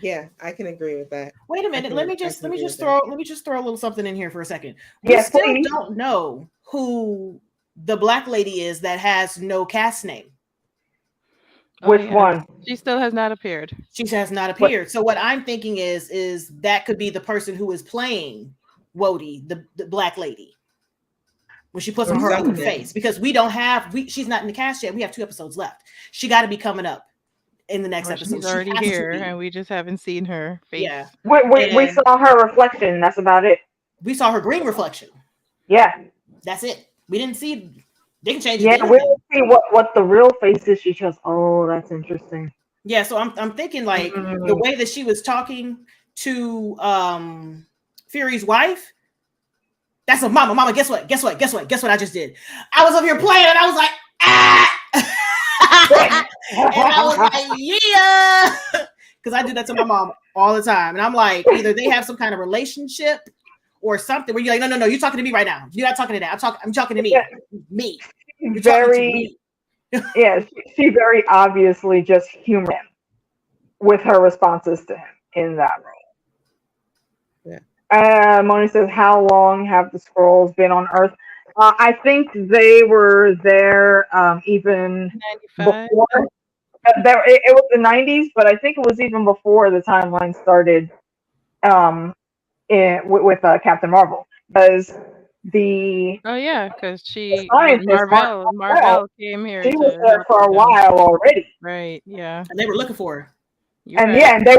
Yeah, I can agree with that. Wait a minute. Let me just throw a little something in here for a second. We still don't know who the black lady is that has no cast name. Which one? She still has not appeared. She has not appeared. So what I'm thinking is that could be the person who is playing Wody, the black lady, when she puts on her other face, because she's not in the cast yet. We have 2 episodes left. She got to be coming up in the next episode. She's already here, and we just haven't seen her face. Yeah, we saw her reflection. That's about it. We saw her green reflection. Yeah, that's it. We didn't see. They can change. Yeah, we didn't see what the real face is. She goes, "Oh, that's interesting." Yeah, so I'm thinking like the way that she was talking to Fury's wife. That's a mama. Guess what I just did? I was over here playing, and I was like, and I was like, yeah, because I do that to my mom all the time, and I'm like, either they have some kind of relationship or something where you're like, no, you're talking to me right now. You're not talking to that. I'm talking to me. Me. You're very, she very obviously just humored him with her responses to him in that role. Yeah. Moni says, how long have the Skrulls been on Earth? I think they were there even 95. Before. It was the 90s, but I think it was even before the timeline started with Captain Marvel. Because because Marvel came here. She was there for a while already. Right. Yeah. And they were looking for her. And they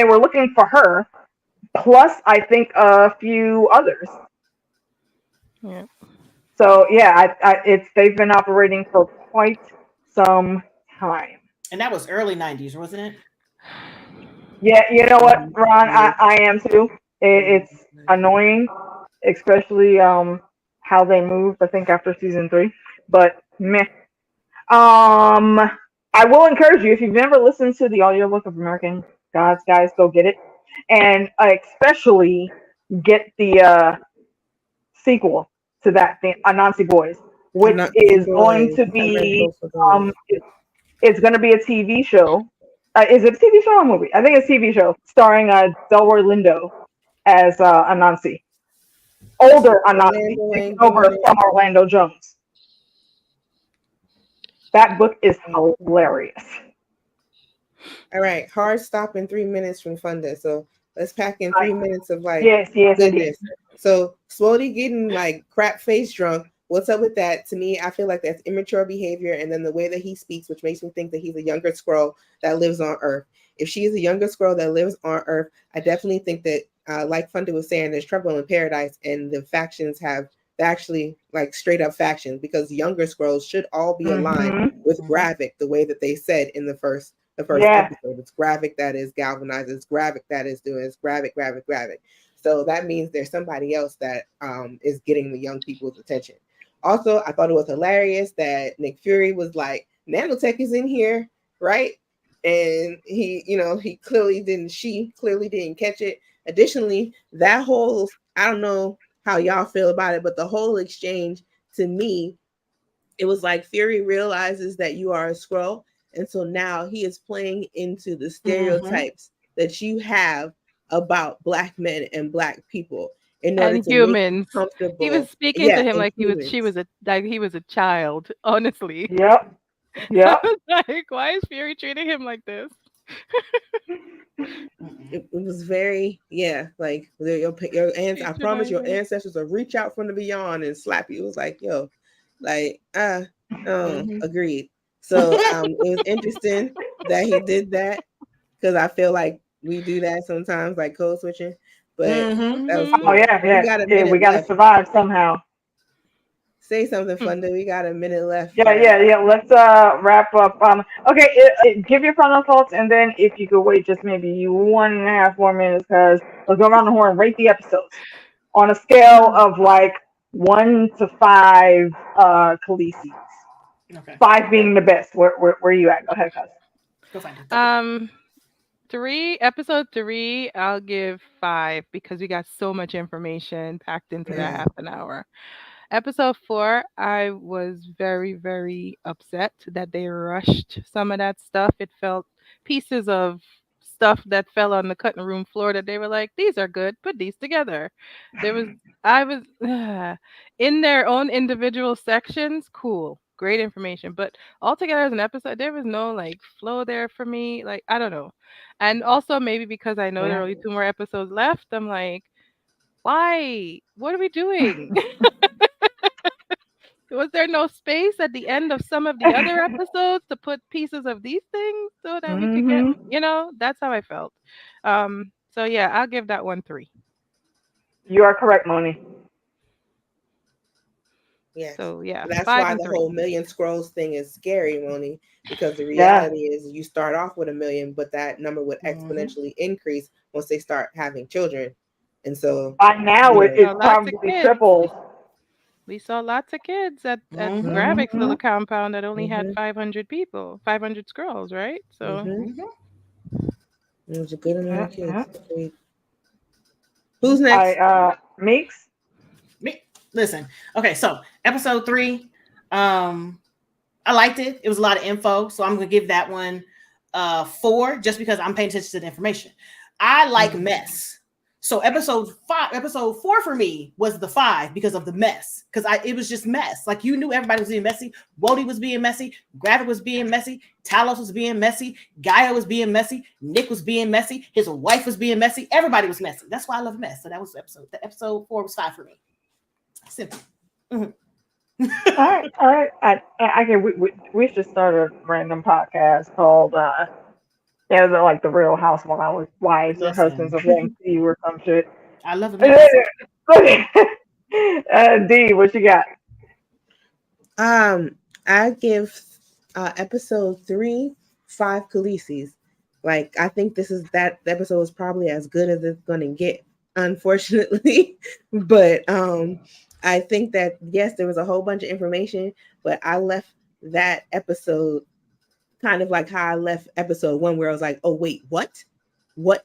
were looking for her. Plus, I think a few others. Yeah. So they've been operating for quite some time. And that was early 90s, wasn't it? Yeah, you know what, Ron? I am too. It's annoying, especially how they moved. I think after season 3, but meh. I will encourage you, if you've never listened to the audiobook of American Gods, guys, go get it. And especially get the sequel to that thing, Anansi Boys, which is going to be it's going to be a TV show. Is it a TV show or a movie? I think it's a TV show starring Delroy Lindo as Anansi, older Anansi, taking over from Orlando Jones. That book is hilarious. All right, hard stop in 3 minutes from Funda. So let's pack in 3 minutes of like yes, goodness. Indeed. So Swody getting like crap face drunk. What's up with that? To me, I feel like that's immature behavior, and then the way that he speaks, which makes me think that he's a younger Skrull that lives on Earth. If she is a younger Skrull that lives on Earth, I definitely think that, like Funda was saying, there's trouble in paradise, and the factions have actually like straight up factions, because younger Skrulls should all be aligned with Gravik, the way that they said in the first episode. It's Gravik that is galvanized. It's Gravik that is doing. It's Gravik. So that means there's somebody else that is getting the young people's attention. Also, I thought it was hilarious that Nick Fury was like, nanotech is in here, right? And she clearly didn't catch it. Additionally, that whole, I don't know how y'all feel about it, but the whole exchange, to me, it was like Fury realizes that you are a Skrull, and so now he is playing into the stereotypes that you have about Black men and Black people. In order and to humans. make comfortable. He was speaking to him like he was a child. Honestly. Yep. I was like, why is Fury treating him like this? It was very like your I promise your ancestors will reach out from the beyond and slap you. It was like, yo, like agreed. So it was interesting that he did that, because I feel like we do that sometimes, like code switching. But that was cool. We gotta survive somehow. Say something, Funda. We got a minute left. Yeah. Let's wrap up. Okay, give your final thoughts, and then if you could wait just maybe 1.5 more minutes, because let's go around the horn and rate the episodes on a scale of like 1 to 5 Khaleesi's. Okay. 5 being the best. Where are you at? Go ahead, cuz. Go find it. Episode 3, I'll give 5 because we got so much information packed into that half an hour. Episode 4, I was very, very upset that they rushed some of that stuff. It felt pieces of stuff that fell on the cutting room floor that they were like, these are good, put these together. I was in their own individual sections, cool. Great information, but altogether as an episode, there was no like flow there for me. Like, I don't know. And also maybe because I know there are only 2 more episodes left, I'm like, why? What are we doing? Was there no space at the end of some of the other episodes to put pieces of these things so that we could get, that's how I felt. So yeah, I'll give that one 3. You are correct, Moni. Yes. So yeah, that's why the whole million Skrulls thing is scary, Moni, because the reality is you start off with 1 million, but that number would exponentially increase once they start having children. And so by now it's probably tripled. We saw lots of kids at Gravik's little compound that only had 500 people, 500 Skrulls, right? So it was a good amount of kids. Who's next? Meeks. Listen, okay, so episode 3, I liked it. It was a lot of info, so I'm gonna give that one 4, just because I'm paying attention to the information. I like mess. So episode 4 for me was the 5 because of the mess. Because it was just mess. Like, you knew everybody was being messy. Wody was being messy. Gravik was being messy. Talos was being messy. Gaia was being messy. Nick was being messy. His wife was being messy. Everybody was messy. That's why I love mess. So that was episode 4 was 5 for me. Simple. All right. We should start a random podcast called like the Real Housewives or Husbands of MC or some shit. I love it. D, what you got? I give episode 3 5 Khaleesi's. Like, I think that episode is probably as good as it's gonna get, unfortunately. But I think that yes, there was a whole bunch of information, but I left that episode kind of like how I left episode 1, where I was like, oh wait, what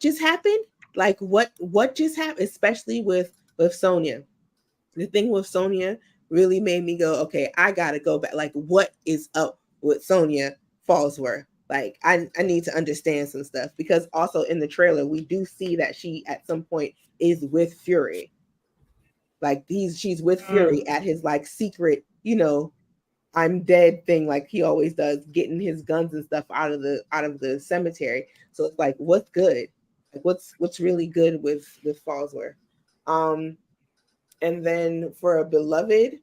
just happened? Like what just happened? Especially with Sonya. The thing with Sonya really made me go, okay, I gotta go back. Like, what is up with Sonya Fallsworth? Like, I need to understand some stuff, because also in the trailer we do see that she at some point is with Fury. Like she's with Fury at his like secret, I'm dead thing, like he always does, getting his guns and stuff out of the cemetery. So it's like, what's good? Like what's really good with Fallsworth? And then for a beloved,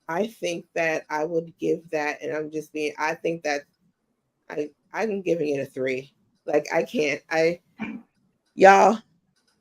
I think that I would give that, and I think that I'm giving it a 3. Like I can't. Y'all,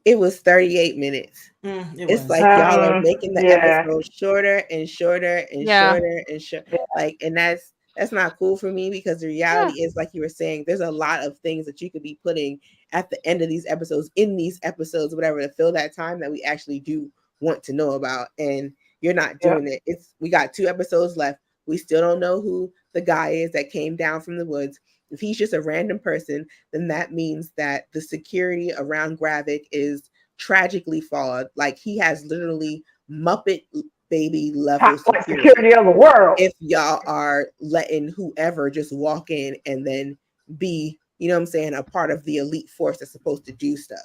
it was 38 minutes. It's like y'all are making the episode shorter and shorter and shorter and shorter. Like, and that's not cool for me, because the reality is, like you were saying, there's a lot of things that you could be putting at the end of these episodes, in these episodes, whatever, to fill that time that we actually do want to know about. And you're not doing it. We got 2 episodes left. We still don't know who the guy is that came down from the woods. If he's just a random person, then that means that the security around Gravik is tragically flawed. Like, he has literally Muppet baby level security of the world. If y'all are letting whoever just walk in and then be, a part of the elite force that's supposed to do stuff.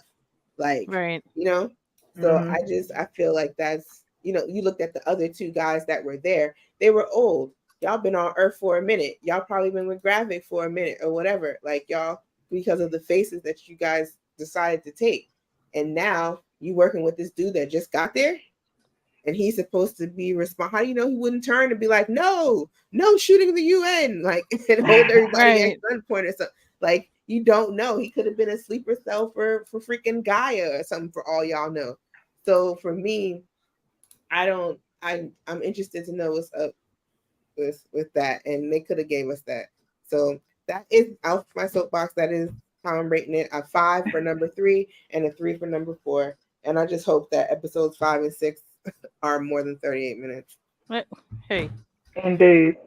Like, right. So I feel like that's, you looked at the other 2 guys that were there, they were old. Y'all been on Earth for a minute. Y'all probably been with Gravik for a minute or whatever. Like, y'all, because of the faces that you guys decided to take. And now you working with this dude that just got there, and he's supposed to be responsible. How do you know he wouldn't turn and be like, no shooting the UN, like, and hold everybody at gunpoint or something? Like, you don't know. He could have been a sleeper cell for freaking Gaia or something, for all y'all know. So for me, I'm interested to know what's up with that, and they could have gave us that. So that is out my soapbox. That is how I'm rating it: a 5 for number 3 and a 3 for number 4. And I just hope that episodes 5 and 6 are more than 38 minutes. Hey, indeed.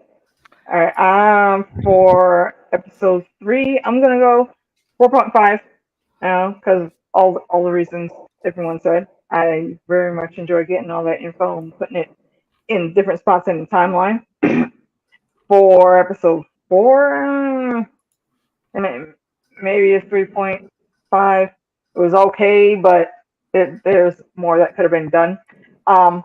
All right. For episode 3, I'm gonna go 4.5. Because all the reasons everyone said. I very much enjoy getting all that info and putting it in different spots in the timeline. For episode 4, and maybe a 3.5. It was okay, but there's more that could have been done. On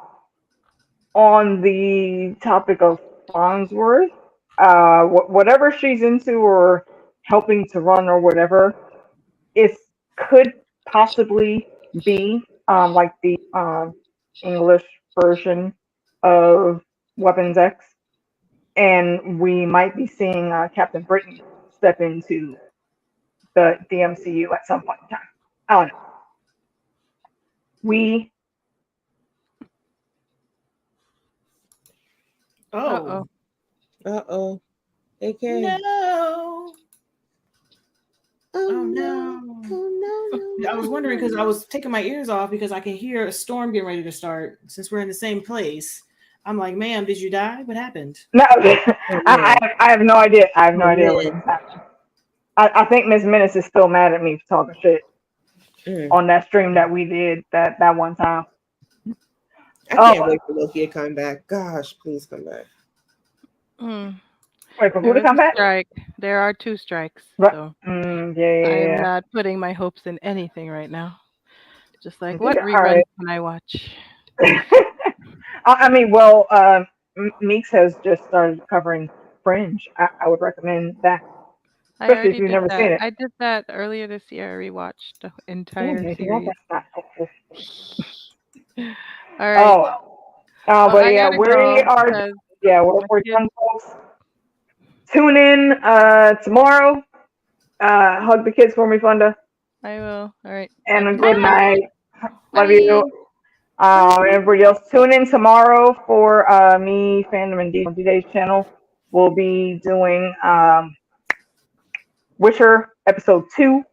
the topic of Farnsworth, whatever she's into or helping to run or whatever, it could possibly be like the English version of Weapons X, and we might be seeing Captain Britain step into the MCU at some point in time. I don't know. AK. No. Oh no. I was wondering, because I was taking my ears off because I can hear a storm getting ready to start. Since we're in the same place, I'm like, ma'am, did you die? What happened? No, I have no idea. I have no idea what happened. I think Miss Menace is still mad at me for talking shit on that stream that we did that one time. I can't wait for Loki to come back. Gosh, please come back. Wait for who to come back? Strike. There are 2 strikes. So I'm not putting my hopes in anything right now. Just like, what reruns can I watch? I mean, well, Meeks has just started covering Fringe. I would recommend that. Especially if you've never seen it. I did that earlier this year. I rewatched the entire series. All right. But yeah, we're done, folks. Tune in tomorrow. Hug the kids for me, Funda. I will. All right. And a good night. Love you. Everybody else, tune in tomorrow for me, Fandom and D-Day's channel. We'll be doing Witcher episode 2,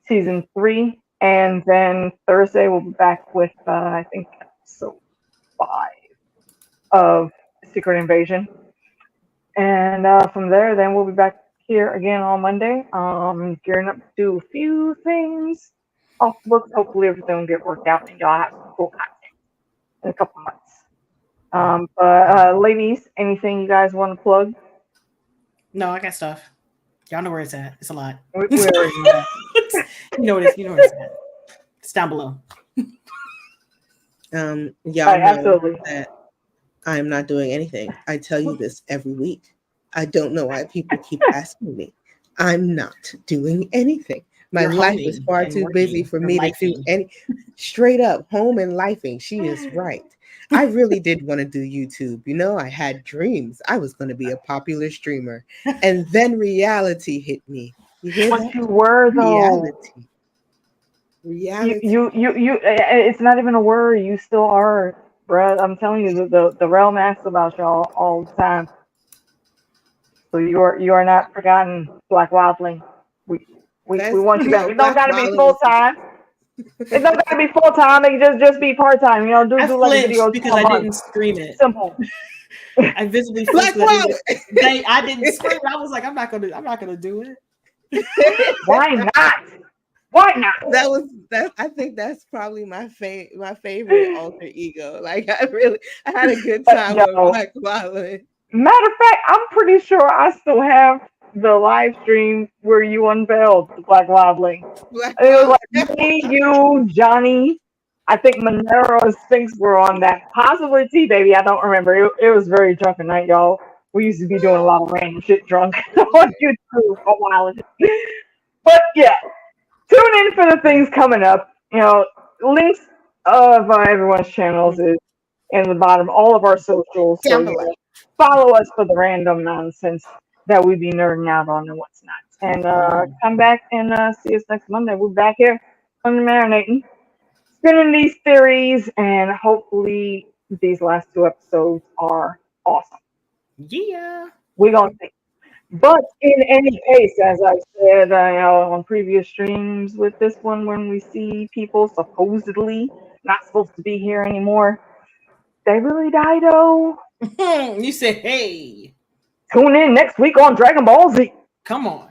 season 3, and then Thursday we'll be back with I think episode 5 of Secret Invasion. And from there, then we'll be back here again on Monday. Gearing up to do a few things off the books. Hopefully everything will get worked out and y'all have some cool content in a couple months. But ladies, anything you guys want to plug? No, I got stuff. Y'all know where it's at. It's a lot. Where is it? You know what it's. You know where it's at. It's down below. Y'all Absolutely. know that I'm not doing anything. I tell you this every week. I don't know why people keep asking me. I'm not doing anything. My life is far too busy for me to do any. Straight up, home and lifing. She is right. I really did want to do YouTube. You know, I had dreams. I was going to be a popular streamer. And then reality hit me. You hear What that? you were, though. Reality. You. It's not even a word. You still are, bruh. I'm telling you, the realm asks about y'all all the time. So you are not forgotten, Black Wildling. We want you guys. It don't gotta be full time. It don't gotta be full time. It can just be part time. You know, do like a video because I didn't scream it. Simple. I visibly flinched. I didn't scream. I was like, I'm not gonna do it. Why not? Why not? That I think that's probably my favorite alter ego. Like I had a good time with Black Wildling. Matter of fact, I'm pretty sure I still have the live stream where you unveiled the Black Wildling. It was like me, you, Johnny. I think Manero Sphinx were on that. Possibly T Baby. I don't remember. It was very drunken night, y'all. We used to be doing a lot of random shit drunk on YouTube for a while. But yeah, tune in for the things coming up. You know, links of everyone's channels is in the bottom. All of our socials. So follow us for the random nonsense that we be nerding out on and what's not. And come back and see us next Monday. We're back here on the Marinating, spinning these theories, and hopefully these last 2 episodes are awesome. Yeah. We're going to see. But in any case, as I said on previous streams with this one, when we see people supposedly not supposed to be here anymore, they really die though. You said, hey. Tune in next week on Dragon Ball Z. Come on.